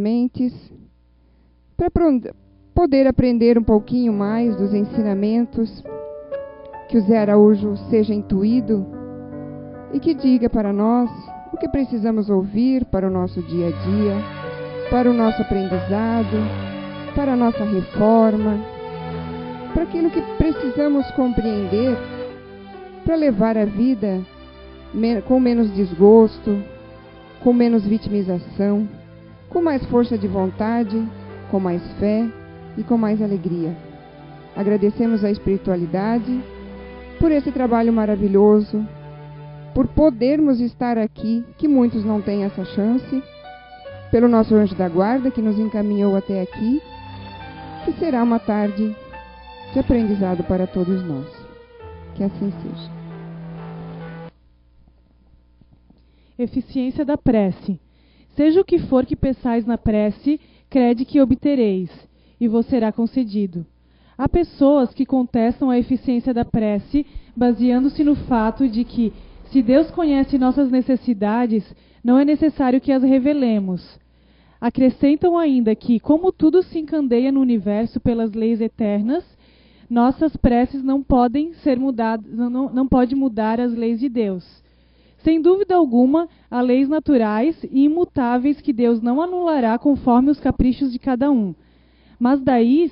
mentes para poder aprender um pouquinho mais dos ensinamentos, que o Zé Araújo seja intuído e que diga para nós o que precisamos ouvir para o nosso dia a dia, para o nosso aprendizado, para a nossa reforma, para aquilo que precisamos compreender para levar a vida com menos desgosto, com menos vitimização, com mais força de vontade, com mais fé e com mais alegria. Agradecemos a espiritualidade por esse trabalho maravilhoso, por podermos estar aqui, que muitos não têm essa chance, pelo nosso anjo da guarda que nos encaminhou até aqui, que será uma tarde de aprendizado para todos nós. Que assim seja. Eficiência da prece. Seja o que for que peçais na prece, crede que obtereis, e vos será concedido. Há pessoas que contestam a eficiência da prece, baseando-se no fato de que, se Deus conhece nossas necessidades, não é necessário que as revelemos. Acrescentam ainda que, como tudo se encandeia no universo pelas leis eternas, nossas preces não podem ser mudadas, não pode mudar as leis de Deus. Sem dúvida alguma, há leis naturais e imutáveis que Deus não anulará conforme os caprichos de cada um. Mas daí,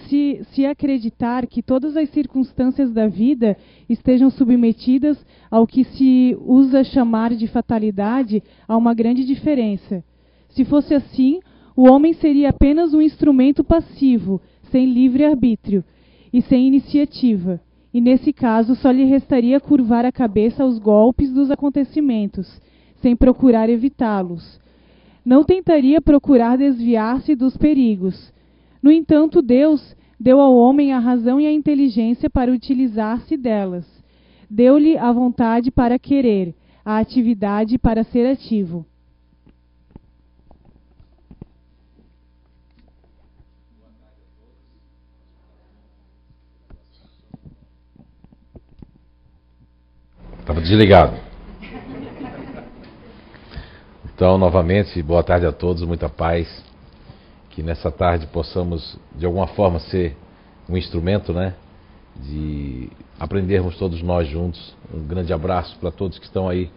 se acreditar que todas as circunstâncias da vida estejam submetidas ao que se usa chamar de fatalidade, há uma grande diferença. Se fosse assim, o homem seria apenas um instrumento passivo, sem livre-arbítrio e sem iniciativa. E nesse caso só lhe restaria curvar a cabeça aos golpes dos acontecimentos, sem procurar evitá-los. Não tentaria procurar desviar-se dos perigos. No entanto, Deus deu ao homem a razão e a inteligência para utilizar-se delas. Deu-lhe a vontade para querer, a atividade para ser ativo. Estava desligado. Então, novamente, boa tarde a todos, muita paz. Que nessa tarde possamos, de alguma forma, ser um instrumento, né, de aprendermos todos nós juntos. Um grande abraço para todos que estão aí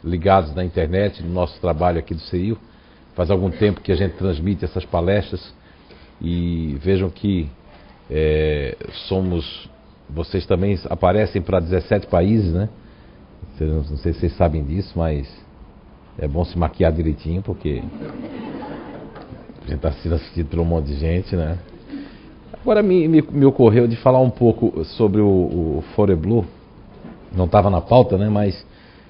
ligados na internet, no nosso trabalho aqui do CEIU. Faz algum tempo que a gente transmite essas palestras e vejam que vocês também aparecem para 17 países, né? Não sei se vocês sabem disso, mas é bom se maquiar direitinho, porque a gente está sendo assistido por um monte de gente, né? Agora me ocorreu de falar um pouco sobre o Foreblue. Não estava na pauta, né? Mas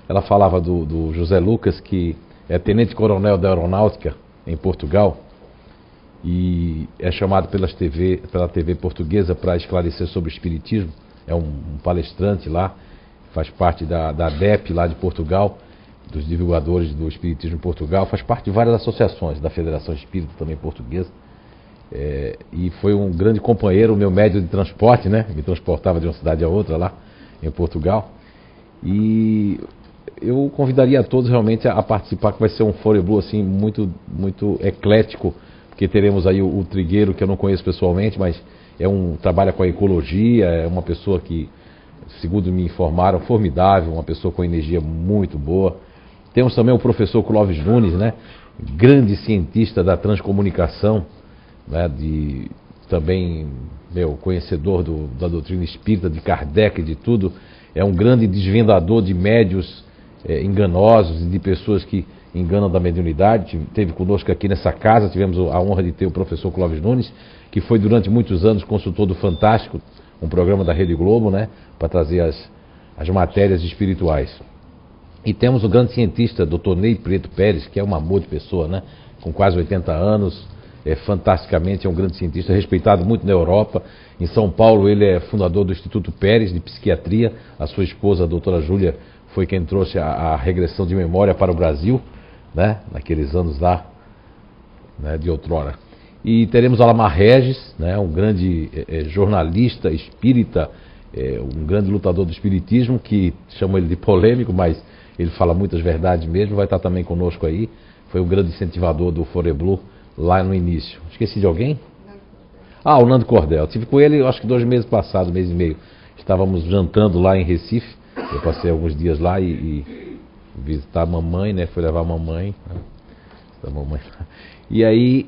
ela falava do José Lucas, que é tenente-coronel da Aeronáutica em Portugal e é chamado pela TV portuguesa para esclarecer sobre o espiritismo. É um palestrante lá. Faz parte da ADEP lá de Portugal, dos divulgadores do Espiritismo em Portugal, faz parte de várias associações, da Federação Espírita também portuguesa, e foi um grande companheiro, o meu médio de transporte, né? Me transportava de uma cidade a outra lá em Portugal, e eu convidaria a todos realmente a participar, que vai ser um Foreblue assim, muito, muito eclético, porque teremos aí o Trigueiro, que eu não conheço pessoalmente, mas trabalha com a ecologia, é uma pessoa que, segundo me informaram, formidável, uma pessoa com energia muito boa. Temos também o professor Clóvis Nunes, né? Grande cientista da transcomunicação, né? Também conhecedor da doutrina espírita, de Kardec, de tudo. É um grande desvendador de médios enganosos e de pessoas que enganam da mediunidade. Teve conosco aqui nessa casa, tivemos a honra de ter o professor Clóvis Nunes, que foi durante muitos anos consultor do Fantástico, um programa da Rede Globo, né, para trazer as matérias espirituais. E temos o grande cientista, Dr. Ney Preto Pérez, que é um amor de pessoa, né, com quase 80 anos, fantasticamente, é um grande cientista, respeitado muito na Europa. Em São Paulo ele é fundador do Instituto Pérez de Psiquiatria. A sua esposa, a doutora Júlia, foi quem trouxe a regressão de memória para o Brasil, né, naqueles anos lá, né, de outrora. E teremos Alamar Regis, né, um grande jornalista espírita, um grande lutador do espiritismo, que chamam ele de polêmico, mas ele fala muitas verdades mesmo, vai estar também conosco aí. Foi um grande incentivador do Foreblu lá no início. Esqueci de alguém? O Nando Cordel. Tive com ele, acho que 2 meses passados, 1 mês e meio. Estávamos jantando lá em Recife. Eu passei alguns dias lá e visitar a mamãe, né? Fui levar a mamãe. E aí,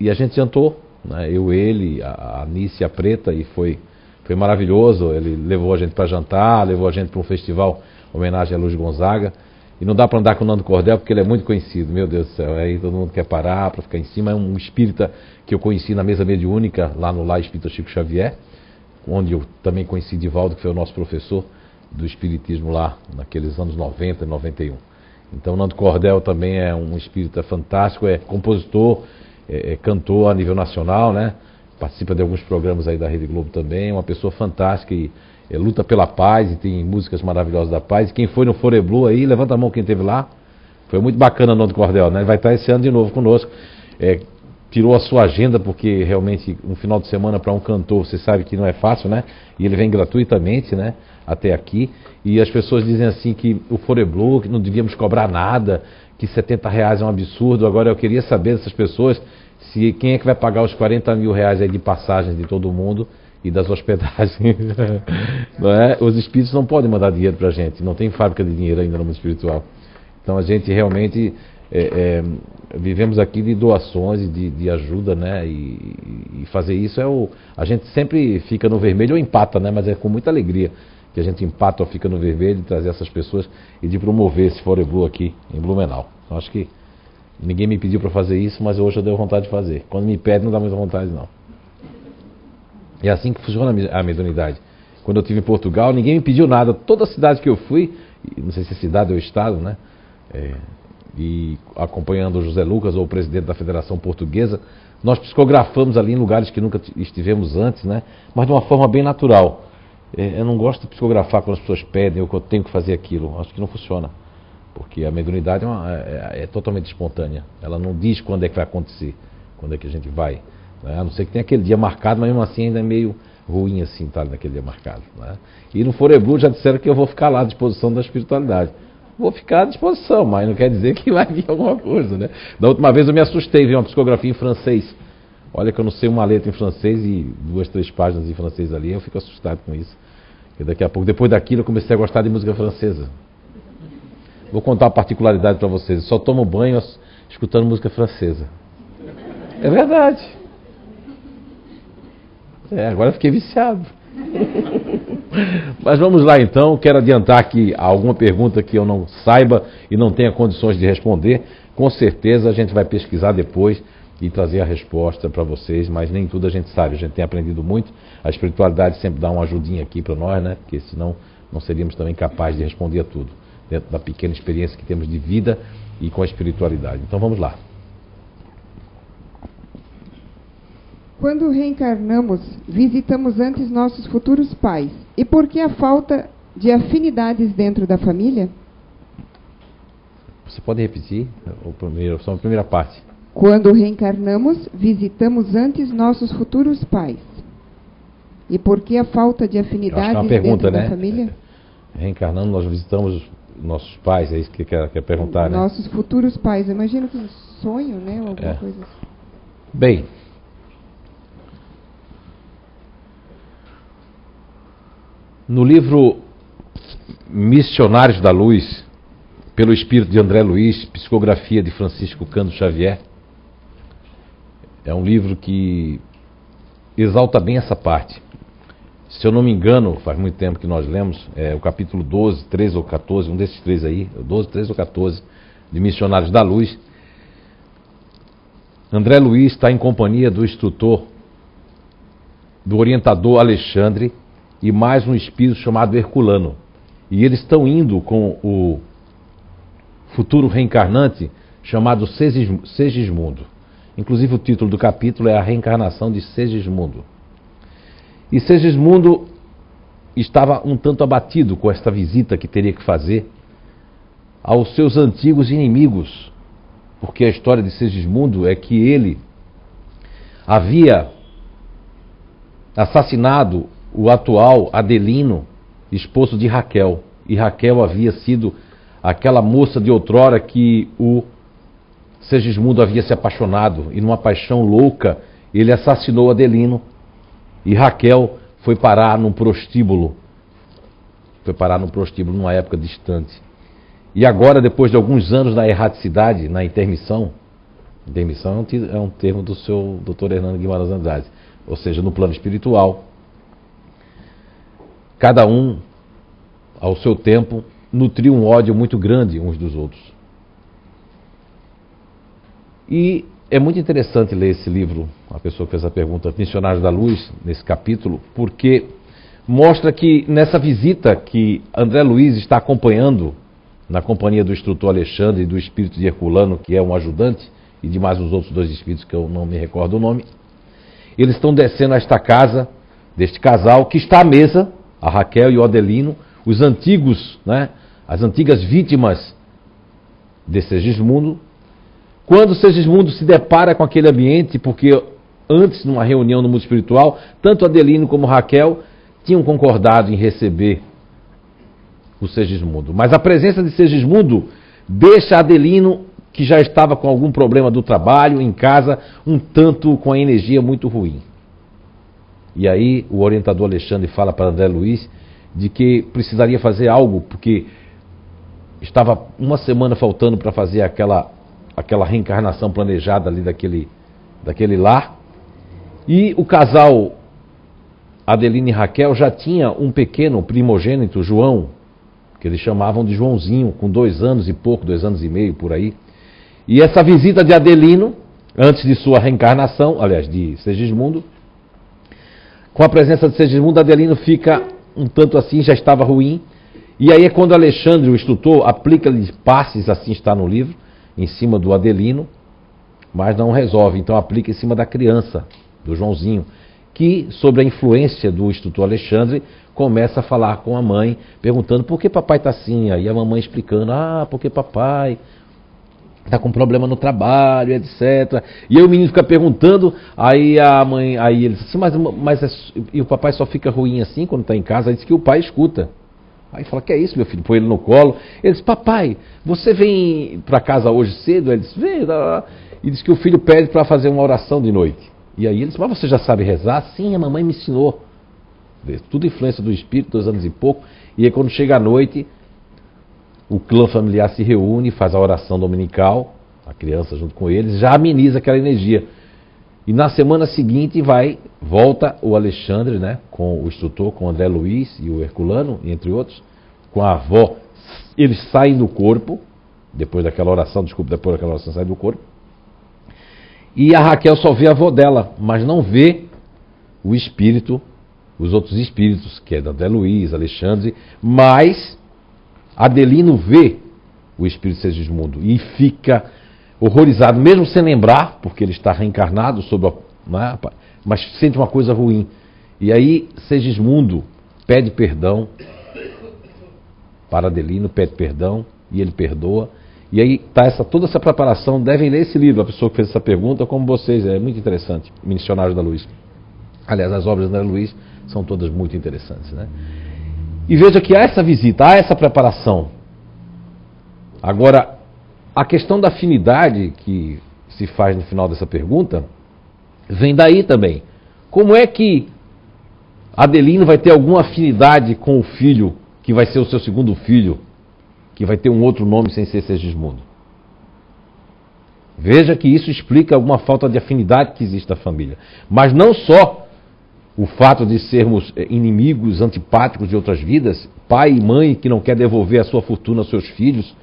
a gente jantou, né? Eu, ele, a Anice, a Preta, e foi maravilhoso. Ele levou a gente para jantar, levou a gente para um festival em homenagem a Luiz Gonzaga. E não dá para andar com o Nando Cordel porque ele é muito conhecido, meu Deus do céu. Aí todo mundo quer parar para ficar em cima. É um espírita que eu conheci na mesa mediúnica, lá no Lar Espírita Chico Xavier, onde eu também conheci Divaldo, que foi o nosso professor do espiritismo lá, naqueles anos 90 e 91. Então o Nando Cordel também é um espírita fantástico, é compositor, é cantor a nível nacional, né? Participa de alguns programas aí da Rede Globo também, é uma pessoa fantástica e luta pela paz e tem músicas maravilhosas da paz. E quem foi no Foreblu aí, levanta a mão quem esteve lá. Foi muito bacana o Nando Cordel, né? Vai estar esse ano de novo conosco. Tirou a sua agenda, porque realmente um final de semana para um cantor, você sabe que não é fácil, né? E ele vem gratuitamente, né? Até aqui. E as pessoas dizem assim que o Foreblu, que não devíamos cobrar nada, que R$70 é um absurdo. Agora eu queria saber dessas pessoas, quem é que vai pagar os R$40 mil aí de passagens de todo mundo e das hospedagens. Não é? Os espíritos não podem mandar dinheiro para a gente, não tem fábrica de dinheiro ainda no mundo espiritual. Então a gente realmente vivemos aqui de doações e de ajuda, né? E fazer isso a gente sempre fica no vermelho ou empata, né? Mas é com muita alegria que a gente empata ou fica no vermelho, de trazer essas pessoas e de promover esse Foreblu aqui em Blumenau. Então acho que ninguém me pediu para fazer isso, mas hoje eu dei vontade de fazer. Quando me pede não dá muita vontade não. É assim que funciona a mediunidade. Quando eu estive em Portugal, ninguém me pediu nada. Toda cidade que eu fui, não sei se é cidade ou estado, né? E acompanhando o José Lucas, ou o presidente da Federação Portuguesa, nós psicografamos ali em lugares que nunca estivemos antes, né? Mas de uma forma bem natural. Eu não gosto de psicografar quando as pessoas pedem ou que eu tenho que fazer aquilo. Acho que não funciona. Porque a mediunidade é totalmente espontânea. Ela não diz quando é que vai acontecer, quando é que a gente vai. Né? A não ser que tenha aquele dia marcado, mas mesmo assim ainda é meio ruim assim estar naquele dia marcado. Né? E no Foreblu já disseram que eu vou ficar lá à disposição da espiritualidade. Vou ficar à disposição, mas não quer dizer que vai vir alguma coisa. Né? Da última vez eu me assustei, vi uma psicografia em francês. Olha que eu não sei uma letra em francês e 2, 3 páginas em francês ali, eu fico assustado com isso. Porque daqui a pouco, depois daquilo, eu comecei a gostar de música francesa. Vou contar uma particularidade para vocês. Eu só tomo banho escutando música francesa. É verdade. Agora eu fiquei viciado. Mas vamos lá então. Quero adiantar que alguma pergunta que eu não saiba e não tenha condições de responder, com certeza a gente vai pesquisar depois e trazer a resposta para vocês, mas nem tudo a gente sabe. A gente tem aprendido muito. A espiritualidade sempre dá uma ajudinha aqui para nós, né? Porque senão não seríamos também capazes de responder a tudo, dentro da pequena experiência que temos de vida e com a espiritualidade. Então vamos lá. Quando reencarnamos, visitamos antes nossos futuros pais. E por que a falta de afinidades dentro da família? Você pode repetir só a primeira parte? Quando reencarnamos, visitamos antes nossos futuros pais. E por que a falta de afinidades dentro da família? Reencarnando, nós visitamos nossos pais, é isso que quer perguntar, né? Nossos futuros pais. Eu imagino que um sonho, né? Ou alguma coisa assim. Bem, no livro Missionários da Luz, pelo espírito de André Luiz, psicografia de Francisco Cândido Xavier, é um livro que exalta bem essa parte. Se eu não me engano, faz muito tempo que nós lemos, o capítulo 12, 13 ou 14, um desses três aí, 12, 13 ou 14, de Missionários da Luz. André Luiz está em companhia do instrutor, do orientador Alexandre, e mais um espírito chamado Herculano. E eles estão indo com o futuro reencarnante chamado Segismundo. Inclusive o título do capítulo é A Reencarnação de Segismundo. E Segismundo estava um tanto abatido com esta visita que teria que fazer aos seus antigos inimigos, porque a história de Segismundo é que ele havia assassinado o atual Adelino, esposo de Raquel. E Raquel havia sido aquela moça de outrora que o Segismundo havia se apaixonado. E numa paixão louca, ele assassinou Adelino. E Raquel foi parar num prostíbulo. Foi parar num prostíbulo numa época distante. E agora, depois de alguns anos na erraticidade, na intermissão é um termo do seu Dr. Hernando Guimarães Andrade, ou seja, no plano espiritual, cada um, ao seu tempo, nutriu um ódio muito grande uns dos outros. E é muito interessante ler esse livro, a pessoa que fez a pergunta, Missionários da Luz, nesse capítulo, porque mostra que nessa visita que André Luiz está acompanhando, na companhia do instrutor Alexandre e do espírito de Herculano, que é um ajudante, e de mais uns outros dois espíritos que eu não me recordo o nome, eles estão descendo a esta casa deste casal, que está à mesa, a Raquel e o Adelino, os antigos, né, as antigas vítimas de Segismundo. Quando Segismundo se depara com aquele ambiente, porque antes, numa reunião no mundo espiritual, tanto Adelino como Raquel tinham concordado em receber o Segismundo. Mas a presença de Segismundo deixa Adelino, que já estava com algum problema do trabalho, em casa, um tanto com a energia muito ruim. E aí o orientador Alexandre fala para André Luiz de que precisaria fazer algo, porque estava uma semana faltando para fazer aquela reencarnação planejada ali daquele lar. E o casal Adelino e Raquel já tinha um pequeno primogênito, João, que eles chamavam de Joãozinho, com 2 anos e pouco, 2 anos e meio, por aí. E essa visita de Adelino, antes de sua reencarnação, aliás, de Segismundo, com a presença de Segismundo, Adelino fica um tanto assim, já estava ruim. E aí é quando Alexandre, o instrutor, aplica-lhe passes, assim está no livro, em cima do Adelino, mas não resolve, então aplica em cima da criança, do Joãozinho, que, sob a influência do instrutor Alexandre, começa a falar com a mãe, perguntando por que papai está assim. Aí a mamãe explicando, porque papai está com problema no trabalho, etc. E aí o menino fica perguntando, aí a mãe, aí ele diz assim, e o papai só fica ruim assim quando está em casa? Aí diz que o pai escuta. Aí fala, que é isso, meu filho? Põe ele no colo. Ele diz, papai, você vem para casa hoje cedo? Ele diz, vem. E diz que o filho pede para fazer uma oração de noite. E aí ele diz, mas você já sabe rezar? Sim, a mamãe me ensinou. Tudo influência do espírito, 2 anos e pouco. E aí quando chega a noite, o clã familiar se reúne, faz a oração dominical, a criança junto com eles, já ameniza aquela energia. E na semana seguinte volta o Alexandre, né, com o instrutor, com o André Luiz e o Herculano, entre outros, com a avó. Eles saem do corpo, depois daquela oração saem do corpo. E a Raquel só vê a avó dela, mas não vê o espírito, os outros espíritos, que é da André Luiz, Alexandre, mas Adelino vê o espírito de Segismundo e fica horrorizado, mesmo sem lembrar, porque ele está reencarnado, mas sente uma coisa ruim. E aí Segismundo pede perdão para Adelino, pede perdão, e ele perdoa. E aí está toda essa preparação. Devem ler esse livro, a pessoa que fez essa pergunta, como vocês, é muito interessante, Missionários da Luz. Aliás, as obras da André Luiz são todas muito interessantes, né? E veja que há essa visita, há essa preparação. Agora, a questão da afinidade que se faz no final dessa pergunta, vem daí também. Como é que Adelino vai ter alguma afinidade com o filho, que vai ser o seu segundo filho, que vai ter um outro nome sem ser Segismundo? Veja que isso explica alguma falta de afinidade que existe na família. Mas não só o fato de sermos inimigos, antipáticos de outras vidas, pai e mãe que não quer devolver a sua fortuna aos seus filhos,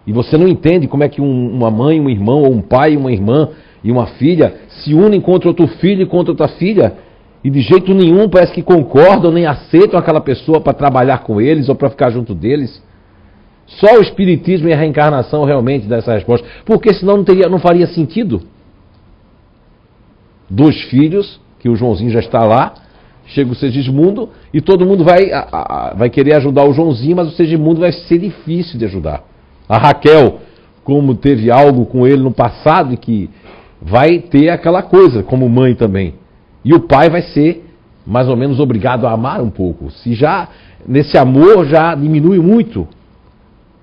e você não entende como é que uma mãe, um irmão, ou um pai, uma irmã e uma filha se unem contra outro filho e contra outra filha, e de jeito nenhum parece que concordam nem aceitam aquela pessoa para trabalhar com eles ou para ficar junto deles. Só o Espiritismo e a reencarnação realmente dá essa resposta, porque senão não faria sentido. 2 filhos, que o Joãozinho já está lá, chega o Segismundo e todo mundo vai querer ajudar o Joãozinho, mas o Segismundo vai ser difícil de ajudar. A Raquel, como teve algo com ele no passado, e que vai ter aquela coisa, como mãe também. E o pai vai ser mais ou menos obrigado a amar um pouco. Se já, nesse amor, já diminui muito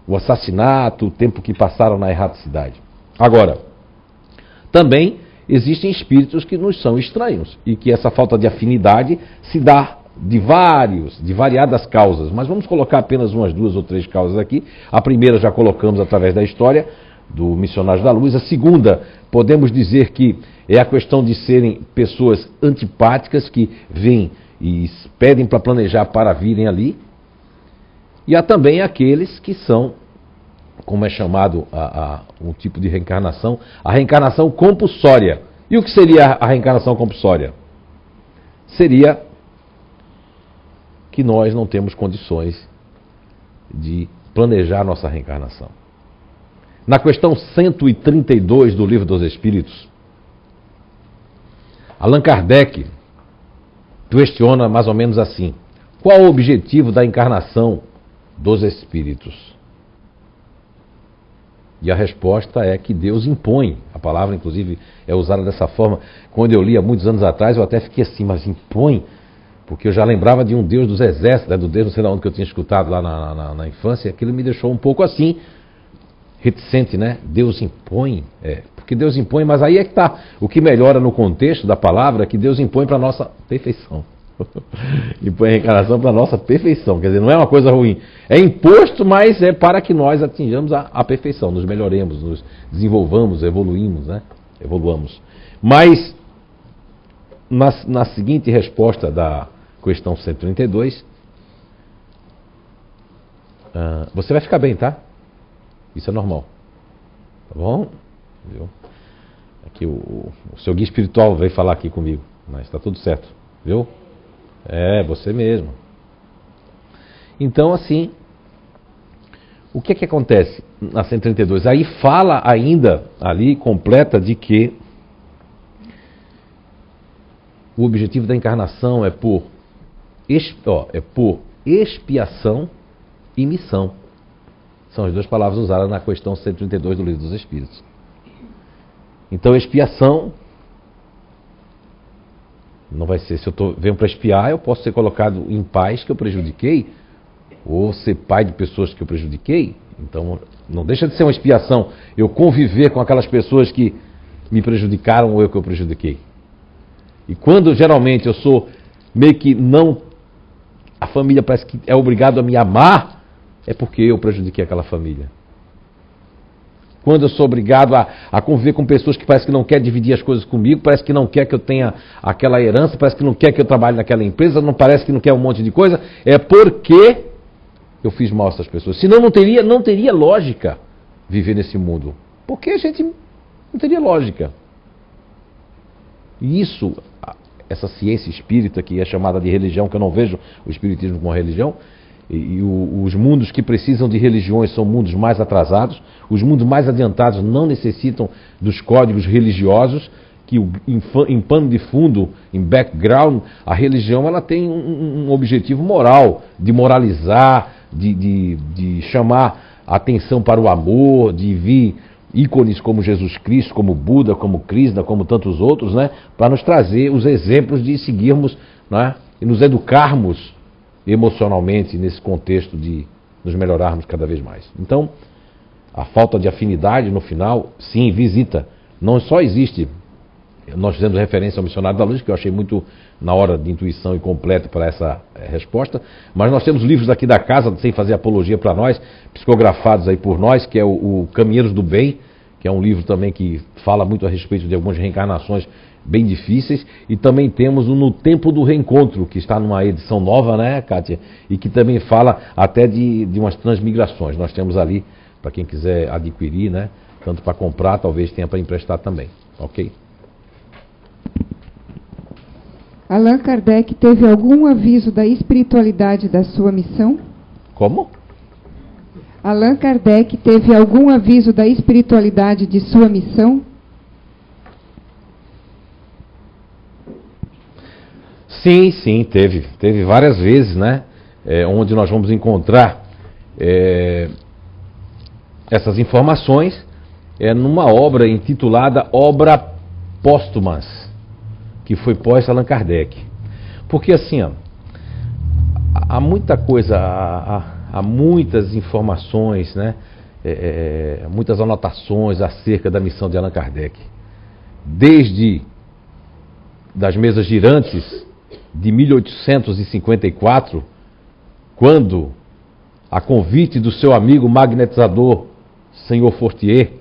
o assassinato, o tempo que passaram na erraticidade. Agora, também existem espíritos que nos são estranhos e que essa falta de afinidade se dá de variadas causas. Mas vamos colocar apenas umas 2 ou 3 causas aqui. A primeira já colocamos através da história do Missionário da Luz. A segunda, podemos dizer que é a questão de serem pessoas antipáticas que vêm e pedem para planejar para virem ali. E há também aqueles que são, como é chamado um tipo de reencarnação, a reencarnação compulsória. E o que seria a reencarnação compulsória? Seria que nós não temos condições de planejar nossa reencarnação. Na questão 132 do Livro dos Espíritos, Allan Kardec questiona mais ou menos assim: qual o objetivo da encarnação dos espíritos? E a resposta é que Deus impõe. A palavra, inclusive, é usada dessa forma. Quando eu li há muitos anos atrás, eu até fiquei assim, mas impõe? Porque eu já lembrava de um Deus dos exércitos, né, do Deus não sei de onde que eu tinha escutado lá na infância, aquilo me deixou um pouco assim, reticente, né? Deus impõe? Porque Deus impõe, mas aí é que está. O que melhora no contexto da palavra é que Deus impõe para a nossa perfeição. Impõe a reencarnação para a nossa perfeição. Quer dizer, não é uma coisa ruim. É imposto, mas é para que nós atinjamos a perfeição, nos melhoremos, nos desenvolvamos, evoluímos, né? Evoluamos. Mas, na seguinte resposta da questão 132, você vai ficar bem, tá? Isso é normal. Tá bom? Viu? Aqui o seu guia espiritual veio falar aqui comigo, mas está tudo certo, viu? Você mesmo. Então, assim, o que é que acontece na 132? Aí fala ainda, ali, completa, de que o objetivo da encarnação é por expiação e missão. São as 2 palavras usadas na questão 132 do Livro dos Espíritos. Então, expiação não vai ser, se eu venho para expiar, eu posso ser colocado em pais que eu prejudiquei, ou ser pai de pessoas que eu prejudiquei. Então, não deixa de ser uma expiação eu conviver com aquelas pessoas que me prejudicaram ou eu que eu prejudiquei. E quando geralmente eu sou meio que não, a família parece que é obrigado a me amar, é porque eu prejudiquei aquela família. Quando eu sou obrigado a conviver com pessoas que parece que não quer dividir as coisas comigo, parece que não quer que eu tenha aquela herança, parece que não quer que eu trabalhe naquela empresa, não parece que não quer um monte de coisa, é porque eu fiz mal a essas pessoas. Senão não teria lógica viver nesse mundo. Porque a gente não teria lógica. E isso, essa ciência espírita que é chamada de religião, que eu não vejo o espiritismo como uma religião, e os mundos que precisam de religiões são mundos mais atrasados. Os mundos mais adiantados não necessitam dos códigos religiosos, que em pano de fundo, em background, a religião ela tem um objetivo moral, de moralizar, de chamar a atenção para o amor, de vir ícones como Jesus Cristo, como Buda, como Krishna, como tantos outros, né, para nos trazer os exemplos de seguirmos, né, e nos educarmos emocionalmente nesse contexto de nos melhorarmos cada vez mais. Então, a falta de afinidade no final, sim, visita. Não só existe, nós fizemos referência ao Missionário da Luz, que eu achei muito na hora de intuição e completo para essa resposta, mas nós temos livros aqui da casa, sem fazer apologia para nós, psicografados aí por nós, que é o Caminheiros do Bem, que é um livro também que fala muito a respeito de algumas reencarnações bem difíceis, e também temos o No Tempo do Reencontro, que está numa edição nova, né, Kátia? E que também fala até de umas transmigrações. Nós temos ali, para quem quiser adquirir, né, tanto para comprar, talvez tenha para emprestar também, ok? Allan Kardec teve algum aviso da espiritualidade da sua missão? Como? Allan Kardec teve algum aviso da espiritualidade de sua missão? Sim, teve várias vezes, né? Onde nós vamos encontrar essas informações numa obra intitulada Obra Póstumas, que foi pós Allan Kardec. Porque assim, ó, há muita coisa, há muitas informações, né? Muitas anotações acerca da missão de Allan Kardec. Desde das mesas girantes de 1854, quando, a convite do seu amigo magnetizador, Senhor Fortier,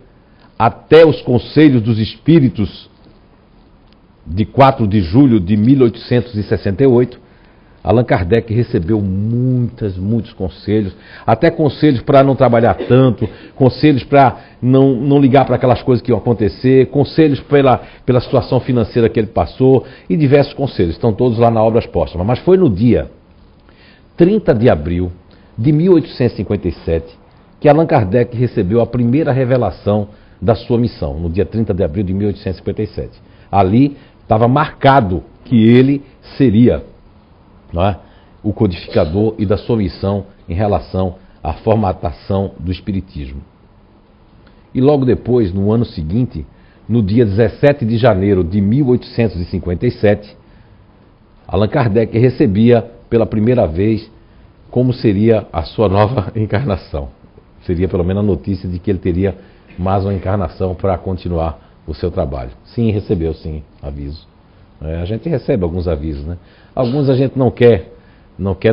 até os conselhos dos espíritos de 4 de julho de 1868, Allan Kardec recebeu muitos conselhos, até conselhos para não trabalhar tanto, conselhos para não ligar para aquelas coisas que iam acontecer, conselhos pela situação financeira que ele passou, e diversos conselhos, estão todos lá na Obras Póstumas. Mas foi no dia 30 de abril de 1857 que Allan Kardec recebeu a primeira revelação da sua missão, no dia 30 de abril de 1857. Ali estava marcado que ele seria, não é, o codificador e da sua missão em relação à formatação do Espiritismo. E logo depois, no ano seguinte, no dia 17 de janeiro de 1857, Allan Kardec recebia pela primeira vez como seria a sua nova encarnação. Seria pelo menos a notícia de que ele teria mais uma encarnação para continuar o seu trabalho. Sim, recebeu sim, aviso. A gente recebe alguns avisos, né? Alguns a gente não quer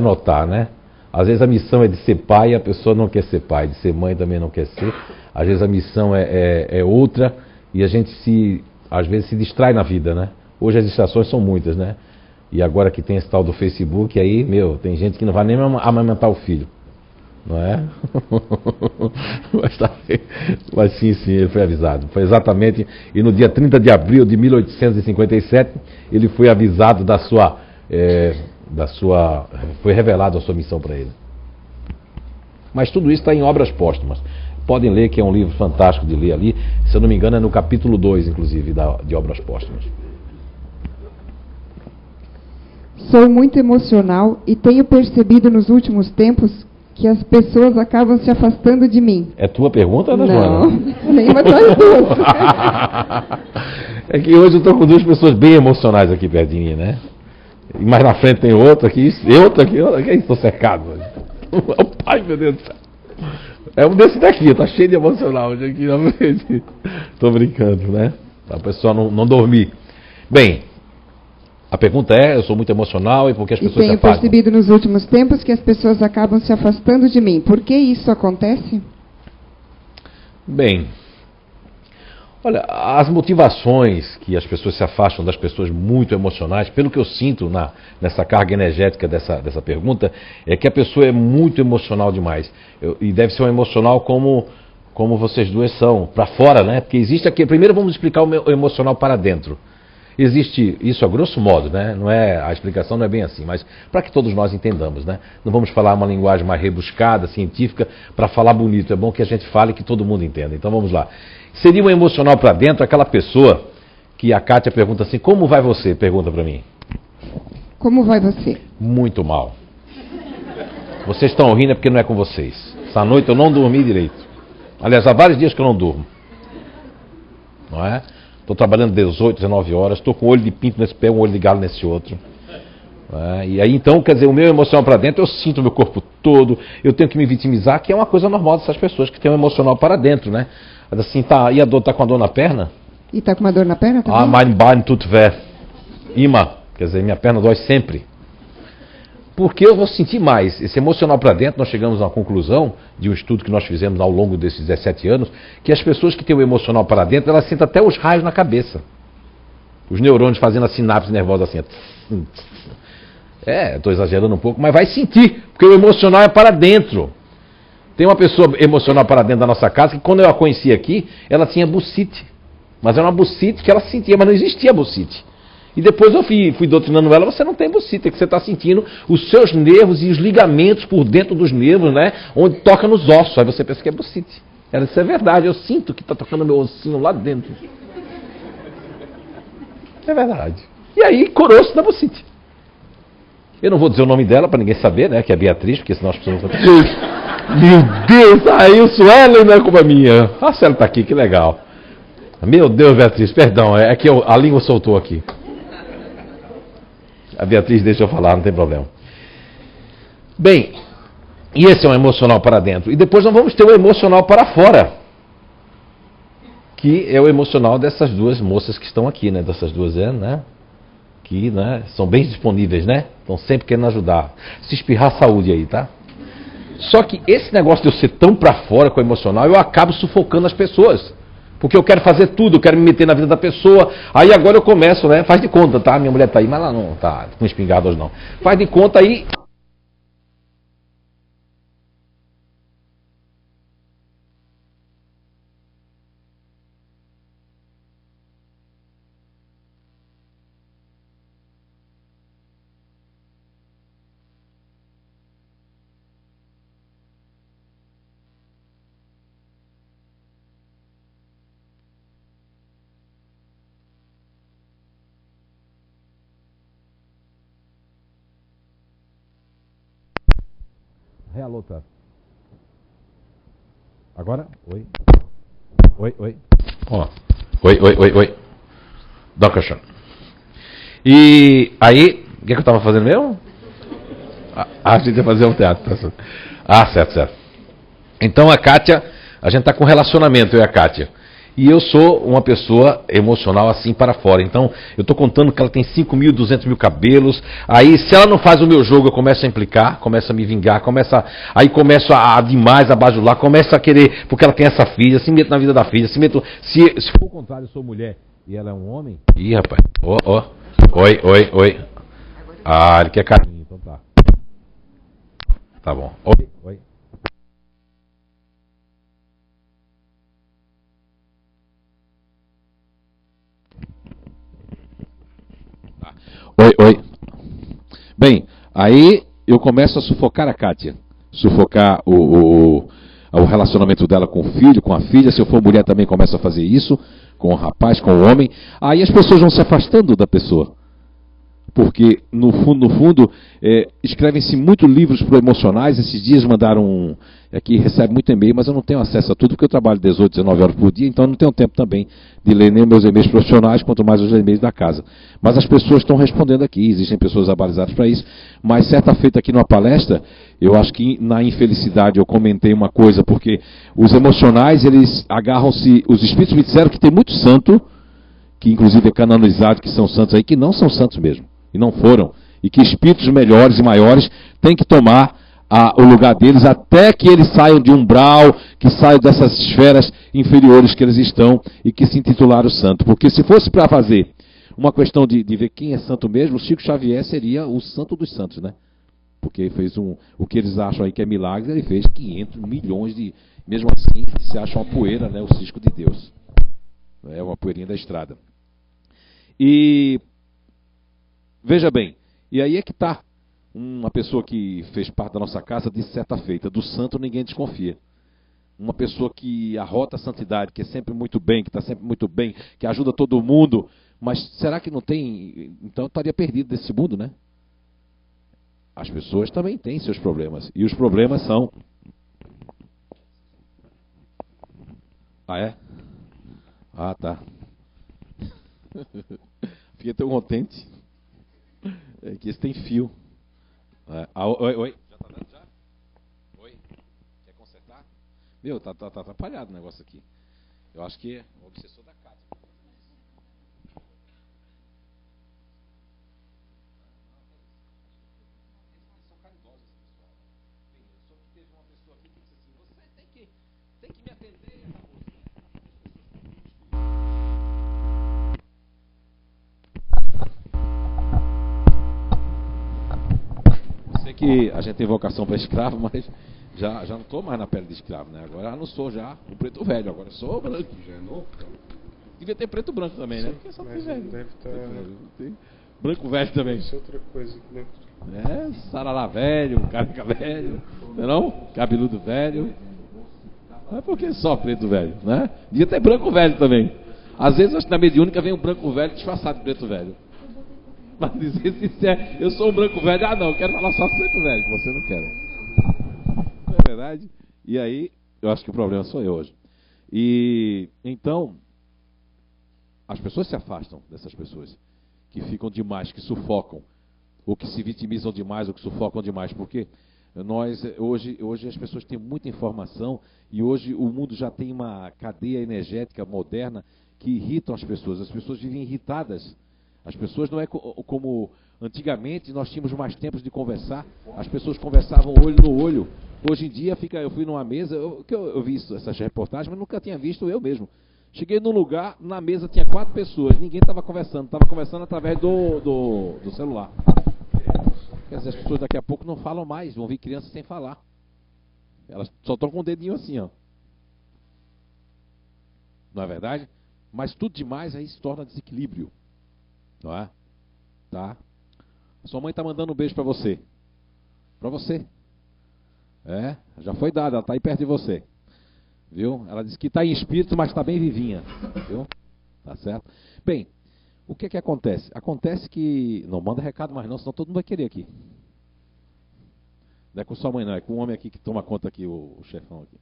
notar, né? Às vezes a missão é de ser pai e a pessoa não quer ser pai, de ser mãe também não quer ser. Às vezes a missão é outra e a gente às vezes se distrai na vida, né? Hoje as distrações são muitas, né? E agora que tem esse tal do Facebook, aí, tem gente que não vai nem amamentar o filho. Não é? Mas sim, ele foi avisado. Foi exatamente, e no dia 30 de abril de 1857, ele foi avisado foi revelado a sua missão para ele. Mas tudo isso está em Obras Póstumas. Podem ler, que é um livro fantástico de ler ali. Se eu não me engano, é no capítulo 2, inclusive, de Obras Póstumas. Sou muito emocional e tenho percebido nos últimos tempos que as pessoas acabam se afastando de mim. É tua pergunta, Ana Joana? Não, nenhuma das duas. É que hoje eu estou com duas pessoas bem emocionais aqui perto de mim, né? E mais na frente tem outra aqui, estou cercado. Ai, meu Deus do céu. É um desse daqui, tá cheio de emocional hoje aqui na frente. Estou brincando, né? Para a pessoa não dormir. Bem, a pergunta é, eu sou muito emocional e por que as pessoas se afastam? Tenho percebido nos últimos tempos que as pessoas acabam se afastando de mim. Por que isso acontece? Bem, olha, as motivações que as pessoas se afastam das pessoas muito emocionais, pelo que eu sinto nessa carga energética dessa pergunta, é que a pessoa é muito emocional demais. E deve ser um emocional como vocês duas são, para fora, né? Porque existe aqui, primeiro vamos explicar o emocional para dentro. Existe isso a grosso modo, né? A explicação não é bem assim, mas para que todos nós entendamos, né? Não vamos falar uma linguagem mais rebuscada, científica, para falar bonito. É bom que a gente fale e que todo mundo entenda. Então vamos lá. Seria um emocional para dentro aquela pessoa que a Kátia pergunta assim, como vai você? Pergunta para mim. Como vai você? Muito mal. Vocês estão rindo é porque não é com vocês. Essa noite eu não dormi direito. Aliás, há vários dias que eu não durmo. Não é? Estou trabalhando 18, 19 horas, estou com o olho de pinto nesse pé, um olho de galo nesse outro. E aí então, quer dizer, o meu emocional para dentro, eu sinto o meu corpo todo, eu tenho que me vitimizar, que é uma coisa normal dessas pessoas que têm um emocional para dentro, né? Assim, e a dor, tá com a dor na perna? E tá com uma dor na perna também? Mein Bein tut weh. Ima, quer dizer, minha perna dói sempre. Porque eu vou sentir mais. Esse emocional para dentro, nós chegamos a uma conclusão de um estudo que nós fizemos ao longo desses 17 anos, que as pessoas que têm o emocional para dentro, elas sentem até os raios na cabeça. Os neurônios fazendo a sinapse nervosa assim. Estou exagerando um pouco, mas vai sentir, porque o emocional é para dentro. Tem uma pessoa emocional para dentro da nossa casa, que quando eu a conheci aqui, ela tinha bucite. Mas era uma bucite que ela sentia, mas não existia bucite. E depois eu fui doutrinando ela, você não tem bucite, é que você está sentindo os seus nervos e os ligamentos por dentro dos nervos, né? Onde toca nos ossos, aí você pensa que é bucite. Ela disse, é verdade, eu sinto que está tocando meu ossinho lá dentro. É verdade. E aí, coroço da bucite. Eu não vou dizer o nome dela para ninguém saber, né? Que é Beatriz, porque senão as pessoas vão falar, meu Deus, saiu Suelen, não é culpa minha. A Suelen está aqui, que legal. Meu Deus, Beatriz, perdão, é que a língua soltou aqui. A Beatriz deixa eu falar, não tem problema. Bem, e esse é um emocional para dentro. E depois nós vamos ter o emocional para fora, que é o emocional dessas duas moças que estão aqui, né? Dessas duas, né? Que, né, são bem disponíveis, né? Estão sempre querendo ajudar. Se espirrar, saúde aí, tá? Só que esse negócio de eu ser tão para fora com o emocional, eu acabo sufocando as pessoas. Porque eu quero fazer tudo, eu quero me meter na vida da pessoa. Aí agora eu começo, né? Faz de conta, tá? Minha mulher tá aí, mas ela não tá com espingarda hoje não. Faz de conta aí. Hello, tá? Agora? Oi. Oi, oi. Ó. Oi, oi, oi, oi. Dockerson. E aí, o que eu estava fazendo mesmo? A gente ia fazer um teatro. Ah, certo, certo. Então a Kátia, a gente está com relacionamento, eu e a Kátia. E eu sou uma pessoa emocional assim para fora. Então, eu estou contando que ela tem 5.200 cabelos. Aí, se ela não faz o meu jogo, eu começo a implicar, começo a me vingar, aí começo a demais, a bajular, começo a querer, porque ela tem essa filha, se meto na vida da filha, se for o contrário, eu sou mulher e ela é um homem. Ih, rapaz. Oi, oi, oi. Ah, ele quer carinho, então tá. Tá bom. Oi, oi. Oi, oi. Bem, aí eu começo a sufocar a Kátia. Sufocar o relacionamento dela com o filho, com a filha. Se eu for mulher também começo a fazer isso. Com o rapaz, com o homem. Aí as pessoas vão se afastando da pessoa. Porque, no fundo, escrevem-se muitos livros pro-emocionais. Esses dias mandaram aqui, recebe muito e-mail, mas eu não tenho acesso a tudo, porque eu trabalho 18, 19 horas por dia, então eu não tenho tempo também de ler nem os meus e-mails profissionais, quanto mais os e-mails da casa. Mas as pessoas estão respondendo aqui, existem pessoas abalizadas para isso. Mas certa feita aqui numa palestra, eu acho que na infelicidade eu comentei uma coisa, porque os emocionais, eles agarram-se, os espíritos me disseram que tem muito santo, que inclusive é canonizado, que são santos aí, que não são santos mesmo. E não foram. E que espíritos melhores e maiores têm que tomar o lugar deles até que eles saiam de umbral, que saiam dessas esferas inferiores que eles estão e que se intitularam santo. Porque se fosse para fazer uma questão de ver quem é santo mesmo, o Chico Xavier seria o santo dos santos, né? Porque fez o que eles acham aí que é milagre, ele fez 500 milhões de... Mesmo assim, se acha uma poeira, né? O cisco de Deus. É uma poeirinha da estrada. E... Veja bem, e aí é que está. Uma pessoa que fez parte da nossa casa disse certa feita, do santo ninguém desconfia. Uma pessoa que arrota a santidade, que é sempre muito bem, que está sempre muito bem, que ajuda todo mundo, mas será que não tem... Então estaria perdido desse mundo, né? As pessoas também têm seus problemas, e os problemas são... Ah, é? Ah, tá. Fiquei tão contente. É que esse tem fio. Oi, oi. Já tá dando já? Oi. Quer consertar? Meu, tá atrapalhado o negócio aqui. Eu acho que é o obsessor da casa. Eles são caridosos, esse pessoal. Bem, só que teve uma pessoa aqui que disse assim, você tem que me atender, Raposo. Sei que a gente tem vocação para escravo, mas já não estou mais na pele de escravo, né? Agora já não sou já o preto velho, agora sou branco. Já é novo, então. Devia ter preto branco também, sim, né? Porque só tem velho. Deve estar... Branco velho também. Isso é outra coisa que deve... sarará velho, careca velho, não é não? Cabeludo velho. Não é porque só preto velho, né? Devia ter branco velho também. Às vezes, acho que na mediúnica vem um branco velho disfarçado de preto velho. Mas dizer sincero, eu sou um branco velho, não, eu quero falar só com preto velho, que você não quer. Não é verdade? E aí, eu acho que o problema sou eu hoje. E então, as pessoas se afastam dessas pessoas que ficam demais, que sufocam. ou que se vitimizam demais, ou que sufocam demais, porque hoje as pessoas têm muita informação e hoje o mundo já tem uma cadeia energética moderna que irritam as pessoas vivem irritadas. As pessoas não é como antigamente nós tínhamos mais tempos de conversar, as pessoas conversavam olho no olho. Hoje em dia, eu fui numa mesa, eu vi essas reportagens, mas nunca tinha visto eu mesmo. Cheguei num lugar, na mesa tinha 4 pessoas, ninguém estava conversando através do celular. Quer dizer, as pessoas daqui a pouco não falam mais, vão vir crianças sem falar. Elas só estão com o dedinho assim, ó. Não é verdade? Mas tudo demais aí se torna desequilíbrio. Não é? Tá? Sua mãe está mandando um beijo para você. Para você. É, já foi dada, ela está aí perto de você. Viu? Ela disse que está em espírito, mas está bem vivinha. Viu? Tá certo? Bem, o que acontece? Acontece que... Não manda recado mais não, senão todo mundo vai querer aqui. Não é com sua mãe não, é com o homem aqui que toma conta aqui, o chefão aqui.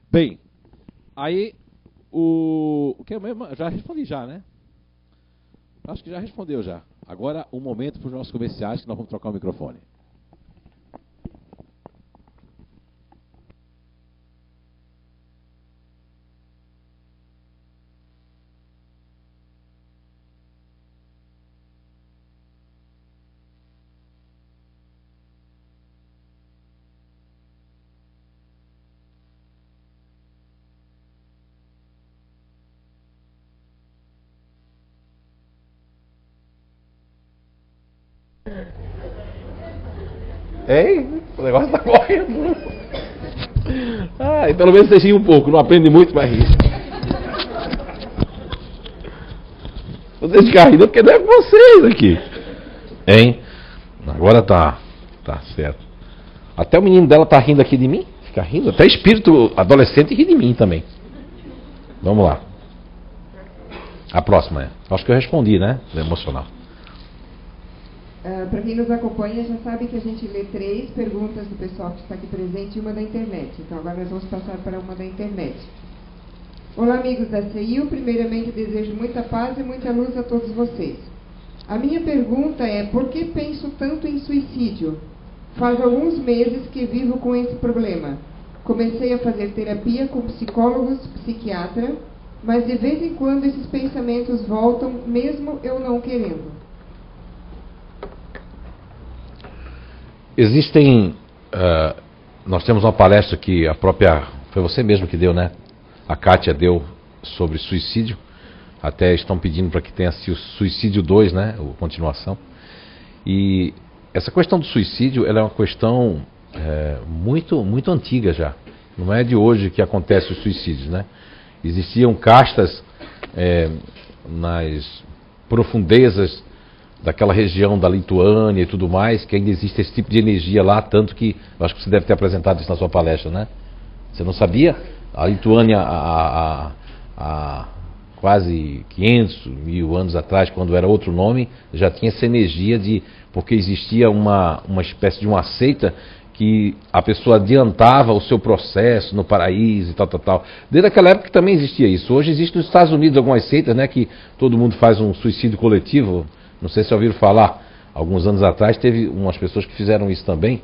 Bem, aí o que mesmo? Já respondi já, né? Acho que já respondeu já. Agora um momento para os nossos comerciais que nós vamos trocar o microfone. Ei, o negócio tá correndo. Ah, e pelo menos você ri um pouco, não aprende muito, mas ri. Vocês ficam rindo porque não é com vocês aqui. Hein? Agora tá certo. Até o menino dela tá rindo aqui de mim. Fica rindo. Até espírito adolescente ri de mim também. Vamos lá. A próxima é. Acho que eu respondi, né? Do emocional. Para quem nos acompanha, já sabe que a gente lê 3 perguntas do pessoal que está aqui presente e uma da internet. Então agora nós vamos passar para uma da internet. Olá, amigos da CEIU. Primeiramente, desejo muita paz e muita luz a todos vocês. A minha pergunta é: por que penso tanto em suicídio? Faz alguns meses que vivo com esse problema. Comecei a fazer terapia com psicólogos, psiquiatra, mas de vez em quando esses pensamentos voltam, mesmo eu não querendo. Existem... nós temos uma palestra que a própria... Foi você mesmo que deu, né? A Kátia deu sobre suicídio. Até estão pedindo para que tenha o Suicídio 2, né? A continuação. E essa questão do suicídio, ela é uma questão muito antiga já. Não é de hoje que acontece os suicídios, né? Existiam castas nas profundezas daquela região da Lituânia e tudo mais, que ainda existe esse tipo de energia lá, tanto que, eu acho que você deve ter apresentado isso na sua palestra, né? Você não sabia? A Lituânia, há quase 500 mil anos atrás, quando era outro nome, já tinha essa energia porque existia uma espécie de uma seita que a pessoa adiantava o seu processo no paraíso e tal. Desde aquela época que também existia isso. Hoje existe nos Estados Unidos algumas seitas, né, que todo mundo faz um suicídio coletivo. Não sei se ouviram falar. Alguns anos atrás teve umas pessoas que fizeram isso também.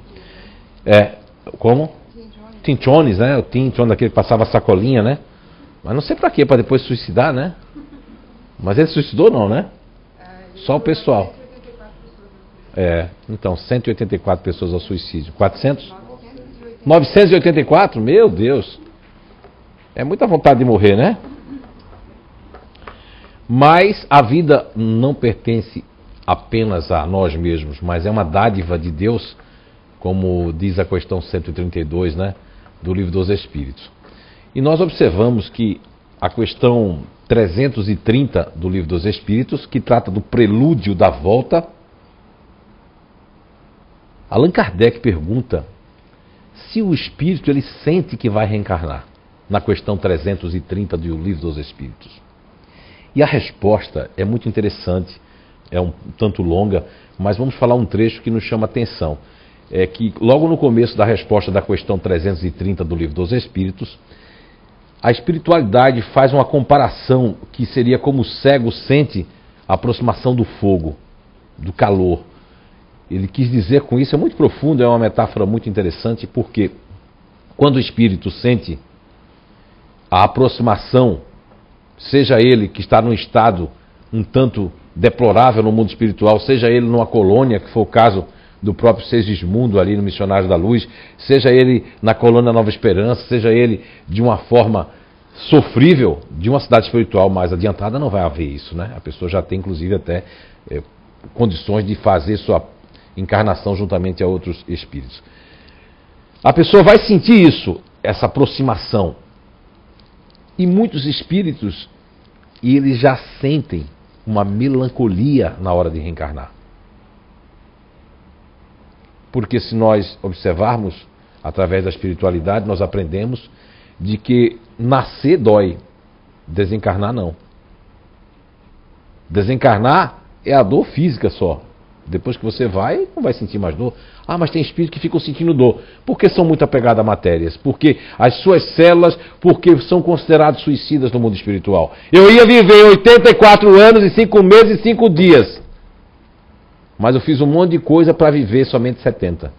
Como? Tim Jones, né? O Tim Jones, daquele que passava a sacolinha, né? Mas não sei pra quê, pra depois suicidar, né? Mas ele suicidou não, né? Só o pessoal. Então, 184 pessoas ao suicídio. 400? 984? Meu Deus. É muita vontade de morrer, né? Mas a vida não pertence apenas a nós mesmos, mas é uma dádiva de Deus, como diz a questão 132, né, do Livro dos Espíritos. E nós observamos que a questão 330 do Livro dos Espíritos, que trata do prelúdio da volta, Allan Kardec pergunta se o espírito ele sente que vai reencarnar, na questão 330 do Livro dos Espíritos. E a resposta é muito interessante, é um tanto longa, mas vamos falar um trecho que nos chama a atenção. É que logo no começo da resposta da questão 330 do Livro dos Espíritos, a espiritualidade faz uma comparação que seria como o cego sente a aproximação do fogo. do calor. Ele quis dizer com isso, é muito profundo, é uma metáfora muito interessante, porque quando o espírito sente a aproximação, seja ele que está num estado um tanto deplorável no mundo espiritual, seja ele numa colônia, que foi o caso do próprio Segismundo ali no Missionário da Luz, seja ele na colônia Nova Esperança, seja ele de uma forma sofrível, de uma cidade espiritual mais adiantada, não vai haver isso, né? A pessoa já tem inclusive até condições de fazer sua encarnação juntamente a outros espíritos. A pessoa vai sentir isso, essa aproximação. E muitos espíritos, e eles já sentem uma melancolia na hora de reencarnar. Porque se nós observarmos, através da espiritualidade, nós aprendemos de que nascer dói, desencarnar não. Desencarnar é a dor física só. Depois que você vai, não vai sentir mais dor. Ah, mas tem espíritos que ficam sentindo dor. Porque são muito apegados a matérias. Porque as suas células, porque são considerados suicidas no mundo espiritual. Eu ia viver 84 anos e 5 meses e 5 dias. Mas eu fiz um monte de coisa para viver somente 70.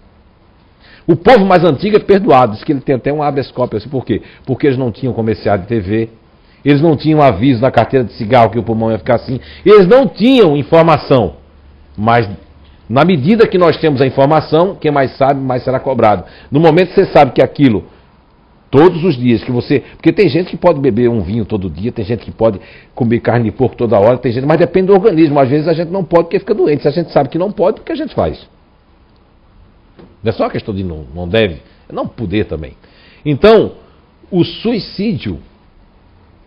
O povo mais antigo é perdoado. Diz que ele tem até um habeas corpus. Por quê? Porque eles não tinham comercial de TV. Eles não tinham aviso na carteira de cigarro que o pulmão ia ficar assim. Eles não tinham informação. Mas, na medida que nós temos a informação, quem mais sabe, mais será cobrado. No momento que você sabe que aquilo, todos os dias que você... Porque tem gente que pode beber um vinho todo dia, tem gente que pode comer carne de porco toda hora, tem gente, mas depende do organismo. Às vezes a gente não pode porque fica doente. Se a gente sabe que não pode, o que a gente faz? Não é só uma questão de não deve, é não poder também. Então, o suicídio,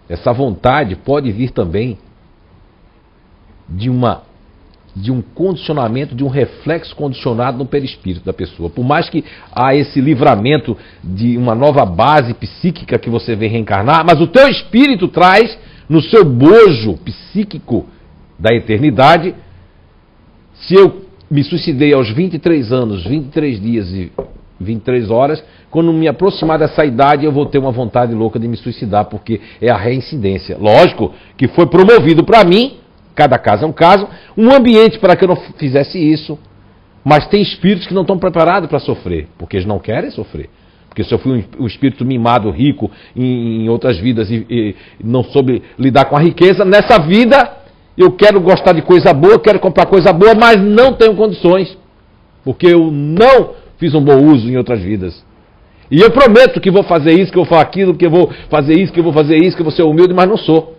essa vontade pode vir também de um condicionamento, de um reflexo condicionado no perispírito da pessoa. Por mais que há esse livramento de uma nova base psíquica que você vem reencarnar, mas o teu espírito traz no seu bojo psíquico da eternidade. Se eu me suicidei aos 23 anos, 23 dias e 23 horas, quando me aproximar dessa idade eu vou ter uma vontade louca de me suicidar, porque é a reincidência. Lógico que foi promovido para mim, cada caso é um caso, um ambiente para que eu não fizesse isso, mas tem espíritos que não estão preparados para sofrer, porque eles não querem sofrer. Porque se eu fui um espírito mimado, rico, em outras vidas e não soube lidar com a riqueza, nessa vida eu quero gostar de coisa boa, quero comprar coisa boa, mas não tenho condições, porque eu não fiz um bom uso em outras vidas. E eu prometo que vou fazer isso, que eu vou fazer aquilo, que eu vou fazer isso, que eu vou fazer isso, que eu vou ser humilde, mas não sou.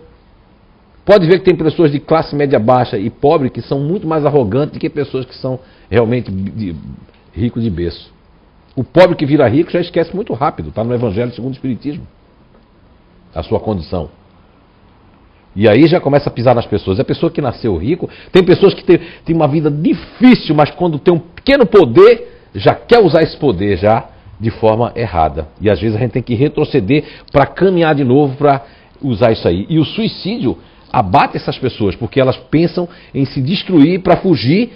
Pode ver que tem pessoas de classe média baixa e pobre que são muito mais arrogantes do que pessoas que são realmente ricos de berço. O pobre que vira rico já esquece muito rápido, está no Evangelho segundo o Espiritismo, a sua condição. E aí já começa a pisar nas pessoas. É a pessoa que nasceu rico, tem pessoas que tem uma vida difícil, mas quando tem um pequeno poder, já quer usar esse poder já de forma errada. E às vezes a gente tem que retroceder para caminhar de novo para usar isso aí. E o suicídio abate essas pessoas, porque elas pensam em se destruir para fugir,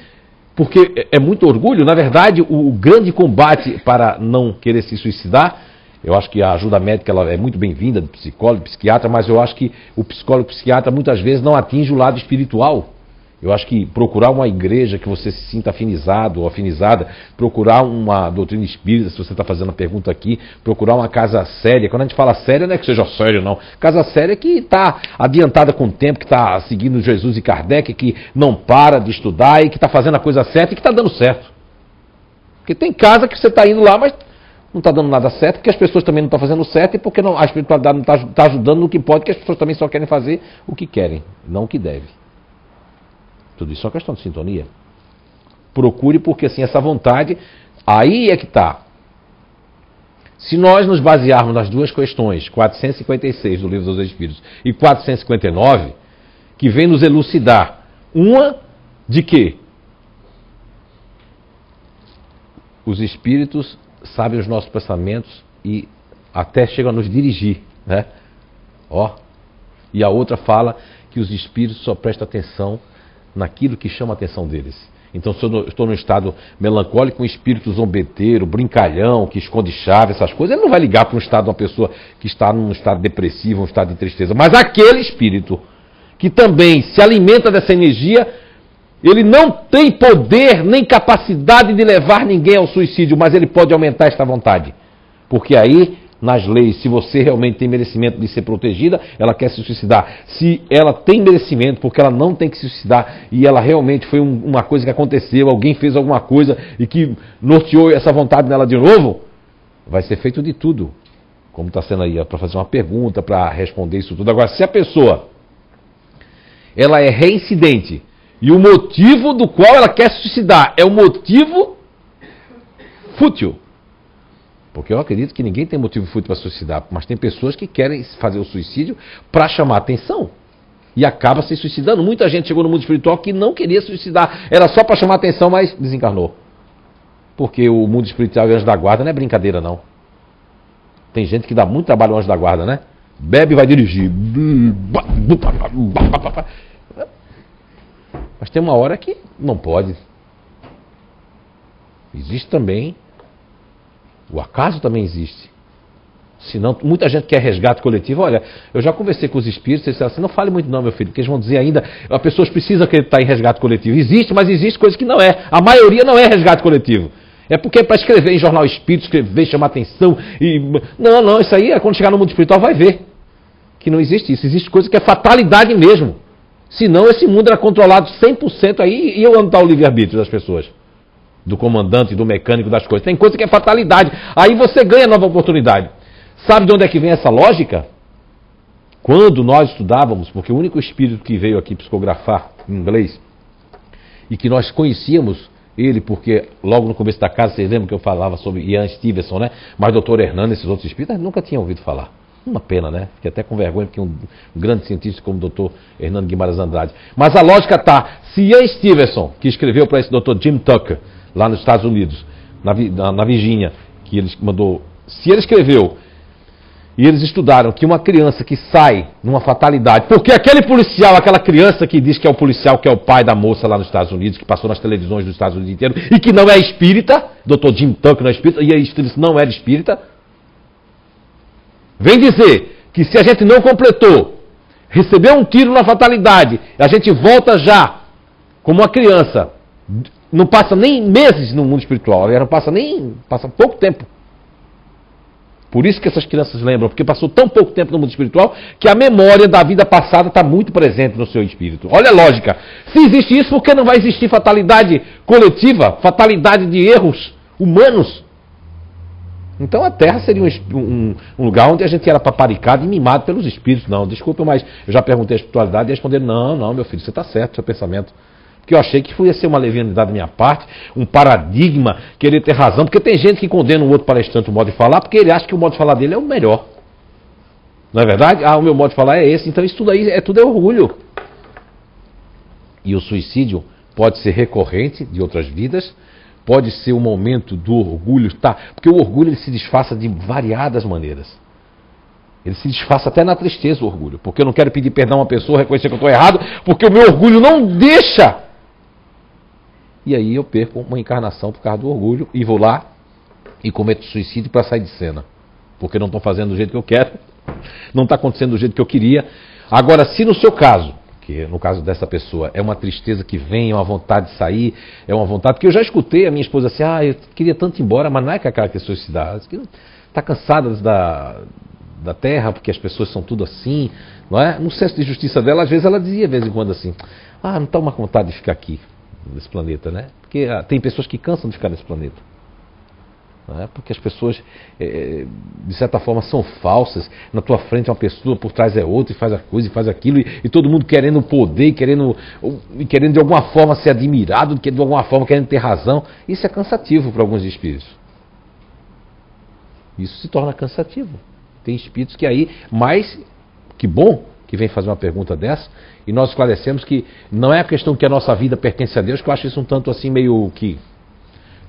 porque é muito orgulho. Na verdade, o grande combate para não querer se suicidar, eu acho que a ajuda médica ela é muito bem-vinda, do psicólogo, psiquiatra, mas eu acho que o psicólogo, psiquiatra muitas vezes não atinge o lado espiritual. Eu acho que procurar uma igreja que você se sinta afinizado ou afinizada, procurar uma doutrina espírita, se você está fazendo a pergunta aqui, procurar uma casa séria. Quando a gente fala séria, não é que seja sério, não. Casa séria que está adiantada com o tempo, que está seguindo Jesus e Kardec, que não para de estudar e que está fazendo a coisa certa e que está dando certo. Porque tem casa que você está indo lá, mas não está dando nada certo, porque as pessoas também não estão fazendo certo e porque a espiritualidade não está ajudando no que pode, porque as pessoas também só querem fazer o que querem, não o que devem. Tudo isso é uma questão de sintonia. Procure, porque assim, essa vontade, aí é que está. Se nós nos basearmos nas duas questões, 456 do Livro dos Espíritos e 459, que vem nos elucidar, uma de que os espíritos sabem os nossos pensamentos e até chegam a nos dirigir, né? E a outra fala que os espíritos só prestam atenção naquilo que chama a atenção deles. Então, se eu estou num estado melancólico, um espírito zombeteiro, brincalhão, que esconde chave, essas coisas, ele não vai ligar para um estado de uma pessoa que está num estado depressivo, um estado de tristeza. Mas aquele espírito que também se alimenta dessa energia, Ele não tem poder nem capacidade de levar ninguém ao suicídio, mas ele pode aumentar esta vontade. Porque aí, nas leis, se você realmente tem merecimento de ser protegida, ela quer se suicidar. Se ela tem merecimento, porque ela não tem que se suicidar, e ela realmente foi uma coisa que aconteceu, alguém fez alguma coisa e que norteou essa vontade nela de novo, vai ser feito de tudo. Como está sendo aí, para fazer uma pergunta, para responder isso tudo. Agora, se a pessoa ela é reincidente, e o motivo do qual ela quer se suicidar é um motivo fútil. Porque eu acredito que ninguém tem motivo fútil para se suicidar, mas tem pessoas que querem fazer o suicídio para chamar atenção. E acaba se suicidando. Muita gente chegou no mundo espiritual que não queria se suicidar. Era só para chamar atenção, mas desencarnou. Porque o mundo espiritual e anjo da guarda não é brincadeira, não. Tem gente que dá muito trabalho ao anjo da guarda, né? Bebe e vai dirigir. Mas tem uma hora que não pode. Existe também. O acaso também existe. Senão, muita gente quer resgate coletivo. Olha, eu já conversei com os espíritos, eles disseram assim, não fale muito não, meu filho, porque eles vão dizer ainda, as pessoas precisam acreditar em resgate coletivo. Existe, mas existe coisa que não é. A maioria não é resgate coletivo. É porque é para escrever em jornal espírita, escrever, chamar atenção. E... Não, isso aí, quando chegar no mundo espiritual, vai ver que não existe isso. Existe coisa que é fatalidade mesmo. Senão esse mundo era controlado 100% aí e eu ando o livre-arbítrio das pessoas. Do comandante, do mecânico, das coisas. Tem coisa que é fatalidade. Aí você ganha nova oportunidade. Sabe de onde é que vem essa lógica? Quando nós estudávamos, porque o único espírito que veio aqui psicografar em inglês, e que nós conhecíamos ele, porque logo no começo da casa, vocês lembram que eu falava sobre Ian Stevenson, né? Mas Dr. Hernando e esses outros espíritos, nunca tinham ouvido falar. Uma pena, né? Fiquei até com vergonha, porque um grande cientista como o Dr. Hernando Guimarães Andrade. Mas a lógica está, se Ian Stevenson, que escreveu para esse Dr. Jim Tucker, lá nos Estados Unidos, na Virgínia, que ele mandou, se ele escreveu, e eles estudaram que uma criança que sai numa fatalidade, porque aquele policial, aquela criança que diz que é o policial, que é o pai da moça lá nos Estados Unidos, que passou nas televisões dos Estados Unidos inteiro, e que não é espírita, Dr. Jim Tucker não é espírita, e Ian Stevenson não era espírita, vem dizer que se a gente não completou, recebeu um tiro na fatalidade, a gente volta já como uma criança, não passa nem meses no mundo espiritual, passa pouco tempo. Por isso que essas crianças lembram, porque passou tão pouco tempo no mundo espiritual, que a memória da vida passada está muito presente no seu espírito. Olha a lógica. Se existe isso, por que não vai existir fatalidade coletiva, fatalidade de erros humanos? Então a Terra seria um lugar onde a gente era paparicado e mimado pelos espíritos. Não, desculpa, mas eu já perguntei a espiritualidade e responderam, não, meu filho, você está certo, seu pensamento. Porque eu achei que ia ser uma leviandade da minha parte, um paradigma, querer ter razão, porque tem gente que condena o outro palestrante o modo de falar, porque ele acha que o modo de falar dele é o melhor. Não é verdade? O meu modo de falar é esse, então isso tudo aí tudo é orgulho. E o suicídio pode ser recorrente de outras vidas, pode ser o momento do orgulho, tá? Porque o orgulho ele se disfarça de variadas maneiras. Ele se disfarça até na tristeza, o orgulho. Porque eu não quero pedir perdão a uma pessoa, reconhecer que eu estou errado, porque o meu orgulho não deixa. E aí eu perco uma encarnação por causa do orgulho e vou lá e cometo suicídio para sair de cena. Porque não estou fazendo do jeito que eu quero, não está acontecendo do jeito que eu queria. Agora, se no seu caso, que no caso dessa pessoa, é uma tristeza que vem, é uma vontade de sair, é uma vontade... Porque eu já escutei a minha esposa assim, eu queria tanto ir embora, mas não é que aquela quer suicidar. Está cansada da Terra, porque as pessoas são tudo assim, não é? No senso de justiça dela, às vezes ela dizia de vez em quando assim, não está uma vontade de ficar aqui, nesse planeta, né? Porque tem pessoas que cansam de ficar nesse planeta. Não é? Porque as pessoas, de certa forma, são falsas. Na tua frente é uma pessoa, por trás é outra, e faz a coisa, e faz aquilo, e todo mundo querendo poder, e querendo de alguma forma ser admirado, de alguma forma querendo ter razão. Isso é cansativo para alguns espíritos. Isso se torna cansativo. Tem espíritos que aí, mas que bom que vem fazer uma pergunta dessa, e nós esclarecemos que não é a questão que a nossa vida pertence a Deus, que eu acho isso um tanto assim meio que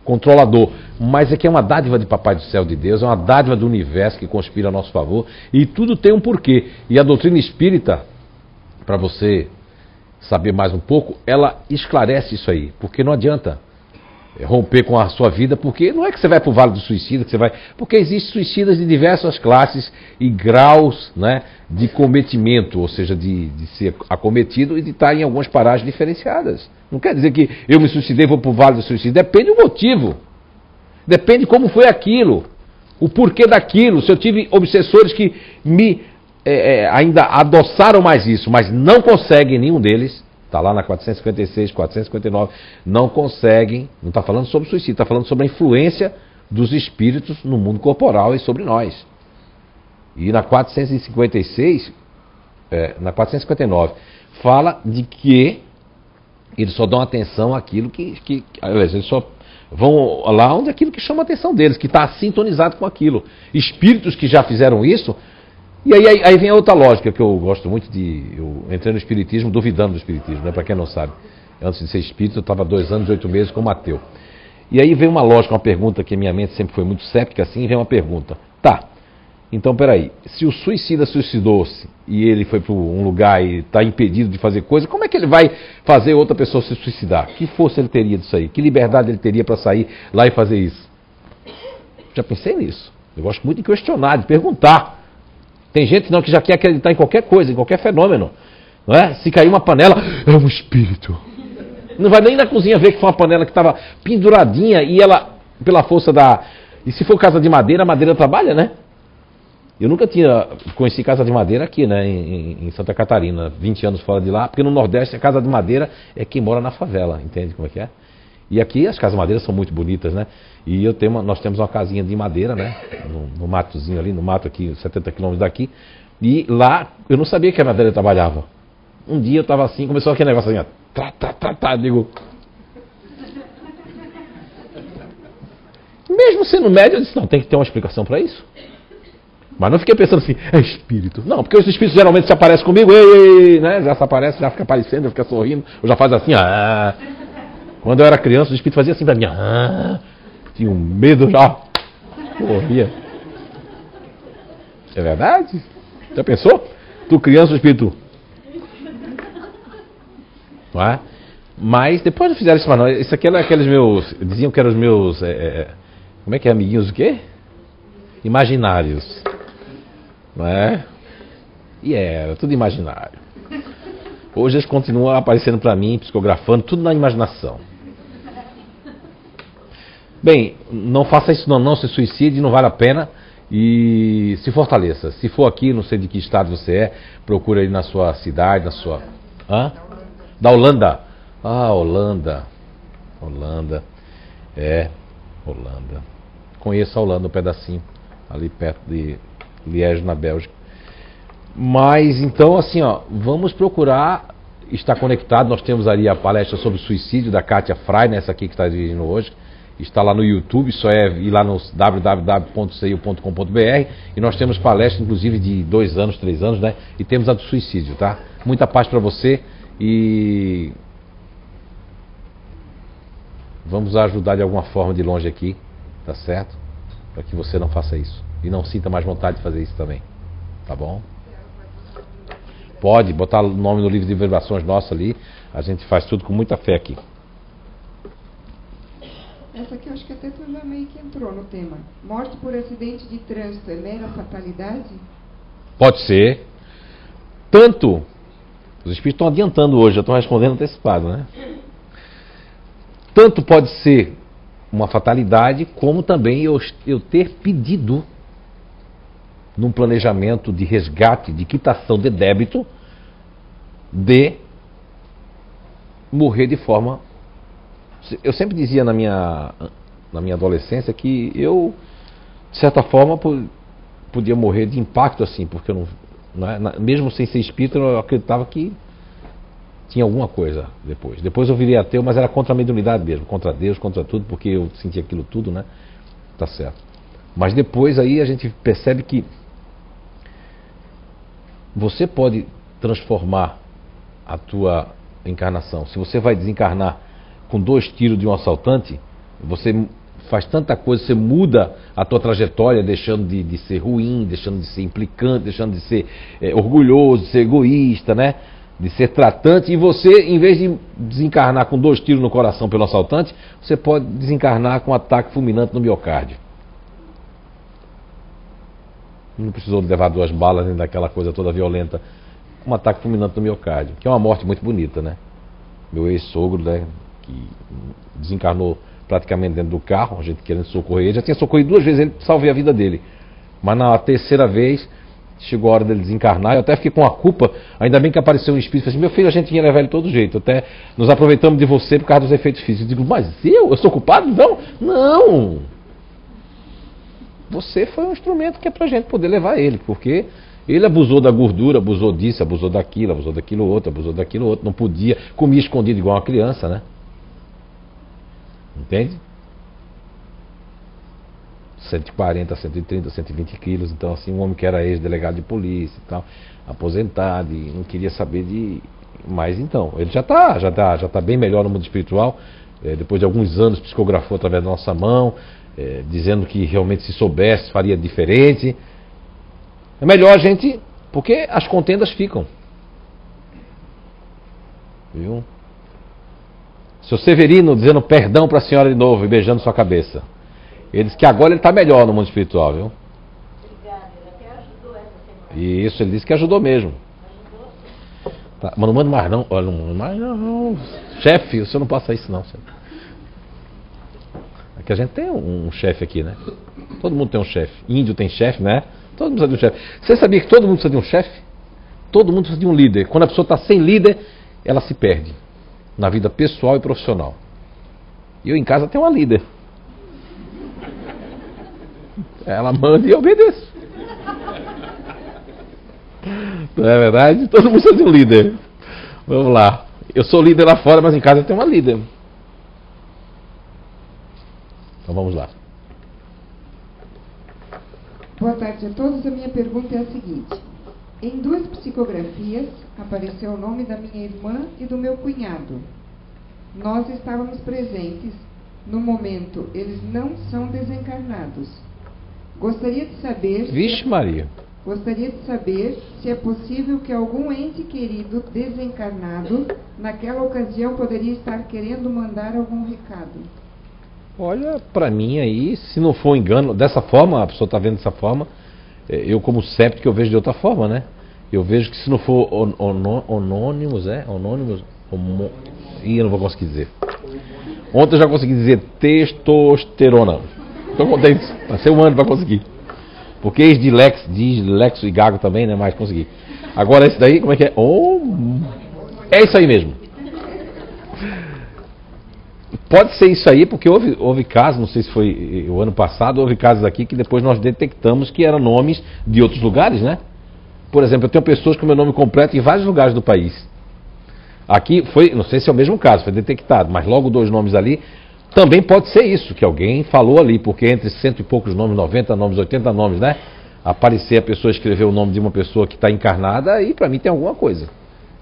controlador, mas é que é uma dádiva de Papai do Céu de Deus, é uma dádiva do universo que conspira a nosso favor, e tudo tem um porquê. E a doutrina espírita, para você saber mais um pouco, ela esclarece isso aí, porque não adianta romper com a sua vida, porque não é que você vai para o Vale do Suicida, que você vai, porque existem suicidas de diversas classes e graus, né, de cometimento, ou seja, de ser acometido e de estar em algumas paragens diferenciadas. Não quer dizer que eu me suicidei e vou para o Vale do Suicida, depende do motivo, depende como foi aquilo, o porquê daquilo, se eu tive obsessores que me ainda adoçaram mais isso, mas não conseguem, nenhum deles, está lá na 456, 459, não conseguem, não está falando sobre suicídio, está falando sobre a influência dos espíritos no mundo corporal e sobre nós. E na 456, na 459, fala de que eles só dão atenção àquilo que aliás, eles só vão lá onde aquilo que chama a atenção deles, que está sintonizado com aquilo. Espíritos que já fizeram isso. E aí vem a outra lógica que eu gosto muito eu entrei no espiritismo duvidando do espiritismo, né? Para quem não sabe. Antes de ser espírita, eu estava 2 anos e 8 meses como ateu. E aí vem uma lógica, uma pergunta que a minha mente sempre foi muito cética assim, vem uma pergunta. Tá, então peraí, se o suicida suicidou-se e ele foi para um lugar e está impedido de fazer coisa, como é que ele vai fazer outra pessoa se suicidar? Que força ele teria disso aí? Que liberdade ele teria para sair lá e fazer isso? Já pensei nisso. Eu gosto muito de questionar, de perguntar. Tem gente não que já quer acreditar em qualquer coisa, em qualquer fenômeno. Não é? Se cair uma panela, é um espírito. Não vai nem na cozinha ver que foi uma panela que estava penduradinha e ela, pela força da... E se for casa de madeira, a madeira trabalha, né? Eu nunca conheci casa de madeira aqui, né? Em Santa Catarina, 20 anos fora de lá, porque no Nordeste a casa de madeira é quem mora na favela, entende como é que é? E aqui as casas de madeira são muito bonitas, né? E nós temos uma casinha de madeira, né? No matozinho ali, no mato aqui, 70 quilômetros daqui. E lá, eu não sabia que a madeira trabalhava. Um dia eu estava assim, começou aquele negócio assim, ó. Digo... Mesmo sendo médio, eu disse, não, tem que ter uma explicação para isso. Mas não fiquei pensando assim, é espírito. Não, porque os espíritos geralmente se aparecem comigo, né? Já se aparece, já fica aparecendo, já fica sorrindo, ou já faz assim, Quando eu era criança, o espírito fazia assim pra mim, tinha um medo já, corria. É verdade? Já pensou? Tu criança, o espírito... Não é? Mas depois não fizeram isso mais não. Isso aqui era aqueles meus... Diziam que eram os meus... como é que é? Amiguinhos o quê? Imaginários. Não é? E era tudo imaginário. Hoje eles continuam aparecendo para mim, psicografando, tudo na imaginação. Bem, não faça isso não se suicide, não vale a pena. E se fortaleça. Se for aqui, não sei de que estado você é, procura aí na sua cidade, na sua... Da Holanda. Holanda. Holanda. Holanda. Conheço a Holanda, um pedacinho. Ali perto de Liège, na Bélgica. Mas, então, assim, vamos procurar estar conectado. Nós temos ali a palestra sobre suicídio da Kátia Frei, essa aqui que está dirigindo hoje. Está lá no YouTube, só é ir lá no www.seio.com.br. E nós temos palestra, inclusive, de 2 anos, 3 anos, né? E temos a do suicídio, tá? Muita paz para você e... Vamos ajudar de alguma forma de longe aqui, tá certo? Para que você não faça isso. E não sinta mais vontade de fazer isso também. Tá bom? Pode botar o nome no livro de vibrações nosso ali. A gente faz tudo com muita fé aqui. Essa aqui eu acho que até tu já meio que entrou no tema. Morte por acidente de trânsito é mera fatalidade? Pode ser. Tanto... Os espíritos estão adiantando hoje, já estão respondendo antecipado, né? Tanto pode ser uma fatalidade, como também eu ter pedido num planejamento de resgate, de quitação de débito, de morrer de forma... Eu sempre dizia na minha adolescência que eu, de certa forma, podia morrer de impacto assim, porque eu mesmo sem ser espírita, eu acreditava que tinha alguma coisa depois. Depois eu virei ateu, mas era contra a mediunidade mesmo, contra Deus, contra tudo, porque eu sentia aquilo tudo, né? Tá certo. Mas depois aí a gente percebe que você pode transformar a tua encarnação. Se você vai desencarnar com 2 tiros de um assaltante, você faz tanta coisa, você muda a tua trajetória, deixando de ser ruim, deixando de ser implicante, deixando de ser orgulhoso, de ser egoísta, né? de ser tratante, e você, em vez de desencarnar com 2 tiros no coração pelo assaltante, você pode desencarnar com um ataque fulminante no miocárdio. Não precisou levar 2 balas, nem daquela coisa toda violenta. Um ataque fulminante no miocárdio, que é uma morte muito bonita, né? Meu ex-sogro, né, que desencarnou praticamente dentro do carro, a gente querendo socorrer ele, já tinha socorrido 2 vezes, ele salvei a vida dele. Mas na 3ª vez, chegou a hora dele desencarnar, eu até fiquei com a culpa, ainda bem que apareceu um espírito, falei assim, meu filho, a gente ia levar ele de todo jeito, até nos aproveitamos de você por causa dos efeitos físicos. Eu digo, mas eu sou culpado? Não, não! Você foi um instrumento que é pra gente poder levar ele, porque ele abusou da gordura, abusou disso, abusou daquilo outro, não podia, comia escondido igual uma criança, né? Entende? 140, 130, 120 quilos, então assim, um homem que era ex-delegado de polícia e tal, aposentado, e não queria saber de... Mas então, ele já tá bem melhor no mundo espiritual, depois de alguns anos psicografou através da nossa mão, dizendo que realmente se soubesse faria diferente. É melhor a gente, porque as contendas ficam. Viu? Seu Severino dizendo perdão para a senhora de novo e beijando sua cabeça. Ele disse que agora ele está melhor no mundo espiritual, viu? Obrigada, ele até ajudou essa semana. Isso, ele disse que ajudou mesmo. Tá, mas não manda mais não. Olha, não manda mais não. Chefe, o senhor não passa isso não. Chefe. Aqui a gente tem um chefe aqui, né? Todo mundo tem um chefe. Índio tem chefe, né? Todo mundo precisa de um chefe. Você sabia que todo mundo precisa de um chefe? Todo mundo precisa de um líder. Quando a pessoa está sem líder, ela se perde. Na vida pessoal e profissional. E eu em casa tenho uma líder. Ela manda e eu obedeço. Não é verdade? Todo mundo precisa de um líder. Vamos lá. Eu sou líder lá fora, mas em casa eu tenho uma líder. Então vamos lá. Boa tarde a todos. A minha pergunta é a seguinte. Em 2 psicografias apareceu o nome da minha irmã e do meu cunhado. Nós estávamos presentes. No momento, eles não são desencarnados. Gostaria de saber... Vixe Maria. Gostaria de saber se é possível que algum ente querido desencarnado, naquela ocasião, poderia estar querendo mandar algum recado. Olha, pra mim aí, se não for engano, dessa forma, a pessoa está vendo dessa forma, eu como séptico eu vejo de outra forma, né? Eu vejo que se não for anônimos, eu não vou conseguir dizer. Ontem eu já consegui dizer testosterona. Estou contente, passei um ano para conseguir. Porque dislexo e gago também, né? Mas consegui. Agora esse daí, como é que é? É isso aí mesmo. Pode ser isso aí, porque houve casos, não sei se foi o ano passado, houve casos aqui que depois nós detectamos que eram nomes de outros lugares, né? Por exemplo, eu tenho pessoas com meu nome completo em vários lugares do país. Aqui foi, não sei se é o mesmo caso, foi detectado, mas logo 2 nomes ali. Também pode ser isso, que alguém falou ali, porque entre 100 e poucos nomes, 90 nomes, 80 nomes, né? Aparecer a pessoa escrever o nome de uma pessoa que está encarnada, aí para mim tem alguma coisa.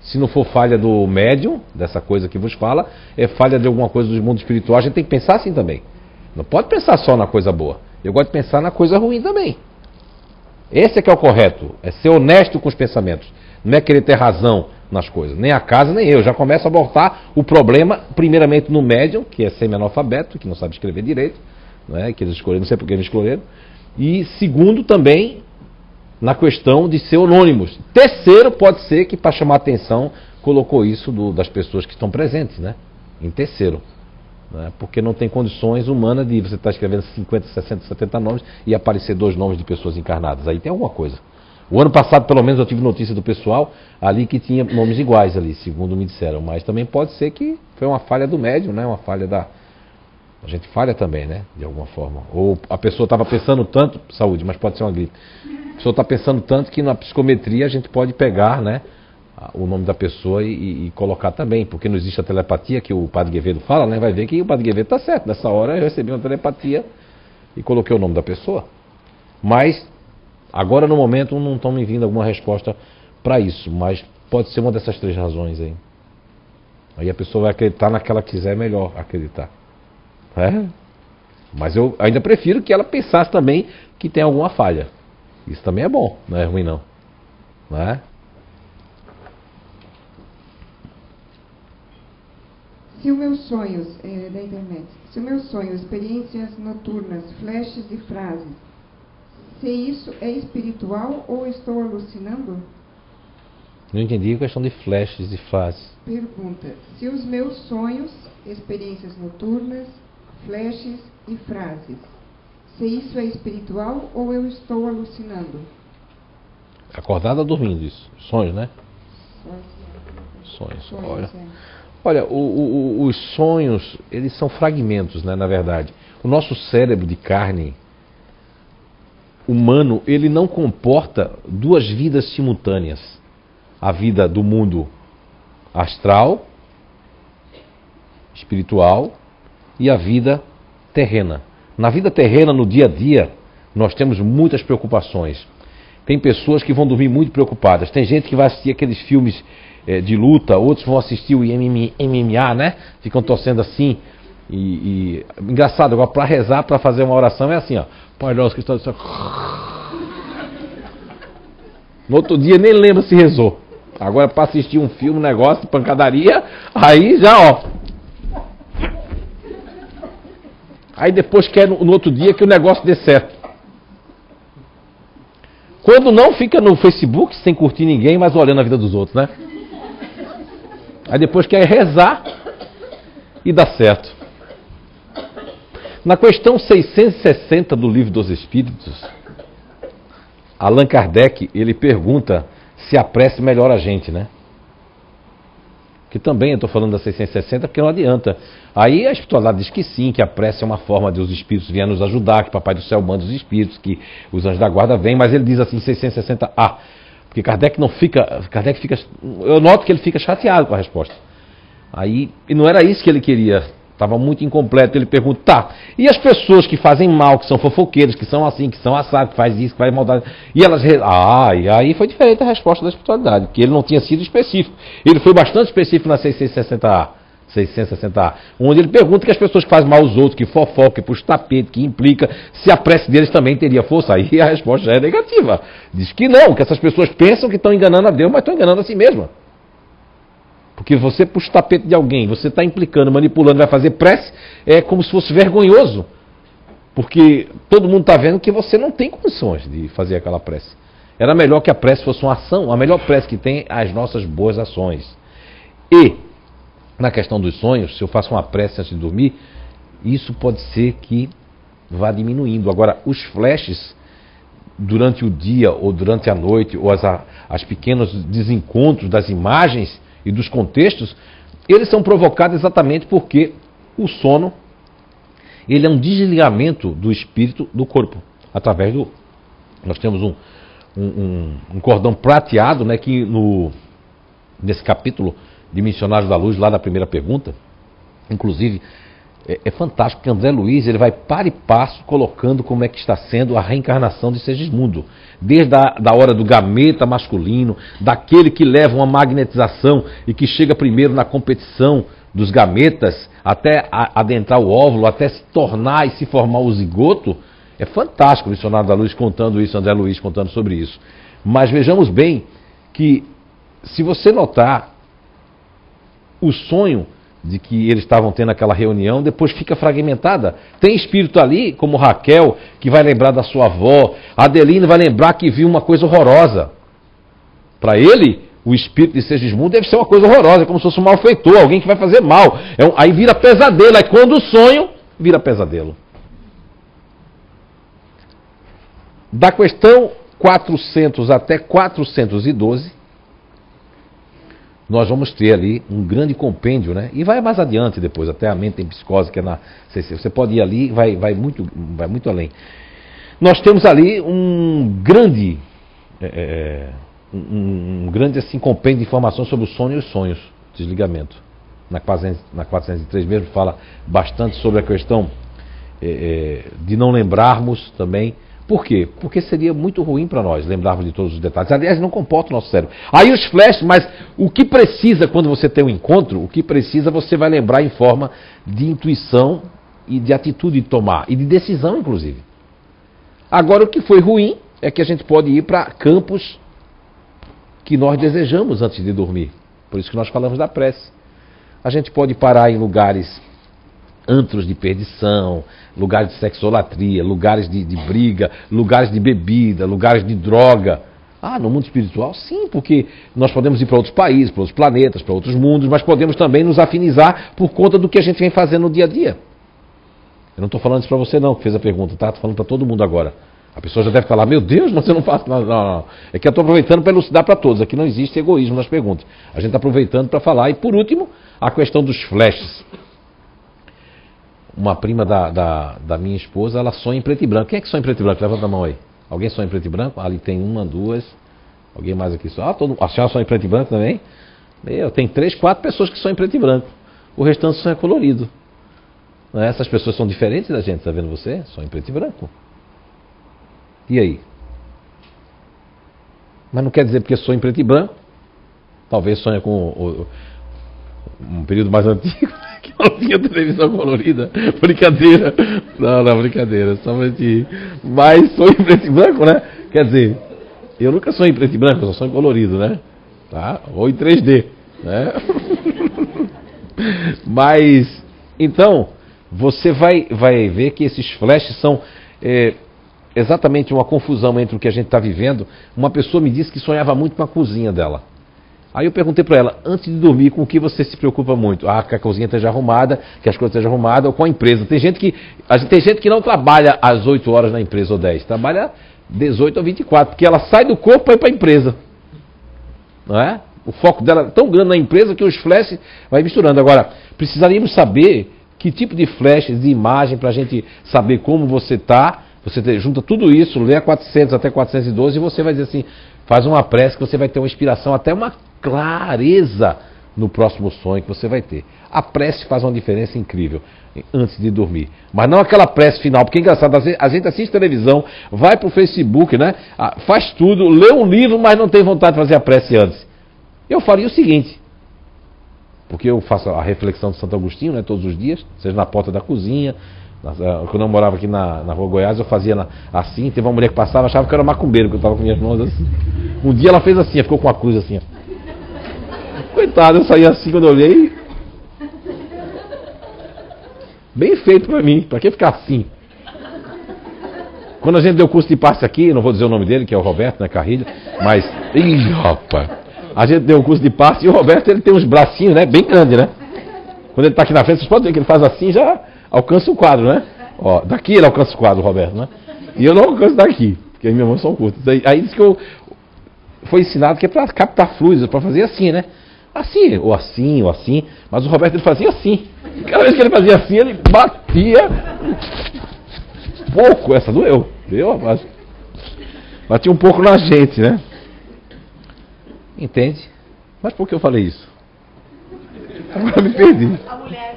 Se não for falha do médium, dessa coisa que vos fala, é falha de alguma coisa do mundo espiritual, a gente tem que pensar assim também. Não pode pensar só na coisa boa. Eu gosto de pensar na coisa ruim também. Esse é que é o correto, é ser honesto com os pensamentos. Não é querer ter razão nas coisas. Nem a casa, nem eu. Já começo a botar o problema, primeiramente no médium, que é semi-analfabeto, que não sabe escrever direito, né, que eles escolheram, não sei por que eles escolheram. E segundo, também, na questão de ser anônimos. Terceiro, pode ser que, para chamar a atenção, colocou isso das pessoas que estão presentes, né? Em terceiro. Né, porque não tem condições humanas de você estar escrevendo 50, 60, 70 nomes e aparecer 2 nomes de pessoas encarnadas. Aí tem alguma coisa. O ano passado, pelo menos, eu tive notícia do pessoal ali que tinha nomes iguais ali, segundo me disseram. Mas também pode ser que foi uma falha do médium, né? Uma falha da... A gente falha também, né? De alguma forma. Ou a pessoa estava pensando tanto... Saúde, mas pode ser uma gripe. A pessoa está pensando tanto que na psicometria a gente pode pegar, né? O nome da pessoa e colocar também. Porque não existe a telepatia que o Padre Guevedo fala, né? Vai ver que o Padre Guevedo está certo. Nessa hora eu recebi uma telepatia e coloquei o nome da pessoa. Mas... Agora, no momento, não estão me vindo alguma resposta para isso, mas pode ser uma dessas 3 razões aí. Aí a pessoa vai acreditar naquela que quiser melhor acreditar. Mas eu ainda prefiro que ela pensasse também que tem alguma falha. Isso também é bom, não é ruim não. Se os meus sonhos, da internet, se os meus sonhos, experiências noturnas, flashes e frases, se isso é espiritual ou estou alucinando? Não entendi a questão de flashes e frases. Pergunta: se os meus sonhos, experiências noturnas, flashes e frases, se isso é espiritual ou eu estou alucinando? Acordada ou dormindo isso? Sonhos, né? Sonhos. Olha, os sonhos, eles são fragmentos, né, na verdade. O nosso cérebro de carne humano, ele não comporta duas vidas simultâneas. A vida do mundo astral, espiritual, e a vida terrena. Na vida terrena, no dia a dia, nós temos muitas preocupações. Tem pessoas que vão dormir muito preocupadas. Tem gente que vai assistir aqueles filmes de luta, outros vão assistir o MMA, né? Ficam torcendo assim. Engraçado, agora para rezar, para fazer uma oração é assim, ó. Pai nosso que está do céu. No outro dia nem lembra se rezou. Agora para assistir um filme, um negócio de pancadaria, aí já, ó. Aí depois quer no outro dia que o negócio dê certo. Quando não, fica no Facebook sem curtir ninguém, mas olhando a vida dos outros, né? Aí depois quer rezar e dá certo. Na questão 660 do Livro dos Espíritos, Allan Kardec, ele pergunta se a prece melhora a gente, né? Que também eu estou falando da 660 porque não adianta. Aí a espiritualidade diz que sim, que a prece é uma forma de os espíritos virem nos ajudar, que o Papai do Céu manda os espíritos, que os anjos da guarda vêm, mas ele diz assim 660A. Porque Kardec não fica. Kardec fica. Eu noto que ele fica chateado com a resposta. Aí, e não era isso que ele queria. Estava muito incompleto. Ele pergunta, tá, e as pessoas que fazem mal, que são fofoqueiras, que são assim, que são assados, que faz isso, que faz maldade. E elas. E aí foi diferente a resposta da espiritualidade, porque ele não tinha sido específico. Ele foi bastante específico na 660A. Onde ele pergunta que as pessoas que fazem mal aos outros, que fofocam, que puxam tapete, que implica, se a prece deles também teria força. Aí a resposta já é negativa. Diz que não, que essas pessoas pensam que estão enganando a Deus, mas estão enganando a si mesmas. Porque você puxa o tapete de alguém, você está implicando, manipulando, vai fazer prece, é como se fosse vergonhoso. Porque todo mundo está vendo que você não tem condições de fazer aquela prece. Era melhor que a prece fosse uma ação, a melhor prece que tem é as nossas boas ações. E, na questão dos sonhos, se eu faço uma prece antes de dormir, isso pode ser que vá diminuindo. Agora, os flashes, durante o dia ou durante a noite, ou as pequenos desencontros das imagens e dos contextos, eles são provocados exatamente porque o sono, ele é um desligamento do espírito do corpo, através do... Nós temos um cordão prateado, né, que nesse capítulo de Missionários da Luz, lá na primeira pergunta, inclusive, é fantástico que André Luiz, ele vai para e passo colocando como é que está sendo a reencarnação de Segismundo. Desde a hora do gameta masculino, daquele que leva uma magnetização e que chega primeiro na competição dos gametas, até adentrar o óvulo, até se tornar e se formar o zigoto. É fantástico o Missionário da Luz contando isso, André Luiz contando sobre isso. Mas vejamos bem que, se você notar, o sonho de que eles estavam tendo aquela reunião, depois fica fragmentada. Tem espírito ali, como Raquel, que vai lembrar da sua avó. Adelina vai lembrar que viu uma coisa horrorosa. Para ele, o espírito de Segismundo deve ser uma coisa horrorosa, como se fosse um malfeitor, alguém que vai fazer mal. Aí vira pesadelo, aí quando o sonho, vira pesadelo. Da questão 400 até 412, nós vamos ter ali um grande compêndio, né? E vai mais adiante depois, até a mente em psicose, que é na CC. Você pode ir ali, vai muito além. Nós temos ali um grande assim, compêndio de informações sobre o sono e os sonhos, desligamento. Na 403 mesmo fala bastante sobre a questão de não lembrarmos também. Por quê? Porque seria muito ruim para nós lembrarmos de todos os detalhes. Aliás, não comporta o nosso cérebro. Aí os flashes, mas o que precisa quando você tem um encontro, o que precisa você vai lembrar em forma de intuição e de atitude de tomar, e de decisão, inclusive. Agora, o que foi ruim é que a gente pode ir para campos que nós desejamos antes de dormir. Por isso que nós falamos da prece. A gente pode parar em lugares, antros de perdição, lugares de sexolatria, lugares de briga, lugares de bebida, lugares de droga. Ah, no mundo espiritual, sim, porque nós podemos ir para outros países, para outros planetas, para outros mundos, mas podemos também nos afinizar por conta do que a gente vem fazendo no dia a dia. Eu não estou falando isso para você não, que fez a pergunta, tá? Estou falando para todo mundo agora. A pessoa já deve falar, meu Deus, mas eu não faço nada. Não. É que eu estou aproveitando para elucidar para todos. Aqui não existe egoísmo nas perguntas. A gente está aproveitando para falar. E por último, a questão dos flashes. Uma prima da minha esposa, ela sonha em preto e branco. Quem é que sonha em preto e branco? Levanta a mão aí. Alguém sonha em preto e branco? Ali tem uma, duas. Alguém mais aqui sonha? A senhora sonha em preto e branco também? Tem 3, 4 pessoas que sonham em preto e branco. O restante sonha colorido. Essas pessoas são diferentes da gente, está vendo você? Sonha em preto e branco. E aí? Mas não quer dizer porque sonha em preto e branco. Talvez sonha com um período mais antigo, que não tinha televisão colorida. Brincadeira. Não, brincadeira. Somente. Mas sonha em preto e branco, né? Quer dizer, eu nunca sonho em preto e branco, eu só sonho em colorido, né? Tá? Ou em 3D, né? Mas, então, você vai ver que esses flashes são exatamente uma confusão entre o que a gente está vivendo. Uma pessoa me disse que sonhava muito com a cozinha dela. Aí eu perguntei para ela, antes de dormir, com o que você se preocupa muito? Ah, que a cozinha esteja arrumada, que as coisas estejam arrumadas, ou com a empresa. Tem gente que não trabalha às 8 horas na empresa ou 10, trabalha 18 ou 24, porque ela sai do corpo para ir para a empresa. Não é? O foco dela é tão grande na empresa que os flashes vai misturando. Agora, precisaríamos saber que tipo de flashes, de imagem, para a gente saber como você está. Você junta tudo isso, lê a 400 até 412 e você vai dizer assim, faz uma prece que você vai ter uma inspiração, até uma clareza no próximo sonho que você vai ter. A prece faz uma diferença incrível antes de dormir. Mas não aquela prece final, porque é engraçado, a gente assiste televisão, vai para o Facebook, né? Faz tudo, lê um livro, mas não tem vontade de fazer a prece antes. Eu faria o seguinte, porque eu faço a reflexão de Santo Agostinho, né, todos os dias, seja na porta da cozinha. Quando eu morava aqui na Rua Goiás, eu fazia assim. Teve uma mulher que passava, achava que eu era macumbeiro, que eu estava com minhas mãos assim. Um dia ela fez assim, ficou com a cruz assim, ó. Coitada, eu saí assim quando eu olhei. Bem feito pra mim, pra que ficar assim? Quando a gente deu o curso de passe aqui, não vou dizer o nome dele, que é o Roberto, né, Carrilho, mas, ih, rapaz, a gente deu o curso de passe e o Roberto, ele tem uns bracinhos, né, bem grandes, né? Quando ele tá aqui na frente, vocês podem ver que ele faz assim, já alcança o quadro, né? Ó, daqui ele alcança o quadro, Roberto, né? E eu não alcanço daqui, porque as minhas mãos são curtas. Aí diz que foi ensinado que é para captar fluidos, para fazer assim, né? Assim, ou assim, ou assim. Mas o Roberto ele fazia assim. Cada vez que ele fazia assim, ele batia pouco. Essa doeu, viu, rapaz? Batia um pouco na gente, né? Entende? Mas por que eu falei isso? Agora me perdi. A mulher,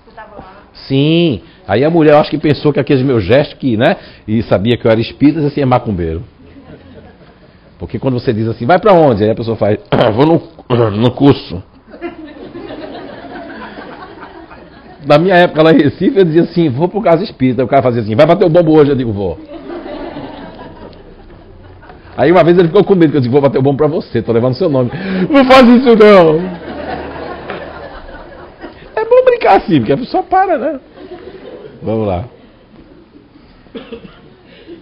você estava lá. Sim. Aí a mulher, eu acho que pensou que aqueles meus gestos, né? E sabia que eu era espírita, assim, é macumbeiro. Porque quando você diz assim, vai pra onde? Aí a pessoa faz, vou no curso. Na minha época lá em Recife, eu dizia assim, vou pro Casa Espírita. Aí o cara fazia assim, vai bater o bombo hoje? Eu digo, vou. Aí uma vez ele ficou com medo, que eu disse, vou bater o bombo pra você, tô levando seu nome. Não faz isso não. É bom brincar assim, porque a pessoa para, né? Vamos lá.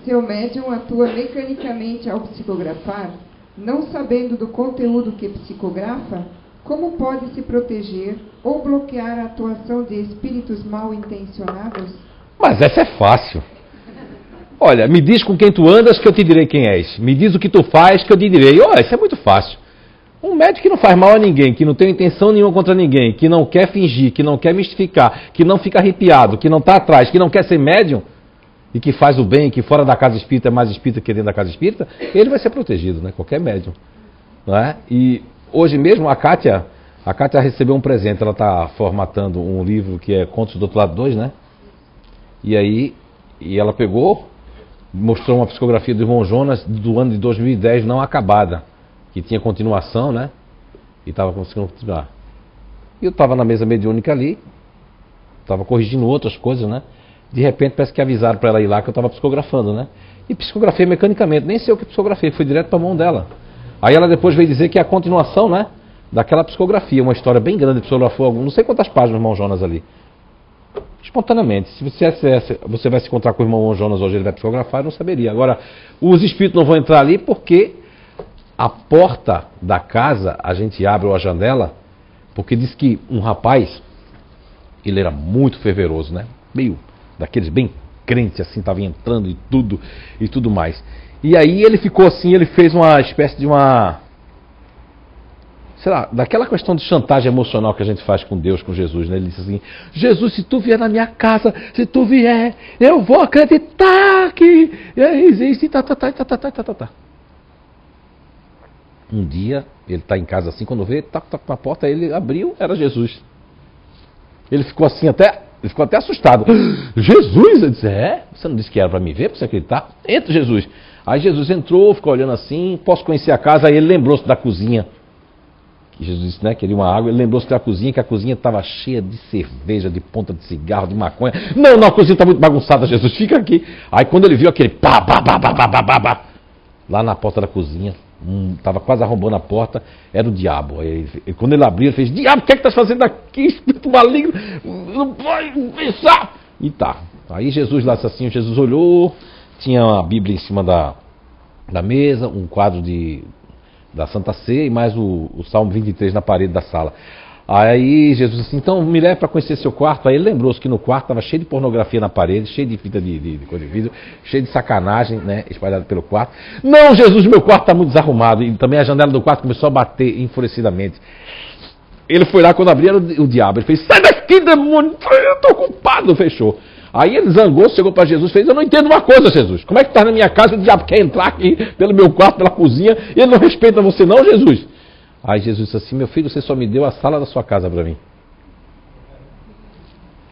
Seu médium atua mecanicamente ao psicografar, não sabendo do conteúdo que psicografa, como pode se proteger ou bloquear a atuação de espíritos mal intencionados? Mas essa é fácil. Olha, me diz com quem tu andas que eu te direi quem és. Me diz o que tu faz que eu te direi. Olha, isso é muito fácil. Um médium que não faz mal a ninguém, que não tem intenção nenhuma contra ninguém, que não quer fingir, que não quer mistificar, que não fica arrepiado, que não está atrás, que não quer ser médium, e que faz o bem, que fora da casa espírita é mais espírita que dentro da casa espírita, ele vai ser protegido, né? Qualquer médium. Não é? E hoje mesmo a Kátia recebeu um presente, ela está formatando um livro que é Contos do Outro Lado 2, né? E ela pegou, mostrou uma psicografia do irmão Jonas do ano de 2010 não acabada, que tinha continuação, né? E estava conseguindo continuar. E eu estava na mesa mediúnica ali, estava corrigindo outras coisas, né? De repente parece que avisaram para ela ir lá que eu estava psicografando, né? E psicografei mecanicamente, nem sei o que psicografei, foi direto para a mão dela. Aí ela depois veio dizer que é a continuação, né? daquela psicografia, uma história bem grande, psicografou não sei quantas páginas, irmão Jonas ali. Espontaneamente. Se você vai se encontrar com o irmão Jonas hoje, ele vai psicografar, eu não saberia. Agora, os espíritos não vão entrar ali porque a porta da casa, a gente abre ou a janela, porque diz que um rapaz, ele era muito fervoroso, né? Meio daqueles bem crente, assim, estava entrando e tudo mais. E aí ele ficou assim, ele fez uma espécie de uma... sei lá, daquela questão de chantagem emocional que a gente faz com Deus, com Jesus, né? Ele disse assim: Jesus, se tu vier na minha casa, se tu vier, eu vou acreditar que existe, tá. Um dia, ele está em casa assim, quando vê, tá na porta, ele abriu, era Jesus. Ele ficou assim ele ficou até assustado. Jesus? Ele disse: você não disse que era para me ver, para você acreditar? Entra, Jesus. Aí Jesus entrou, ficou olhando assim, posso conhecer a casa? Aí ele lembrou-se da cozinha. Que Jesus disse, né, queria uma água, ele lembrou-se da cozinha, que a cozinha estava cheia de cerveja, de ponta de cigarro, de maconha. Não, a cozinha está muito bagunçada, Jesus, fica aqui. Aí quando ele viu aquele pá, lá na porta da cozinha, estava quase arrombando a porta, era o diabo. Aí, quando ele abriu, ele fez: diabo, o que é que estás fazendo aqui, espírito maligno? Não vai pensar! E tá. Aí Jesus lá assim, Jesus olhou, tinha a Bíblia em cima da mesa, um quadro da Santa Ceia e mais o Salmo 23 na parede da sala. Aí Jesus disse: então me leve para conhecer seu quarto. Aí ele lembrou-se que no quarto estava cheio de pornografia na parede, cheio de fita de coisa de vidro, cheio de sacanagem, né, espalhada pelo quarto. Não, Jesus, meu quarto está muito desarrumado. E também a janela do quarto começou a bater enfurecidamente. Ele foi lá, quando abriu, era o diabo. Ele fez: sai daqui, demônio, eu estou ocupado. Fechou. Aí ele zangou, chegou para Jesus e fez: eu não entendo uma coisa, Jesus. Como é que está na minha casa e o diabo quer entrar aqui pelo meu quarto, pela cozinha, e ele não respeita você não, Jesus? Aí Jesus disse assim: meu filho, você só me deu a sala da sua casa para mim.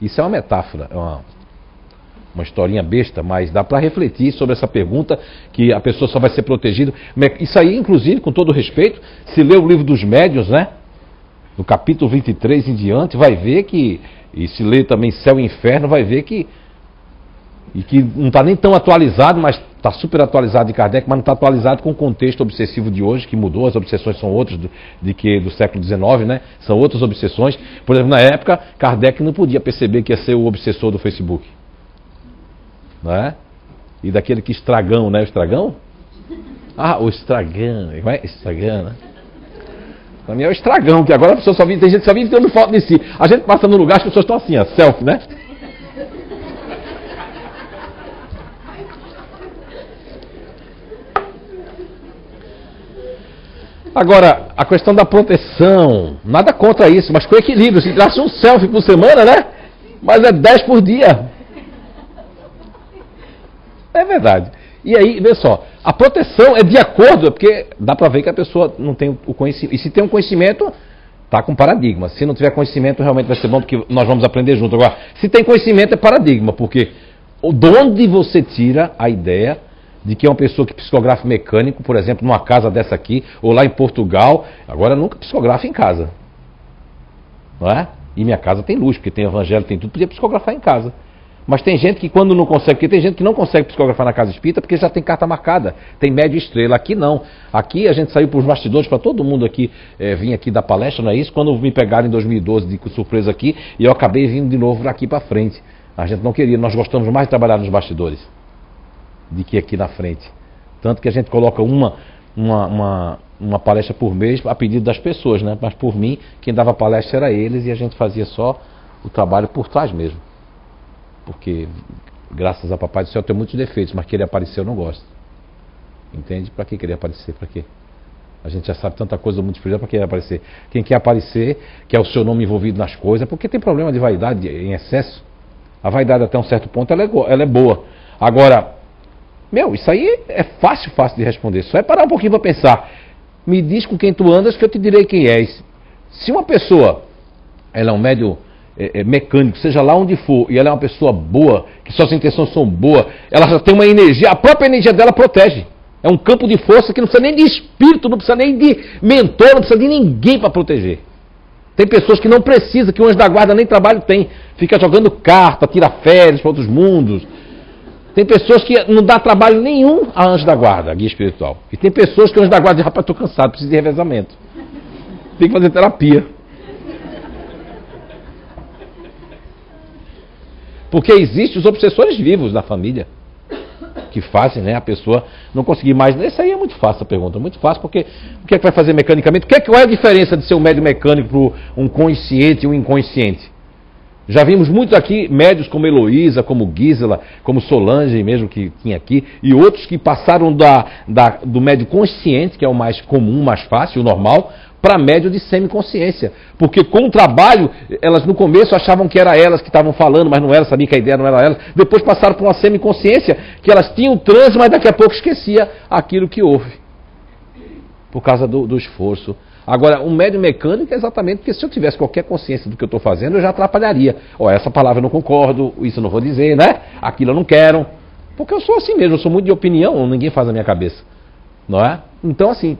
Isso é uma metáfora, é uma historinha besta, mas dá para refletir sobre essa pergunta, que a pessoa só vai ser protegida. Isso aí, inclusive, com todo respeito, se lê o livro dos médiuns, né? No capítulo 23 em diante, vai ver que, e se lê também Céu e Inferno, vai ver que não está nem tão atualizado, mas está super atualizado de Kardec, mas não está atualizado com o contexto obsessivo de hoje, que mudou, as obsessões são outras do século XIX, né? São outras obsessões. Por exemplo, na época, Kardec não podia perceber que ia ser o obsessor do Facebook. Não é? E daquele que estragão, né? O estragão? Ah, o estragão, não é? Estragão, né? Para mim é o estragão, que agora a pessoa tem gente que só vive tendo foto de si. A gente passa num lugar, as pessoas estão assim, ó, selfie, né? Agora, a questão da proteção, nada contra isso, mas com equilíbrio. Se tirasse um selfie por semana, né? Mas é 10 por dia. É verdade. E aí, vê só, a proteção é de acordo, porque dá para ver que a pessoa não tem o conhecimento. E se tem um conhecimento, tá com paradigma. Se não tiver conhecimento, realmente vai ser bom, porque nós vamos aprender junto. Agora, se tem conhecimento, é paradigma, porque de onde você tira a ideia de que é uma pessoa que psicografa mecânico, por exemplo, numa casa dessa aqui, ou lá em Portugal, agora nunca psicografa em casa. Não é? E minha casa tem luz, porque tem evangelho, tem tudo, podia psicografar em casa. Mas tem gente que quando não consegue, porque tem gente que não consegue psicografar na casa espírita porque já tem carta marcada, tem médio estrela. Aqui não. Aqui a gente saiu para os bastidores, para todo mundo aqui vir aqui dar palestra, não é isso? Quando me pegaram em 2012 de surpresa aqui, e eu acabei vindo de novo aqui para frente. A gente não queria, nós gostamos mais de trabalhar nos bastidores de que aqui na frente. Tanto que a gente coloca uma palestra por mês a pedido das pessoas, né? Mas por mim, quem dava palestra era eles, e a gente fazia só o trabalho por trás mesmo. Porque, graças a Papai do Céu, eu tenho muitos defeitos, mas querer aparecer eu não gosto. Entende? Para que querer aparecer? Para quê? A gente já sabe tanta coisa do mundo espiritual, para querer aparecer? Quem quer aparecer, quer o seu nome envolvido nas coisas, porque tem problema de vaidade em excesso. A vaidade até um certo ponto, ela é boa. Agora, isso aí é fácil de responder. Só é parar um pouquinho para pensar. Me diz com quem tu andas que eu te direi quem és. Se uma pessoa, ela é um médium mecânico, seja lá onde for, e ela é uma pessoa boa, que suas intenções são boas, ela já tem uma energia, a própria energia dela protege. É um campo de força que não precisa nem de espírito, não precisa nem de mentor, não precisa de ninguém para proteger. Tem pessoas que não precisam, que o anjo da guarda nem trabalho tem, fica jogando carta, tira férias para outros mundos. Tem pessoas que não dá trabalho nenhum a anjo da guarda, a guia espiritual. E tem pessoas que o anjo da guarda diz: rapaz, estou cansado, preciso de revezamento. Tem que fazer terapia. Porque existem os obsessores vivos da família, que fazem, né, a pessoa não conseguir mais. Isso aí é muito fácil a pergunta, muito fácil, porque o que é que vai fazer mecanicamente? Qual é a diferença de ser um médium mecânico para um consciente e um inconsciente? Já vimos muitos aqui, médios como Heloísa, como Gisela, como Solange mesmo que tinha aqui, e outros que passaram do médio consciente, que é o mais comum, mais fácil, o normal, para médio de semiconsciência. Porque com o trabalho, elas no começo achavam que era elas que estavam falando, mas não era, sabia que a ideia não era elas. Depois passaram por uma semiconsciência, que elas tinham transe, mas daqui a pouco esquecia aquilo que houve. Por causa do esforço. Agora, um médium mecânico é exatamente porque se eu tivesse qualquer consciência do que eu estou fazendo, eu já atrapalharia. Ó, essa palavra eu não concordo, isso eu não vou dizer, né? Aquilo eu não quero. Porque eu sou assim mesmo, eu sou muito de opinião, ninguém faz na minha cabeça. Não é? Então, assim,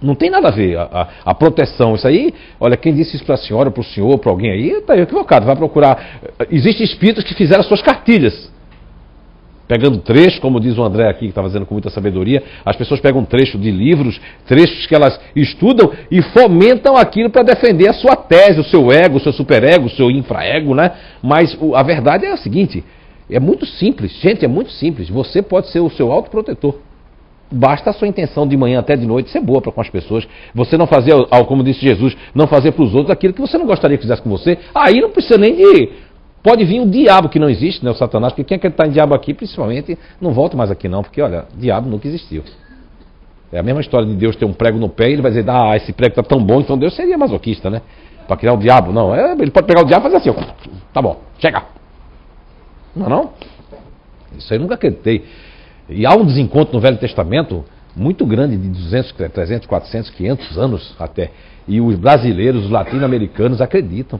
não tem nada a ver a proteção. Isso aí, olha, quem disse isso para a senhora, para o senhor, para alguém aí, está equivocado. Vai procurar. Existem espíritos que fizeram as suas cartilhas. Pegando trechos, como diz o André aqui, que está fazendo com muita sabedoria, as pessoas pegam trecho de livros, trechos que elas estudam e fomentam aquilo para defender a sua tese, o seu ego, o seu superego, o seu infraego, né? Mas a verdade é a seguinte, é muito simples, gente, é muito simples. Você pode ser o seu autoprotetor. Basta a sua intenção de manhã até de noite ser boa para com as pessoas. Você não fazer, como disse Jesus, não fazer para os outros aquilo que você não gostaria que fizesse com você. Aí não precisa nem de... Pode vir o diabo, que não existe, né, o Satanás, porque quem acreditar em diabo aqui, principalmente, não volta mais aqui não, porque, olha, diabo nunca existiu. É a mesma história de Deus ter um prego no pé e ele vai dizer, esse prego está tão bom, então Deus seria masoquista, né? Para criar o diabo, não. Ele pode pegar o diabo e fazer assim, ó, tá bom, chega. Não é não? Isso aí eu nunca acreditei. E há um desencontro no Velho Testamento muito grande, de 200, 300, 400, 500 anos até. E os brasileiros, os latino-americanos acreditam.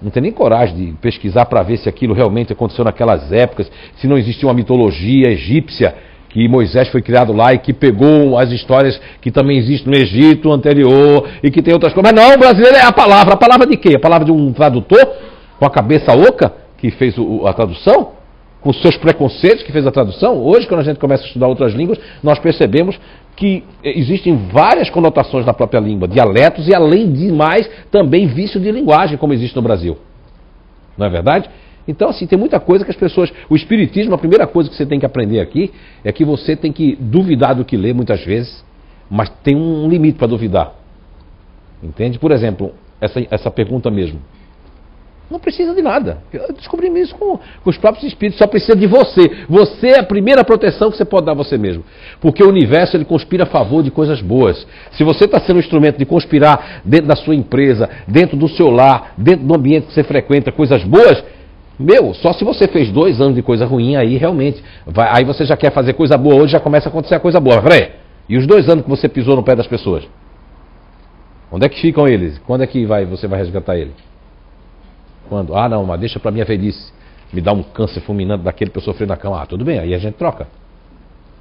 Não tem nem coragem de pesquisar para ver se aquilo realmente aconteceu naquelas épocas, se não existia uma mitologia egípcia, que Moisés foi criado lá e que pegou as histórias que também existem no Egito anterior e que tem outras coisas. Mas não, o brasileiro é a palavra de quê? A palavra de um tradutor com a cabeça oca que fez a tradução? Com os seus preconceitos que fez a tradução? Hoje, quando a gente começa a estudar outras línguas, nós percebemos que existem várias conotações na própria língua, dialetos e, além de mais, também vício de linguagem, como existe no Brasil. Não é verdade? Então, assim, tem muita coisa que as pessoas... O espiritismo, a primeira coisa que você tem que aprender aqui é que você tem que duvidar do que lê muitas vezes, mas tem um limite para duvidar. Entende? Por exemplo, essa pergunta mesmo. Não precisa de nada. Eu descobri isso com os próprios espíritos. Só precisa de você. Você é a primeira proteção que você pode dar a você mesmo. Porque o universo ele conspira a favor de coisas boas. Se você está sendo um instrumento de conspirar dentro da sua empresa, dentro do seu lar, dentro do ambiente que você frequenta, coisas boas, só se você fez 2 anos de coisa ruim, aí realmente. Aí você já quer fazer coisa boa, hoje já começa a acontecer a coisa boa. Peraí, e os 2 anos que você pisou no pé das pessoas? Onde é que ficam eles? Quando é que você vai resgatar ele? Quando? Não, mas deixa pra minha velhice. Me dá um câncer fulminante daquele pra eu sofrer na cama. Tudo bem, aí a gente troca.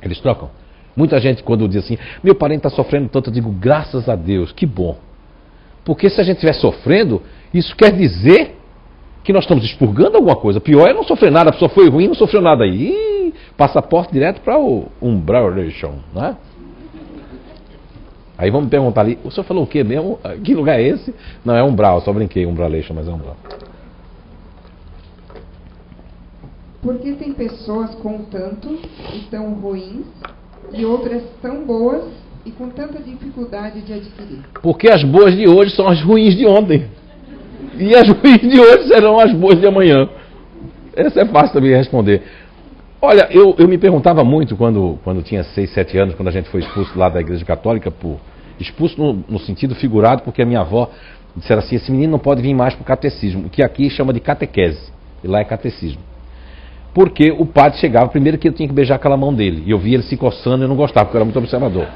Eles trocam. Muita gente quando diz assim, meu parente está sofrendo tanto, eu digo, graças a Deus, que bom. Porque se a gente estiver sofrendo, isso quer dizer que nós estamos expurgando alguma coisa. Pior é não sofrer nada, a pessoa foi ruim e não sofreu nada. Aí passaporte direto para o Umbrellation, né? Aí vamos perguntar ali, o senhor falou o quê mesmo? Que lugar é esse? Não, é Umbral, só brinquei, Umbrellation, mas é Umbral. Porque tem pessoas com tanto e tão ruins e outras tão boas e com tanta dificuldade de adquirir? Porque as boas de hoje são as ruins de ontem. E as ruins de hoje serão as boas de amanhã. Essa é fácil também de responder. Olha, eu me perguntava muito quando tinha 6, 7 anos, quando a gente foi expulso lá da Igreja Católica, expulso no sentido figurado, porque a minha avó disseram assim, esse menino não pode vir mais para o catecismo, que aqui chama de catequese, e lá é catecismo. Porque o padre chegava, primeiro que eu tinha que beijar aquela mão dele, e eu via ele se coçando e eu não gostava, porque eu era muito observador.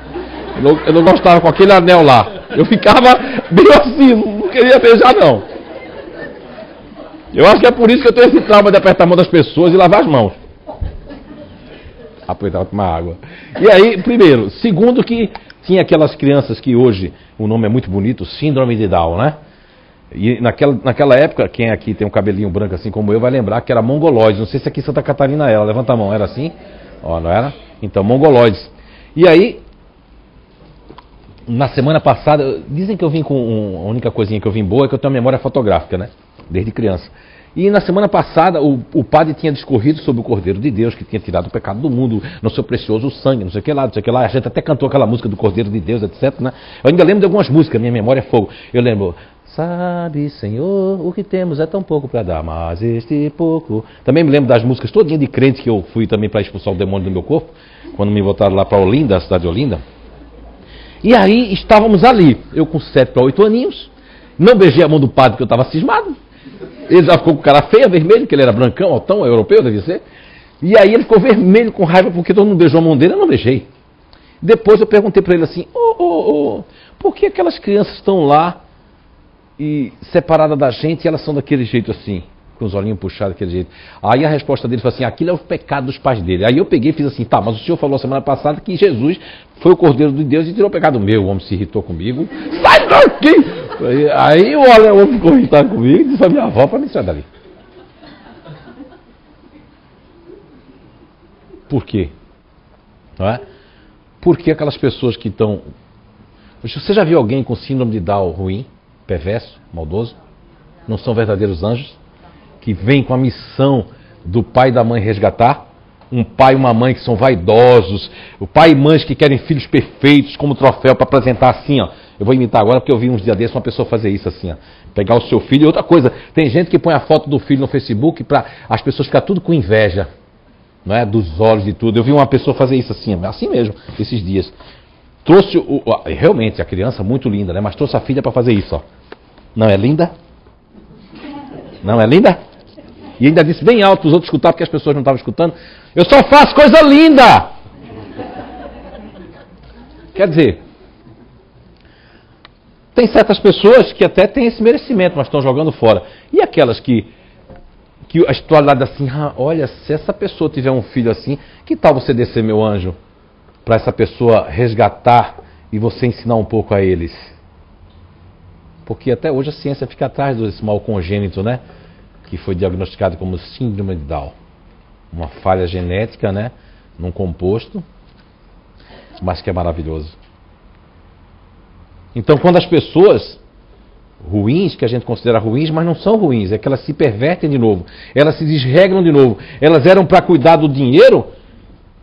Eu não gostava com aquele anel lá, eu ficava meio assim, não queria beijar não. Eu acho que é por isso que eu tenho esse trauma de apertar a mão das pessoas e lavar as mãos. Aproveitar para tomar água. E aí, primeiro. Segundo que tinha aquelas crianças que hoje, o nome é muito bonito, síndrome de Down, né? E naquela época, quem aqui tem um cabelinho branco assim como eu, vai lembrar que era mongoloides. Não sei se aqui em Santa Catarina era. Levanta a mão, era assim? Ó, não era? Então, mongoloides. E aí, na semana passada, dizem que eu vim com, a única coisinha que eu vim boa é que eu tenho uma memória fotográfica, né? Desde criança. E na semana passada o padre tinha discorrido sobre o Cordeiro de Deus, que tinha tirado o pecado do mundo, no seu precioso sangue, não sei o que lá, não sei o que lá. A gente até cantou aquela música do Cordeiro de Deus, etc, né? Eu ainda lembro de algumas músicas, minha memória é fogo. Eu lembro, sabe, Senhor, o que temos é tão pouco para dar, mas este pouco... Também me lembro das músicas todinhas de crente que eu fui também para expulsar o demônio do meu corpo, quando me botaram lá para Olinda, a cidade de Olinda. E aí estávamos ali, eu com 7 para 8 aninhos, não beijei a mão do padre porque eu estava cismado. Ele já ficou com cara feia, vermelho, que ele era brancão, altão, europeu, devia ser. E aí ele ficou vermelho com raiva porque todo mundo beijou a mão dele, eu não beijei. Depois eu perguntei para ele assim, por que aquelas crianças estão lá e separadas da gente e elas são daquele jeito assim, com os olhinhos puxados daquele jeito? Aí a resposta dele foi assim, aquilo é o pecado dos pais dele. Aí eu peguei e fiz assim, tá, mas o senhor falou semana passada que Jesus foi o Cordeiro de Deus e tirou o pecado meu. O homem se irritou comigo, sai daqui! Aí o homem ficou irritado comigo e disse a minha avó para me sair dali. Por quê? Não é? Porque aquelas pessoas que estão... Você já viu alguém com síndrome de Down ruim, perverso, maldoso? Não são verdadeiros anjos? Que vêm com a missão do pai e da mãe resgatar? Um pai e uma mãe que são vaidosos, o pai e mães que querem filhos perfeitos como troféu para apresentar assim, ó. Eu vou imitar agora porque eu vi uns dias desses uma pessoa fazer isso assim, ó. Pegar o seu filho e outra coisa, tem gente que põe a foto do filho no Facebook para as pessoas ficarem tudo com inveja, não é? Dos olhos e tudo. Eu vi uma pessoa fazer isso assim, assim mesmo, esses dias. Trouxe, realmente, a criança muito linda, né? Mas trouxe a filha para fazer isso, ó. Não é linda? Não é linda? E ainda disse bem alto para os outros escutar, porque as pessoas não estavam escutando. Eu só faço coisa linda! Quer dizer, tem certas pessoas que até têm esse merecimento, mas estão jogando fora. E aquelas que a história assim, olha, se essa pessoa tiver um filho assim, que tal você descer, meu anjo, para essa pessoa resgatar e você ensinar um pouco a eles? Porque até hoje a ciência fica atrás desse mal congênito, né? Que foi diagnosticado como síndrome de Down. Uma falha genética, né? Num composto, mas que é maravilhoso. Então, quando as pessoas ruins, que a gente considera ruins, mas não são ruins, é que elas se pervertem de novo, elas se desregram de novo, elas eram para cuidar do dinheiro.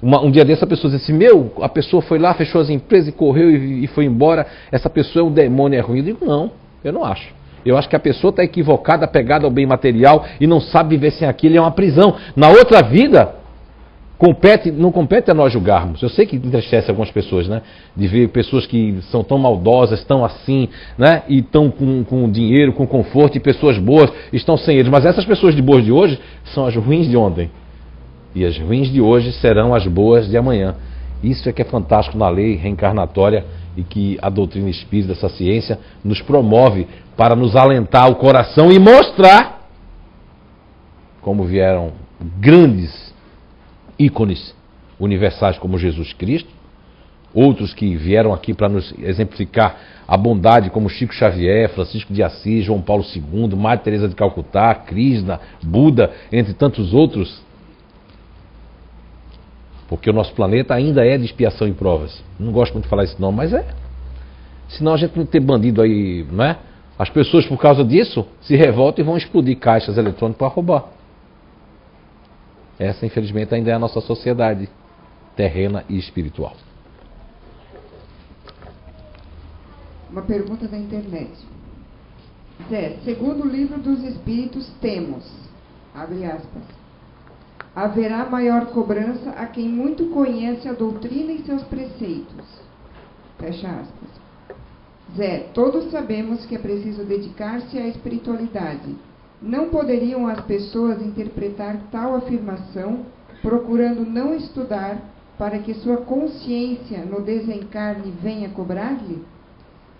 Um dia dessa pessoa disse assim, a pessoa foi lá, fechou as empresas e correu e foi embora, essa pessoa é um demônio, é ruim. Eu digo, não, eu não acho. Eu acho que a pessoa está equivocada, apegada ao bem material e não sabe viver sem aquilo, é uma prisão. Na outra vida, não compete a nós julgarmos. Eu sei que entristece algumas pessoas, né? De ver pessoas que são tão maldosas, tão assim, né? E estão com dinheiro, com conforto, e pessoas boas estão sem eles. Mas essas pessoas de boas de hoje são as ruins de ontem. E as ruins de hoje serão as boas de amanhã. Isso é que é fantástico na lei reencarnatória e que a doutrina espírita, essa ciência, nos promove para nos alentar o coração e mostrar como vieram grandes ícones universais como Jesus Cristo, outros que vieram aqui para nos exemplificar a bondade como Chico Xavier, Francisco de Assis, João Paulo II, Madre Teresa de Calcutá, Krishna, Buda, entre tantos outros. Porque o nosso planeta ainda é de expiação e provas. Não gosto muito de falar isso não, mas é. Senão a gente não tem bandido aí, não é? As pessoas, por causa disso, se revoltam e vão explodir caixas eletrônicas para roubar. Essa, infelizmente, ainda é a nossa sociedade terrena e espiritual. Uma pergunta da internet. Zé, segundo o livro dos Espíritos, temos, abre aspas, haverá maior cobrança a quem muito conhece a doutrina e seus preceitos. Fecha aspas. Zé, todos sabemos que é preciso dedicar-se à espiritualidade. Não poderiam as pessoas interpretar tal afirmação procurando não estudar para que sua consciência no desencarne venha cobrar-lhe?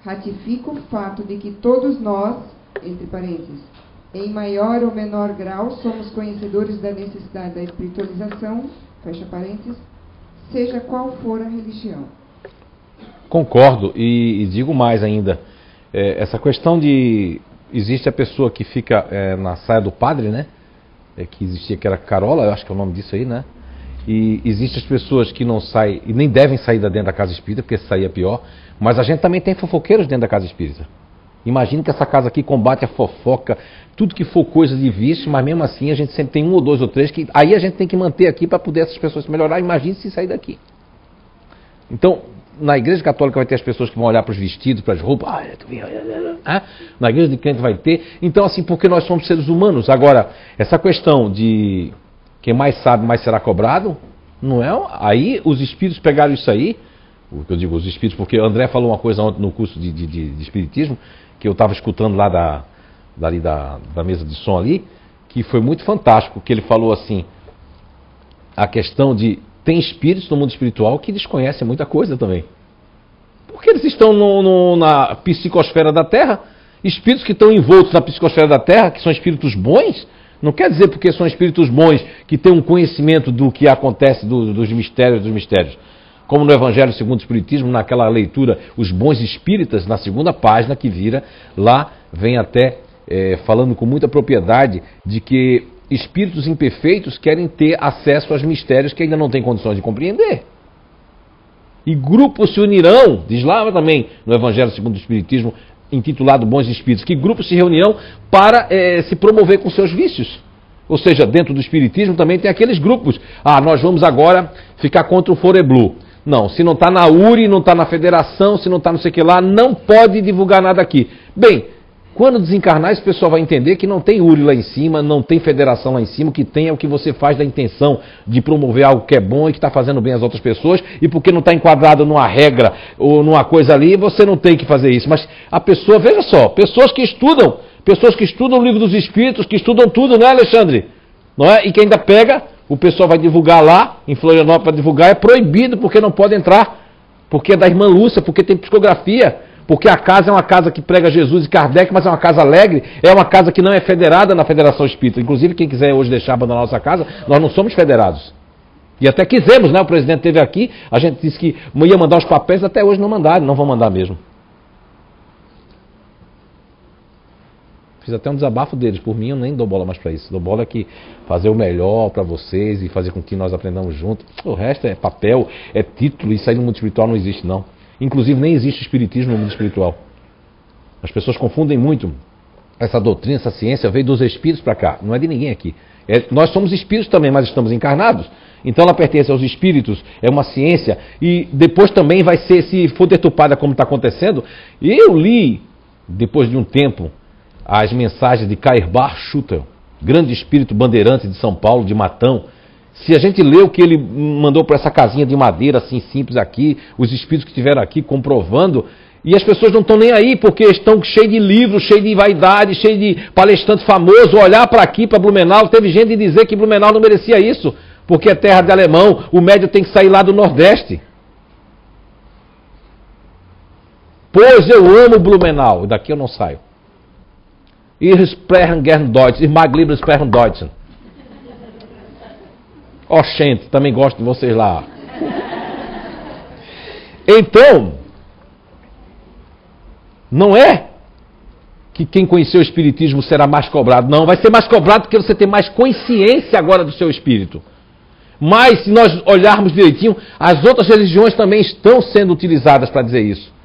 Ratifica o fato de que todos nós, entre parênteses, em maior ou menor grau, somos conhecedores da necessidade da espiritualização, fecha parênteses, seja qual for a religião. Concordo e digo mais ainda. Essa questão de... Existe a pessoa que fica na saia do padre, né? Que existia, que era Carola, eu acho que é o nome disso aí, né? E existem as pessoas que não saem, e nem devem sair da dentro da casa espírita, porque se sair é pior. Mas a gente também tem fofoqueiros dentro da casa espírita. Imagina que essa casa aqui combate a fofoca, tudo que for coisa de vício, mas mesmo assim a gente sempre tem um ou dois ou três que aí a gente tem que manter aqui para poder essas pessoas melhorar. Imagine se sair daqui. Então, na igreja católica vai ter as pessoas que vão olhar para os vestidos, para as roupas. Na igreja de crente vai ter. Então, assim, porque nós somos seres humanos. Agora, essa questão de quem mais sabe, mais será cobrado, não é? Aí os espíritos pegaram isso aí. O que eu digo, os espíritos, porque o André falou uma coisa ontem no curso de espiritismo, que eu estava escutando lá da mesa de som ali, que foi muito fantástico, que ele falou assim, a questão de, tem espíritos no mundo espiritual que desconhecem muita coisa também. Porque eles estão na psicosfera da Terra, espíritos que estão envoltos na psicosfera da Terra, que são espíritos bons, não quer dizer porque são espíritos bons que têm um conhecimento do que acontece dos mistérios. Como no Evangelho segundo o Espiritismo, naquela leitura, os bons espíritas, na segunda página que vira, lá vem até falando com muita propriedade de que espíritos imperfeitos querem ter acesso aos mistérios que ainda não têm condições de compreender. E grupos se unirão, diz lá também no Evangelho segundo o Espiritismo, intitulado Bons Espíritos, que grupos se reunirão para se promover com seus vícios. Ou seja, dentro do Espiritismo também tem aqueles grupos. Nós vamos agora ficar contra o Foreblu. Não, se não está na URI, não está na federação, se não está não sei o que lá, não pode divulgar nada aqui. Bem, quando desencarnar, esse pessoal vai entender que não tem URI lá em cima, não tem federação lá em cima, o que tem é o que você faz da intenção de promover algo que é bom e que está fazendo bem às outras pessoas, e porque não está enquadrado numa regra ou numa coisa ali, você não tem que fazer isso. Mas a pessoa, veja só, pessoas que estudam o livro dos Espíritos, que estudam tudo, não é, Alexandre? Não é? E que ainda pega... O pessoal vai divulgar lá, em Florianópolis para divulgar, é proibido porque não pode entrar, porque é da irmã Lúcia, porque tem psicografia, porque a casa é uma casa que prega Jesus e Kardec, mas é uma casa alegre, é uma casa que não é federada na Federação Espírita. Inclusive, quem quiser hoje deixar abandonar a nossa casa, nós não somos federados. E até quisemos, né? O presidente esteve aqui, a gente disse que ia mandar os papéis, até hoje não mandaram, não vão mandar mesmo. Fiz até um desabafo deles. Por mim, eu nem dou bola mais para isso. Dou bola que fazer o melhor para vocês e fazer com que nós aprendamos juntos. O resto é papel, é título. Isso aí no mundo espiritual não existe, não. Inclusive, nem existe espiritismo no mundo espiritual. As pessoas confundem muito. Essa doutrina, essa ciência veio dos espíritos para cá. Não é de ninguém aqui. Nós somos espíritos também, mas estamos encarnados. Então ela pertence aos espíritos, é uma ciência. E depois também vai ser, se for deturpada como está acontecendo. Eu li, depois de um tempo, as mensagens de Cairbar Schutter, grande espírito bandeirante de São Paulo, de Matão. Se a gente lê o que ele mandou para essa casinha de madeira assim simples aqui, os espíritos que estiveram aqui comprovando, e as pessoas não estão nem aí, porque estão cheios de livros, cheios de vaidade, cheios de palestrante famoso, olhar para aqui, para Blumenau, teve gente de dizer que Blumenau não merecia isso, porque é terra de alemão, o médium tem que sair lá do Nordeste. Pois eu amo Blumenau, e daqui eu não saio. Ich spreche gern Deutsch, ich mag lieber sprechen Deutsch. Oxente, também gosto de vocês lá. Então, não é que quem conheceu o Espiritismo será mais cobrado. Não, vai ser mais cobrado porque você tem mais consciência agora do seu espírito. Mas, se nós olharmos direitinho, as outras religiões também estão sendo utilizadas para dizer isso.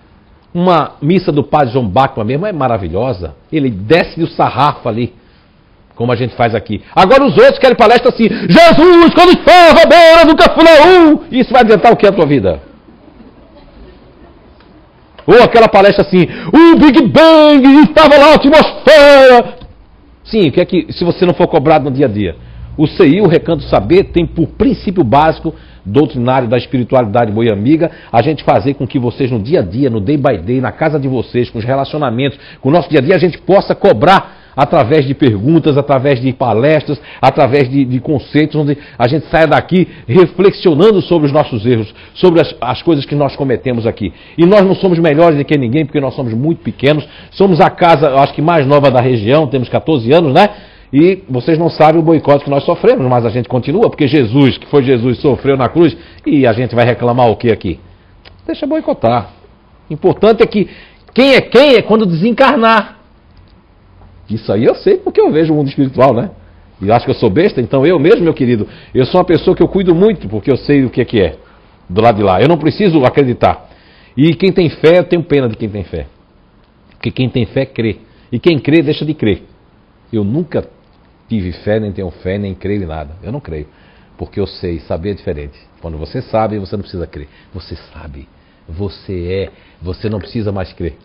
Uma missa do padre João Bachmann mesmo é maravilhosa. Ele desce o sarrafo ali, como a gente faz aqui. Agora os outros querem palestra assim: Jesus, quando estava à beira do Cafarnaum. Isso vai adiantar o que a tua vida? Ou aquela palestra assim: o Big Bang estava lá, a atmosfera. Sim, o que é que, se você não for cobrado no dia a dia? O CI, o Recanto Saber, tem por princípio básico doutrinário da espiritualidade boa e amiga, a gente fazer com que vocês no dia a dia, no day by day, na casa de vocês, com os relacionamentos, com o nosso dia a dia, a gente possa cobrar através de perguntas, através de palestras, através de conceitos, onde a gente saia daqui reflexionando sobre os nossos erros, sobre as coisas que nós cometemos aqui. E nós não somos melhores do que ninguém, porque nós somos muito pequenos, somos a casa, acho que mais nova da região, temos 14 anos, né? E vocês não sabem o boicote que nós sofremos, mas a gente continua, porque Jesus, que foi Jesus, sofreu na cruz, e a gente vai reclamar o que aqui? Deixa boicotar. O importante é que quem é quando desencarnar. Isso aí eu sei porque eu vejo o mundo espiritual, né? E acho que eu sou besta, então eu mesmo, meu querido, eu sou uma pessoa que eu cuido muito, porque eu sei o que é do lado de lá. Eu não preciso acreditar. E quem tem fé, eu tenho pena de quem tem fé. Porque quem tem fé, crê. E quem crê, deixa de crer. Eu nunca tive fé, nem tenho fé, nem creio em nada. Eu não creio. Porque eu sei, saber é diferente. Quando você sabe, você não precisa crer. Você sabe. Você não precisa mais crer.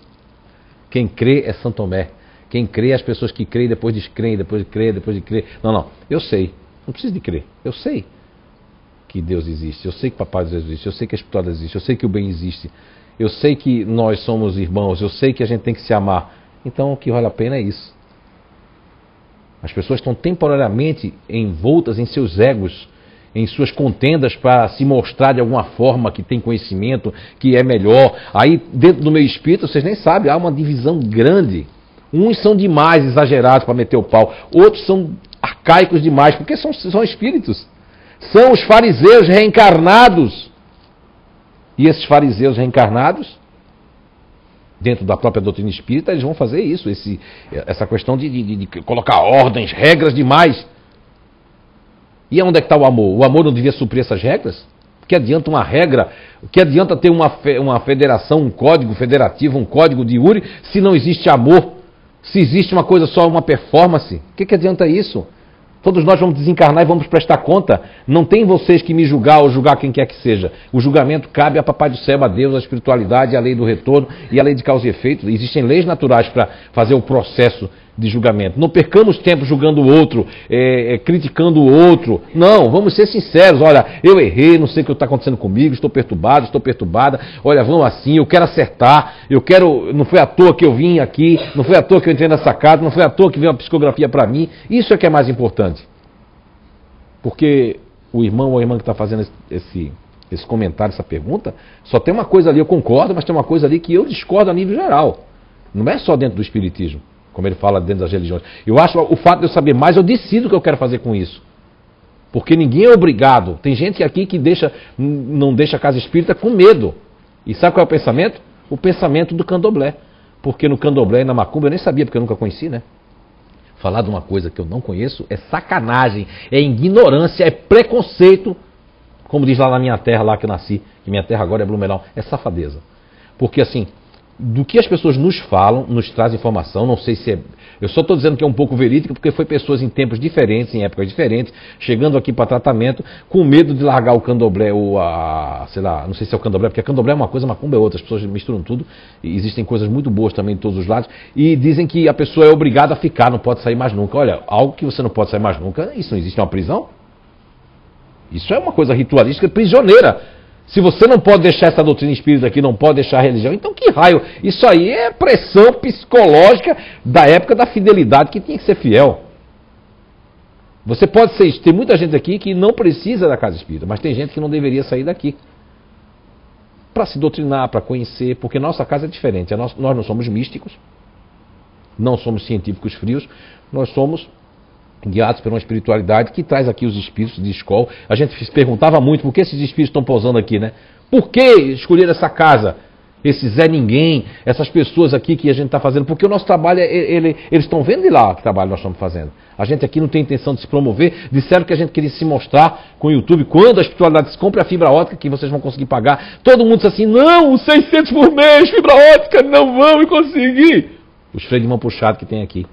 Quem crê é Santo Tomé. Quem crê é as pessoas que creem, depois descreem, depois de crer, depois de crer. Não. Eu sei. Não preciso de crer. Eu sei que Deus existe. Eu sei que Papai Deus existe. Eu sei que a espiritualidade existe. Eu sei que o bem existe. Eu sei que nós somos irmãos. Eu sei que a gente tem que se amar. Então o que vale a pena é isso. As pessoas estão temporariamente envoltas em seus egos, em suas contendas para se mostrar de alguma forma que tem conhecimento, que é melhor. Aí dentro do meio espírita, vocês nem sabem, há uma divisão grande. Uns são demais exagerados para meter o pau, outros são arcaicos demais, porque são espíritos. São os fariseus reencarnados. E esses fariseus reencarnados, dentro da própria doutrina espírita, eles vão fazer isso, essa questão de colocar ordens, regras demais. E onde é que está o amor? O amor não devia suprir essas regras? O que adianta uma regra? O que adianta ter uma federação, um código federativo, um código de Uri, se não existe amor? Se existe uma coisa só, uma performance? O que adianta isso? Todos nós vamos desencarnar e vamos prestar conta. Não tem vocês que me julgar ou julgar quem quer que seja. O julgamento cabe a Papai do Céu, a Deus, a espiritualidade, a lei do retorno e a lei de causa e efeito. Existem leis naturais para fazer o processo de julgamento. Não percamos tempo julgando o outro, criticando o outro. Não, vamos ser sinceros. Olha, eu errei, não sei o que está acontecendo comigo, estou perturbado, estou perturbada. Olha, vamos assim, eu quero acertar, não foi à toa que eu vim aqui, não foi à toa que eu entrei nessa casa, não foi à toa que veio uma psicografia para mim. Isso é que é mais importante. Porque o irmão ou a irmã que está fazendo esse comentário, essa pergunta, só tem uma coisa ali, eu concordo, mas tem uma coisa ali que eu discordo a nível geral. Não é só dentro do espiritismo, como ele fala dentro das religiões. Eu acho o fato de eu saber mais, eu decido o que eu quero fazer com isso. Porque ninguém é obrigado. Tem gente aqui que não deixa a casa espírita com medo. E sabe qual é o pensamento? O pensamento do candomblé. Porque no candomblé e na macumba eu nem sabia, porque eu nunca conheci, né? Falar de uma coisa que eu não conheço é sacanagem, é ignorância, é preconceito. Como diz lá na minha terra, lá que eu nasci, que minha terra agora é Blumenau, é safadeza. Porque assim, do que as pessoas nos falam, nos trazem informação, não sei se é... Eu só estou dizendo que é um pouco verídico, porque foi pessoas em tempos diferentes, em épocas diferentes, chegando aqui para tratamento, com medo de largar o candomblé, sei lá, não sei se é o candomblé, porque candomblé é uma coisa, macumba é outra, as pessoas misturam tudo, e existem coisas muito boas também de todos os lados, e dizem que a pessoa é obrigada a ficar, não pode sair mais nunca. Olha, algo que você não pode sair mais nunca, isso não existe, é uma prisão? Isso é uma coisa ritualística prisioneira. Se você não pode deixar essa doutrina espírita aqui, não pode deixar a religião, então que raio? Isso aí é pressão psicológica da época da fidelidade que tinha que ser fiel. Você pode ser... Tem muita gente aqui que não precisa da casa espírita, mas tem gente que não deveria sair daqui. Para se doutrinar, para conhecer, porque nossa casa é diferente. Nós não somos místicos, não somos científicos frios, nós somos guiados por uma espiritualidade que traz aqui os espíritos de escola. A gente se perguntava muito por que esses espíritos estão pousando aqui, né? Por que escolher essa casa? Esse Zé Ninguém, essas pessoas aqui que a gente está fazendo, porque o nosso trabalho, eles estão vendo de lá que trabalho nós estamos fazendo. A gente aqui não tem intenção de se promover, disseram que a gente queria se mostrar com o YouTube, quando a espiritualidade se compra a fibra ótica, que vocês vão conseguir pagar. Todo mundo disse assim, não, 600 por mês, fibra ótica, não vamos conseguir. Os freios de mão puxado que tem aqui.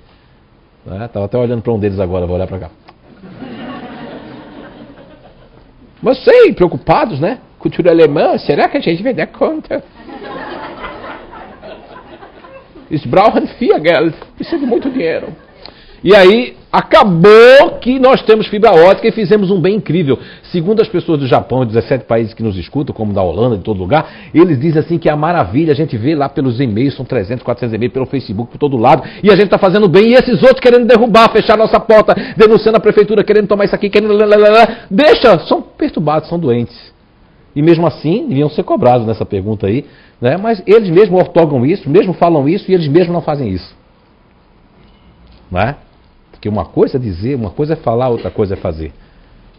Estava até olhando para um deles agora, vou olhar para cá. Mas sei, preocupados, né? Cultura alemã, será que a gente vai dar conta? Eles brauchen viel Geld, precisa de muito dinheiro. E aí, acabou que nós temos fibra ótica e fizemos um bem incrível. Segundo as pessoas do Japão e 17 países que nos escutam, como da Holanda, de todo lugar, eles dizem assim que é a maravilha, a gente vê lá pelos e-mails, são 300, 400 e-mails, pelo Facebook, por todo lado, e a gente está fazendo bem, e esses outros querendo derrubar, fechar nossa porta, denunciando a prefeitura, querendo tomar isso aqui, querendo... Deixa, são perturbados, são doentes. E mesmo assim, deviam ser cobrados nessa pergunta aí, né? Mas eles mesmos ortogam isso, mesmo falam isso, e eles mesmos não fazem isso. Não é? Porque uma coisa é dizer, uma coisa é falar, outra coisa é fazer.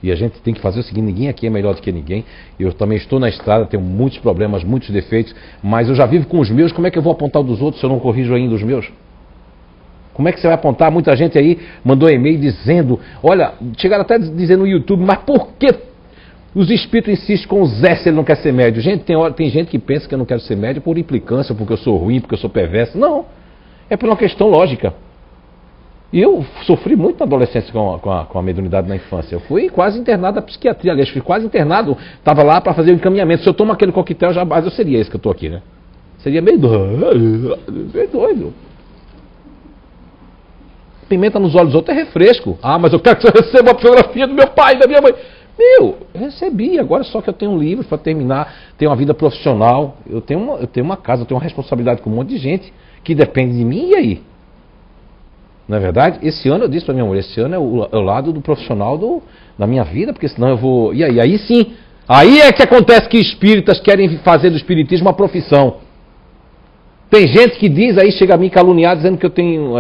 E a gente tem que fazer o seguinte, ninguém aqui é melhor do que ninguém. Eu também estou na estrada, tenho muitos problemas, muitos defeitos, mas eu já vivo com os meus, como é que eu vou apontar o dos outros se eu não corrijo ainda os meus? Como é que você vai apontar? Muita gente aí mandou e-mail dizendo, olha, chegaram até dizendo no YouTube, mas por que os espíritos insistem com o Zé se ele não quer ser médium? Gente, tem gente que pensa que eu não quero ser médium por implicância, porque eu sou ruim, porque eu sou perverso. Não, é por uma questão lógica. E eu sofri muito na adolescência com a mediunidade na infância. Eu fui quase internado na psiquiatria, aliás, fui quase internado, estava lá para fazer o encaminhamento. Se eu tomo aquele coquetel, eu seria esse que eu estou aqui, né? Seria meio doido. Pimenta nos olhos dos outros é refresco. Ah, mas eu quero que você receba a fotografia do meu pai e da minha mãe. Meu, eu recebi, agora só que eu tenho um livro para terminar, tenho uma vida profissional, eu tenho uma casa, eu tenho uma responsabilidade com um monte de gente que depende de mim, e aí? Não é verdade? Esse ano eu disse para minha mulher, esse ano é o lado do profissional da minha vida, porque senão eu vou... E aí sim, aí é que acontece que espíritas querem fazer do espiritismo uma profissão. Tem gente que diz aí, chega a mim caluniar, dizendo que eu tenho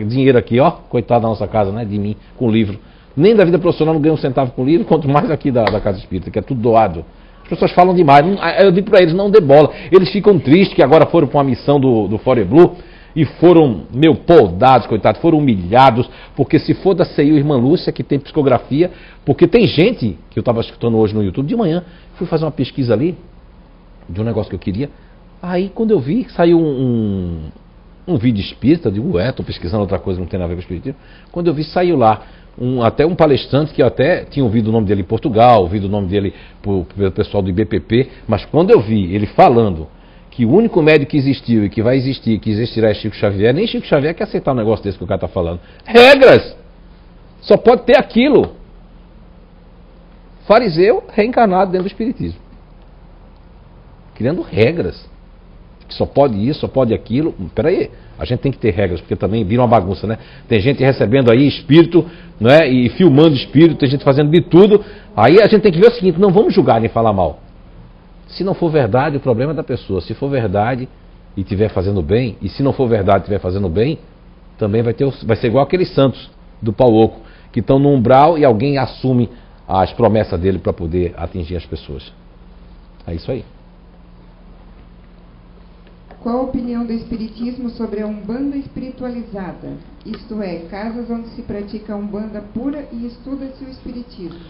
dinheiro aqui, ó, coitado da nossa casa, né, de mim, com livro. Nem da vida profissional não ganho um centavo com livro, quanto mais aqui da Casa Espírita, que é tudo doado. As pessoas falam demais, eu digo para eles, não dê bola. Eles ficam tristes que agora foram para uma missão do Fore Blue e foram, podados, coitados, foram humilhados, porque se for da CEIU Irmã Lúcia, que tem psicografia, porque tem gente, que eu estava escutando hoje no YouTube, de manhã, fui fazer uma pesquisa ali, de um negócio que eu queria. Aí quando eu vi, saiu um vídeo espírita, eu digo, estou pesquisando outra coisa, não tem nada a ver com o espiritismo. Quando eu vi, saiu lá, até um palestrante que eu até tinha ouvido o nome dele em Portugal, ouvido o nome dele pelo pessoal do IBPP, mas quando eu vi ele falando que o único médico que existiu e que vai existir, que existirá é Chico Xavier, nem Chico Xavier quer aceitar um negócio desse que o cara está falando. Regras! Só pode ter aquilo. Fariseu reencarnado dentro do espiritismo. Criando regras. Que só pode isso, só pode aquilo. Peraí, a gente tem que ter regras, porque também vira uma bagunça, né? Tem gente recebendo aí espírito, não é? E filmando espírito, tem gente fazendo de tudo. Aí a gente tem que ver o seguinte, não vamos julgar nem falar mal. Se não for verdade, o problema é da pessoa. Se for verdade e estiver fazendo bem, e se não for verdade e estiver fazendo bem, também vai ser igual aqueles santos do pau oco, que estão no umbral e alguém assume as promessas dele para poder atingir as pessoas. É isso aí. Qual a opinião do Espiritismo sobre a Umbanda espiritualizada? Isto é, casas onde se pratica a Umbanda pura e estuda-se o Espiritismo.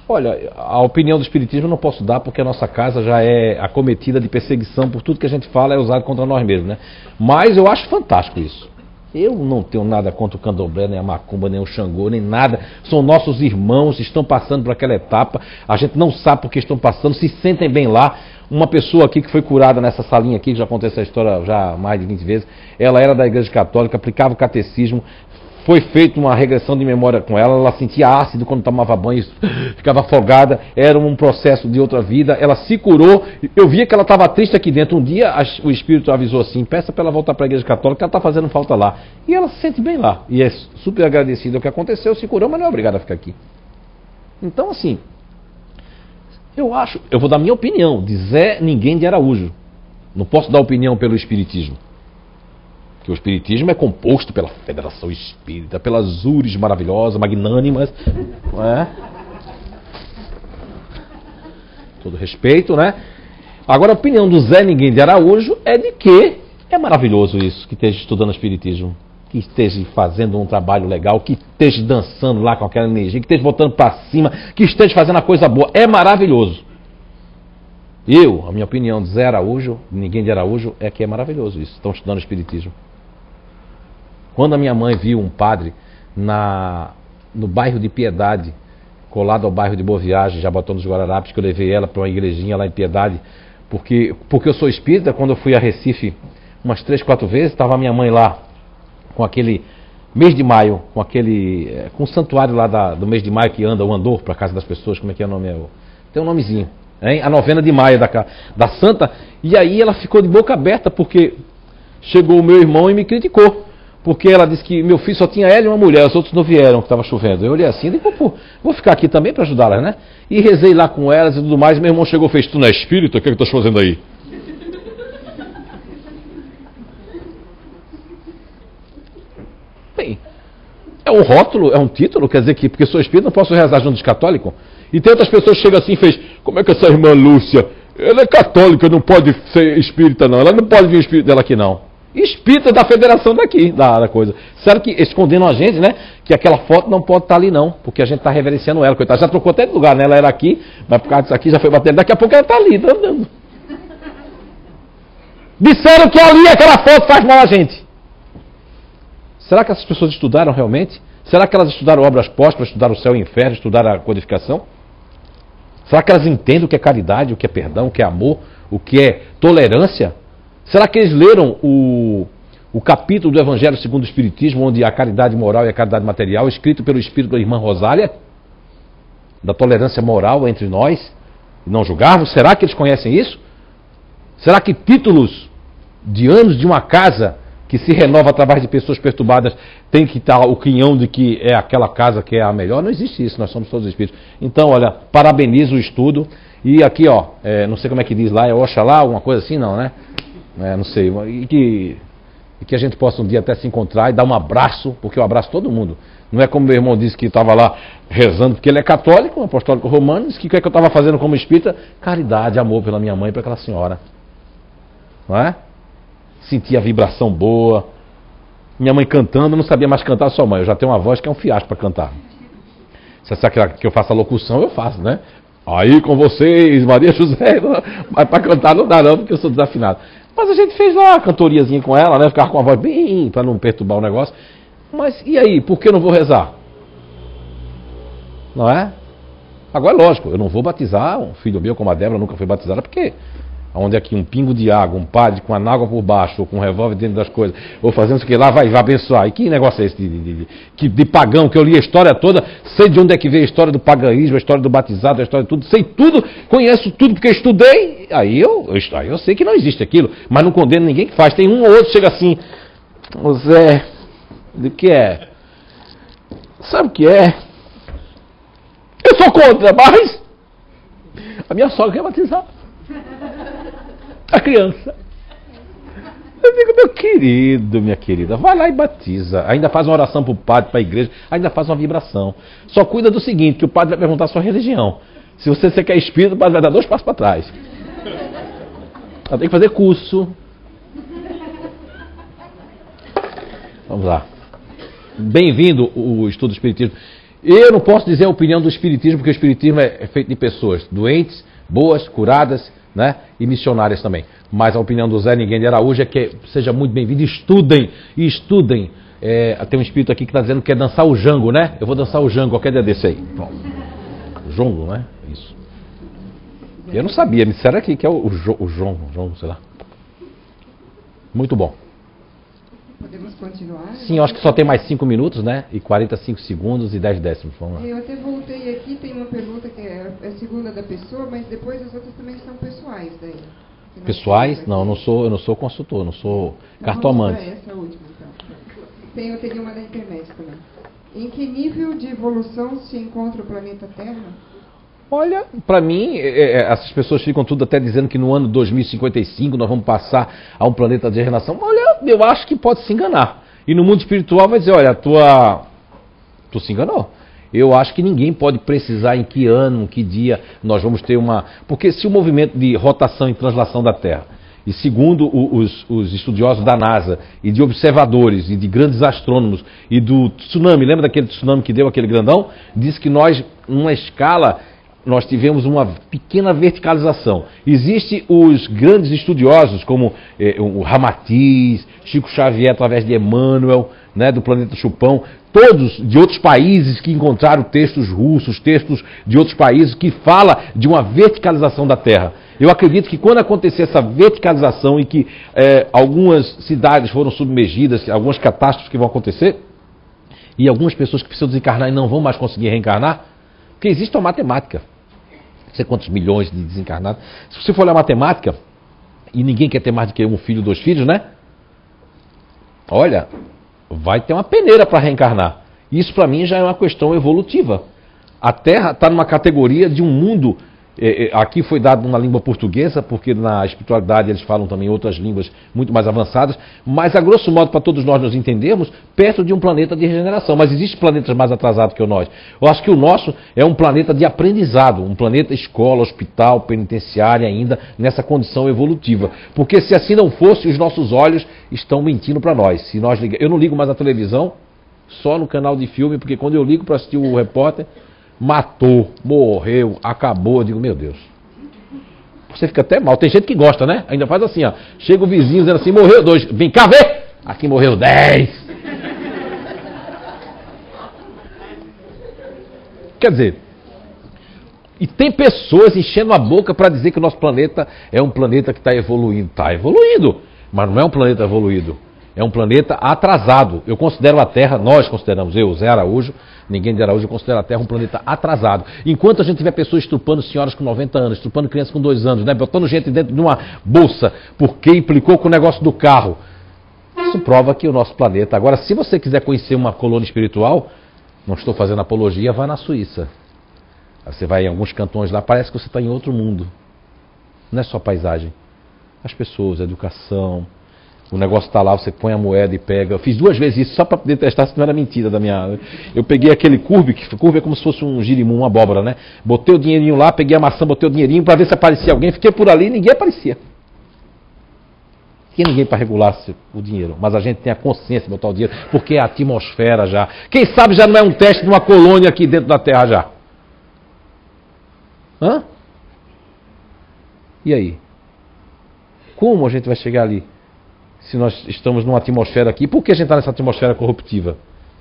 Olha, a opinião do Espiritismo eu não posso dar porque a nossa casa já é acometida de perseguição por tudo que a gente fala é usado contra nós mesmos, né? Mas eu acho fantástico isso. Eu não tenho nada contra o candomblé, nem a macumba, nem o Xangô, nem nada. São nossos irmãos, estão passando por aquela etapa. A gente não sabe por que estão passando, se sentem bem lá. Uma pessoa aqui que foi curada nessa salinha aqui, que já contei essa história já mais de 20 vezes, ela era da Igreja Católica, aplicava o catecismo, foi feita uma regressão de memória com ela, ela sentia ácido quando tomava banho, ficava afogada, era um processo de outra vida, ela se curou, eu via que ela estava triste aqui dentro, um dia o Espírito avisou assim, peça para ela voltar para a Igreja Católica, ela está fazendo falta lá, e ela se sente bem lá, e é super agradecida ao que aconteceu, se curou, mas não é obrigada a ficar aqui. Então assim, eu vou dar minha opinião, de Zé Ninguém de Araújo, não posso dar opinião pelo Espiritismo. Porque o Espiritismo é composto pela Federação Espírita, pelas URIs maravilhosas, magnânimas, não é? Todo respeito, né? Agora a opinião do Zé Ninguém de Araújo é de que é maravilhoso isso, que esteja estudando Espiritismo, que esteja fazendo um trabalho legal, que esteja dançando lá com aquela energia, que esteja voltando para cima, que esteja fazendo a coisa boa. É maravilhoso. A minha opinião de Zé Araújo, Ninguém de Araújo, é que é maravilhoso isso. Estão estudando Espiritismo. Quando a minha mãe viu um padre no bairro de Piedade, colado ao bairro de Boa Viagem, Jabotão dos Guararapes, que eu levei ela para uma igrejinha lá em Piedade, porque eu sou espírita, quando eu fui a Recife umas 3, 4 vezes, estava a minha mãe lá, com aquele mês de maio, com o santuário lá do mês de maio que anda, o andor para a casa das pessoas, como é que é o nome? Tem um nomezinho, hein? A novena de maio da Santa, e aí ela ficou de boca aberta, porque chegou o meu irmão e me criticou, porque ela disse que meu filho só tinha ela e uma mulher, os outros não vieram, que estava chovendo. Eu olhei assim e disse, pô, vou ficar aqui também para ajudá-las, né? E rezei lá com elas e tudo mais, e meu irmão chegou e fez, tu não é espírita? O que é que tu estás fazendo aí? Bem, é um rótulo, é um título, quer dizer que porque sou espírita não posso rezar junto dos católicos? E tem outras pessoas que chegam assim e fez, como é que essa irmã Lúcia, ela é católica, não pode ser espírita não, ela não pode vir o espírito dela aqui não. Espírita da federação daqui, da coisa. Sério que escondendo a gente, né? Que aquela foto não pode estar ali não, porque a gente está reverenciando ela, coitada. Já trocou até de lugar, né? Ela era aqui, mas por causa disso aqui já foi batendo. Daqui a pouco ela está ali, está andando. Disseram que ali aquela foto faz mal a gente. Será que essas pessoas estudaram realmente? Será que elas estudaram obras póstumas, estudaram o céu e o inferno, estudaram a codificação? Será que elas entendem o que é caridade, o que é perdão, o que é amor, o que é tolerância? Será que eles leram o capítulo do Evangelho segundo o Espiritismo, onde a caridade moral e a caridade material, escrito pelo Espírito da Irmã Rosália, da tolerância moral entre nós, e não julgarmos? Será que eles conhecem isso? Será que títulos de anos de uma casa que se renova através de pessoas perturbadas tem que estar o quinhão de que é aquela casa que é a melhor? Não existe isso, nós somos todos espíritos. Então, olha, parabenizo o estudo. E aqui, ó, não sei como é que diz lá, é Oxalá, alguma coisa assim, não, né? Não sei. E que a gente possa um dia até se encontrar e dar um abraço, porque eu abraço todo mundo. Não é como meu irmão disse que estava lá rezando, porque ele é católico, um apostólico romano, disse que o que é que eu estava fazendo como espírita? Caridade, amor pela minha mãe e para aquela senhora. Não é? Senti a vibração boa. Minha mãe cantando, não sabia mais cantar sua mãe. Eu já tenho uma voz que é um fiasco para cantar. Você sabe que eu faço a locução, eu faço, né? Aí com vocês, Maria José. Mas para cantar não dá não, porque eu sou desafinado. Mas a gente fez lá uma cantoriazinha com ela, né? Ficava com a voz bem, para não perturbar o negócio. Mas e aí, por que eu não vou rezar? Não é? Agora é lógico, eu não vou batizar um filho meu como a Débora nunca foi batizada, porque onde aqui um pingo de água, um padre com a água por baixo, ou com um revólver dentro das coisas, ou fazendo isso que lá, vai abençoar. E que negócio é esse de pagão, que eu li a história toda, sei de onde é que veio a história do paganismo, a história do batizado, a história de tudo, sei tudo, conheço tudo porque estudei, aí eu sei que não existe aquilo, mas não condeno ninguém que faz. Tem um ou outro que chega assim, ô Zé, do que é? Sabe o que é? Eu sou contra, mas a minha sogra quer batizar a criança. Eu digo, meu querido, minha querida, vai lá e batiza. Ainda faz uma oração para o padre, para a igreja, ainda faz uma vibração. Só cuida do seguinte, que o padre vai perguntar a sua religião. Se você quer espírito, o padre vai dar 2 passos para trás. Ela tem que fazer curso. Vamos lá. Bem-vindo o estudo do Espiritismo. Eu não posso dizer a opinião do Espiritismo, porque o Espiritismo é feito de pessoas doentes, boas, curadas, né? E missionárias também. Mas a opinião do Zé Ninguém de Araújo é que seja muito bem-vindo. Estudem, e estudem. Tem um espírito aqui que está dizendo que quer dançar o jango, né? Eu vou dançar o jango qualquer dia desse aí. Pronto. Jongo, né? Isso. Eu não sabia, me disseram aqui que é o jongo, sei lá. Muito bom. Podemos continuar? Sim, eu acho que só tem mais 5 minutos, né? E 45 segundos e 10 décimos. Vamos lá. Eu até voltei aqui, tem uma pergunta que é a segunda da pessoa, mas depois as outras também são pessoais daí. Pessoais? Não, eu não sou consultor, não sou cartomante. Essa última, então. Eu teria uma da internet também. Em que nível de evolução se encontra o planeta Terra? Olha, para mim, essas pessoas ficam tudo até dizendo que no ano 2055 nós vamos passar a um planeta de regeneração. Olha, eu acho que pode se enganar. E no mundo espiritual vai dizer, olha, tu se enganou. Eu acho que ninguém pode precisar em que ano, em que dia nós vamos ter uma... Porque se o movimento de rotação e translação da Terra, e segundo os estudiosos da NASA, e de observadores, e de grandes astrônomos, e do tsunami, lembra daquele tsunami que deu aquele grandão? Diz que nós, numa escala... nós tivemos uma pequena verticalização. Existem os grandes estudiosos, como o Ramatiz, Chico Xavier, através de Emmanuel, né, do planeta Chupão, todos de outros países que encontraram textos russos, textos de outros países, que fala de uma verticalização da Terra. Eu acredito que quando acontecer essa verticalização e que algumas cidades foram submergidas, algumas catástrofes que vão acontecer, e algumas pessoas que precisam desencarnar e não vão mais conseguir reencarnar, porque existe uma matemática. Não sei quantos milhões de desencarnados. Se você for olhar a matemática, e ninguém quer ter mais do que um filho, 2 filhos, né? Olha, vai ter uma peneira para reencarnar. Isso para mim já é uma questão evolutiva. A Terra está numa categoria de um mundo Aqui foi dado uma língua portuguesa, porque na espiritualidade eles falam também outras línguas muito mais avançadas, mas a grosso modo, para todos nós nos entendermos, perto de um planeta de regeneração. Mas existem planetas mais atrasados que o nosso. Eu acho que o nosso é um planeta de aprendizado, um planeta escola, hospital, penitenciária ainda, nessa condição evolutiva. Porque se assim não fosse, os nossos olhos estão mentindo para nós. Eu não ligo mais a televisão, só no canal de filme, porque quando eu ligo para assistir o repórter, matou, morreu, acabou. Eu digo, meu Deus. Você fica até mal. Tem gente que gosta, né? Ainda faz assim, ó. Chega o vizinho dizendo assim, morreu 2. Vem cá ver! Aqui morreu 10. Quer dizer, e tem pessoas enchendo a boca para dizer que o nosso planeta é um planeta que está evoluindo. Está evoluindo, mas não é um planeta evoluído. É um planeta atrasado. Eu considero a Terra, nós consideramos, eu, Zé Araújo, ninguém de Araújo, eu considero a Terra um planeta atrasado. Enquanto a gente tiver pessoas estrupando senhoras com 90 anos, estrupando crianças com 2 anos, né, botando gente dentro de uma bolsa, porque implicou com o negócio do carro, isso prova que o nosso planeta... Agora, se você quiser conhecer uma colônia espiritual, não estou fazendo apologia, vá na Suíça. Você vai em alguns cantões lá, parece que você está em outro mundo. Não é só paisagem. As pessoas, a educação... O negócio está lá, você põe a moeda e pega. Eu fiz 2 vezes isso só para poder testar se não era mentira da minha... Eu peguei aquele curve, que curve é como se fosse um girimum, uma abóbora, né? Botei o dinheirinho lá, peguei a maçã, botei o dinheirinho para ver se aparecia alguém. Fiquei por ali e ninguém aparecia. Não tinha ninguém para regular o dinheiro. Mas a gente tem a consciência de botar o dinheiro, porque é a atmosfera já. Quem sabe já não é um teste de uma colônia aqui dentro da Terra já. Hã? E aí? Como a gente vai chegar ali? Se nós estamos numa atmosfera aqui, por que a gente está nessa atmosfera corruptiva,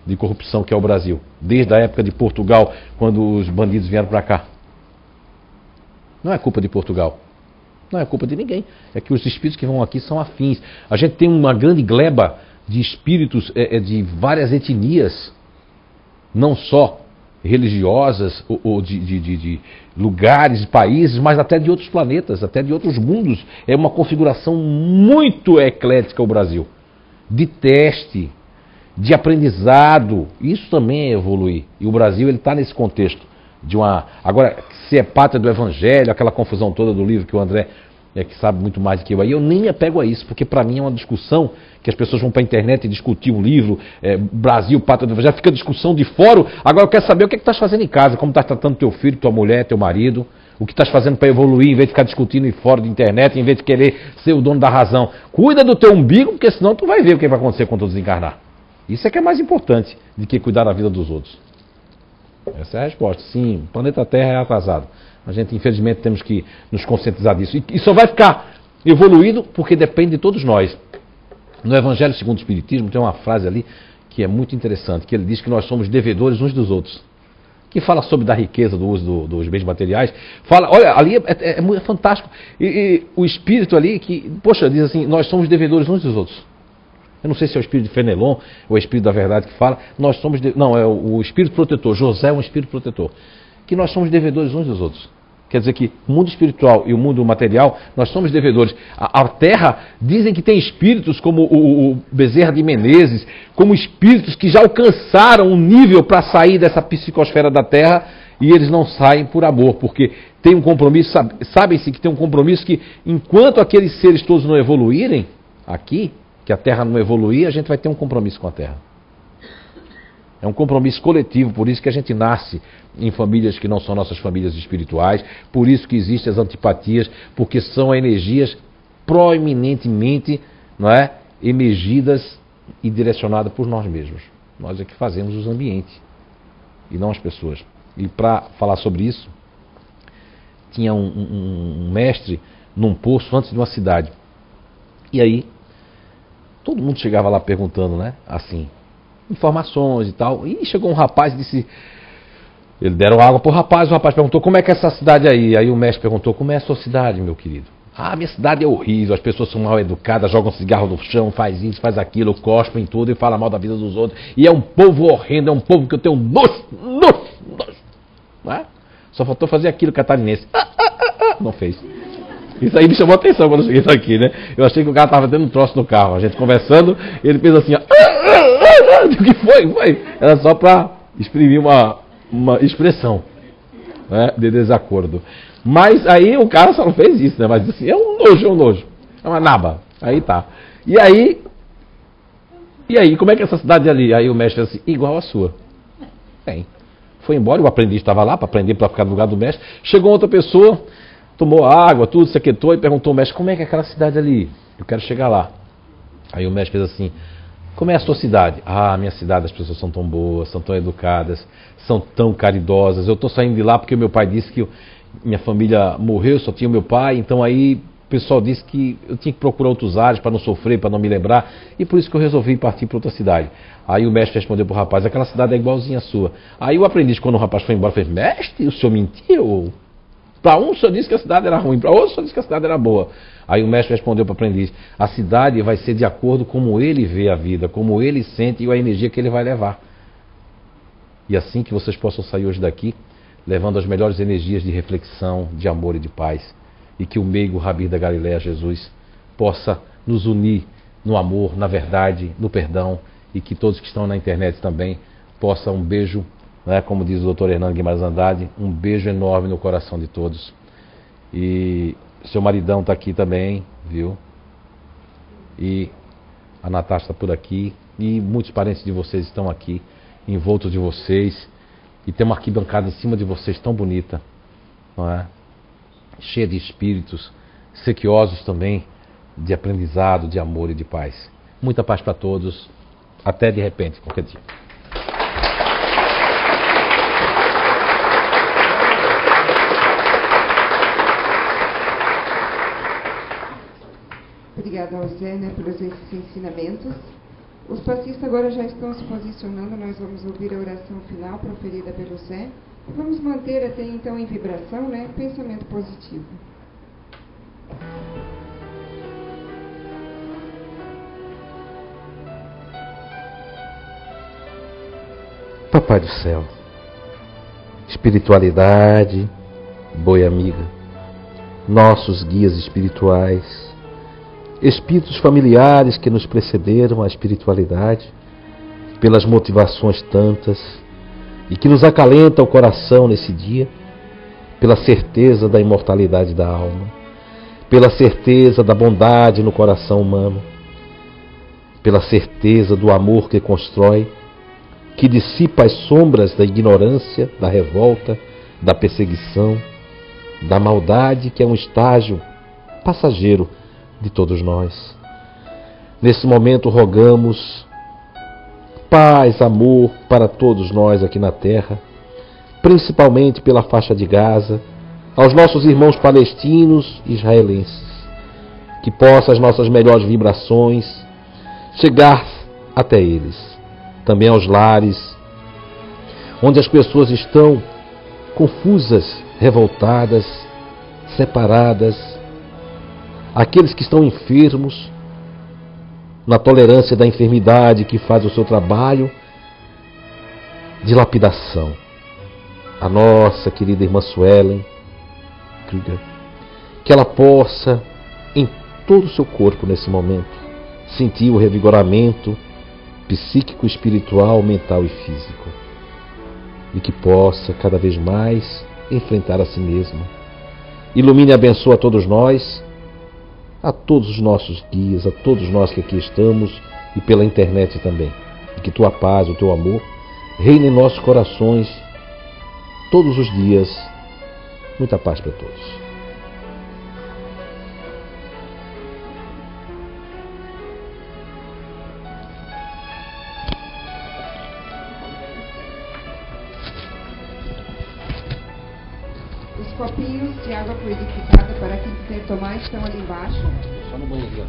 de corrupção que é o Brasil? Desde a época de Portugal, quando os bandidos vieram para cá. Não é culpa de Portugal. Não é culpa de ninguém. É que os espíritos que vão aqui são afins. A gente tem uma grande gleba de espíritos de várias etnias, não só religiosas ou de lugares, países, mas até de outros planetas, até de outros mundos. É uma configuração muito eclética o Brasil. De teste, de aprendizado. Isso também é evoluir. E o Brasil está nesse contexto de uma... Agora, se é pátria do Evangelho, aquela confusão toda do livro que o André que sabe muito mais do que eu aí, eu nem me apego a isso, porque para mim é uma discussão que as pessoas vão para a internet e discutir um livro, Brasil, pátria do Evangelho, fica discussão de fórum. Agora eu quero saber o que estás fazendo em casa, como estás tratando teu filho, tua mulher, teu marido, o que estás fazendo para evoluir, em vez de ficar discutindo em fórum de internet, em vez de querer ser o dono da razão. Cuida do teu umbigo, porque senão tu vai ver o que vai acontecer quando tu desencarnar. Isso é que é mais importante do que cuidar da vida dos outros. Essa é a resposta. Sim, o planeta Terra é atrasado. A gente, infelizmente, temos que nos conscientizar disso. E só vai ficar evoluído porque depende de todos nós. No Evangelho segundo o Espiritismo tem uma frase ali que é muito interessante, que ele diz que nós somos devedores uns dos outros. Que fala sobre da riqueza, do uso dos bens materiais. Fala, olha, ali é fantástico. E o Espírito ali, que, poxa, diz assim, nós somos devedores uns dos outros. Eu não sei se é o Espírito de Fenelon ou o Espírito da Verdade que fala. Nós somos... Não, é o Espírito Protetor. José é um Espírito Protetor. Que nós somos devedores uns dos outros. Quer dizer que o mundo espiritual e o mundo material, nós somos devedores. A Terra, dizem que tem espíritos como o Bezerra de Menezes, como espíritos que já alcançaram um nível para sair dessa psicosfera da Terra e eles não saem por amor, porque tem um compromisso, sabem-se que tem um compromisso que enquanto aqueles seres todos não evoluírem aqui, que a Terra não evoluir, a gente vai ter um compromisso com a Terra. É um compromisso coletivo, por isso que a gente nasce em famílias que não são nossas famílias espirituais, por isso que existem as antipatias, porque são energias proeminentemente, não é, emergidas e direcionadas por nós mesmos. Nós é que fazemos os ambientes, e não as pessoas. E para falar sobre isso, tinha um mestre num poço antes de uma cidade. E aí, todo mundo chegava lá perguntando, né, assim, informações e tal. E chegou um rapaz e disse... Eles deram água pro rapaz, o rapaz perguntou, como é que é essa cidade aí? Aí o mestre perguntou, como é a sua cidade, meu querido? Ah, minha cidade é horrível, as pessoas são mal educadas, jogam cigarro no chão, faz isso, faz aquilo, cospem tudo e fala mal da vida dos outros. E é um povo horrendo, é um povo que eu tenho nojo. Não é? Só faltou fazer aquilo catarinense. Não fez. Isso aí me chamou a atenção quando eu cheguei aqui, né? Eu achei que o cara estava dando um troço no carro, a gente conversando, ele fez assim, ó. O que foi? Era só para exprimir uma expressão, né, de desacordo. Mas aí o cara só não fez isso, né? Mas assim, é um nojo. É uma naba. Aí tá. E aí, como é que é essa cidade ali? Aí o mestre disse assim, igual a sua. Bem, foi embora, o aprendiz estava lá para aprender, para ficar no lugar do mestre. Chegou outra pessoa, tomou água, tudo, se aquietou e perguntou ao mestre, como é que é aquela cidade ali? Eu quero chegar lá. Aí o mestre fez assim, como é a sua cidade? Ah, minha cidade, as pessoas são tão boas, são tão educadas, são tão caridosas. Eu estou saindo de lá porque meu pai disse que minha família morreu, só tinha o meu pai, então aí o pessoal disse que eu tinha que procurar outros ares para não sofrer, para não me lembrar, e por isso que eu resolvi partir para outra cidade. Aí o mestre respondeu para o rapaz, aquela cidade é igualzinha à sua. Aí o aprendiz, quando o rapaz foi embora, fez, mestre, o senhor mentiu? Para um o senhor disse que a cidade era ruim, para outro o senhor disse que a cidade era boa. Aí o mestre respondeu para o aprendiz, a cidade vai ser de acordo com como ele vê a vida, como ele sente e a energia que ele vai levar. E assim que vocês possam sair hoje daqui, levando as melhores energias de reflexão, de amor e de paz. E que o meigo Rabi da Galileia, Jesus, possa nos unir no amor, na verdade, no perdão. E que todos que estão na internet também possam um beijo, né, como diz o Dr. Hernando Guimarães Andrade, um beijo enorme no coração de todos. E seu maridão está aqui também, viu? E a Natasha está por aqui. E muitos parentes de vocês estão aqui, envoltos de vocês. E tem uma arquibancada em cima de vocês tão bonita, não é? Cheia de espíritos, sequiosos também, de aprendizado, de amor e de paz. Muita paz para todos. Até de repente, qualquer dia. Obrigada ao Zé, né, pelos ensinamentos. Os passistas agora já estão se posicionando, nós vamos ouvir a oração final proferida pelo Zé. E vamos manter até então em vibração, né, pensamento positivo. Papai do céu, espiritualidade, boi amiga, nossos guias espirituais, espíritos familiares que nos precederam à espiritualidade, pelas motivações tantas e que nos acalenta o coração nesse dia, pela certeza da imortalidade da alma, pela certeza da bondade no coração humano, pela certeza do amor que constrói, que dissipa as sombras da ignorância, da revolta, da perseguição, da maldade, que é um estágio passageiro de todos nós. Nesse momento rogamos paz, amor para todos nós aqui na Terra, principalmente pela faixa de Gaza, aos nossos irmãos palestinos e israelenses, que possam as nossas melhores vibrações chegar até eles, também aos lares, onde as pessoas estão confusas, revoltadas, separadas, aqueles que estão enfermos, na tolerância da enfermidade que faz o seu trabalho de lapidação. A nossa querida irmã Suelen Krieger, que ela possa, em todo o seu corpo nesse momento, sentir o revigoramento psíquico, espiritual, mental e físico. E que possa cada vez mais enfrentar a si mesma. Ilumine e abençoe a todos nós, a todos os nossos guias, a todos nós que aqui estamos e pela internet também. E que tua paz, o teu amor, reine em nossos corações todos os dias. Muita paz para todos. Os copinhos de água purificada para quem quiser tomar estão ali embaixo. Só no banheiro.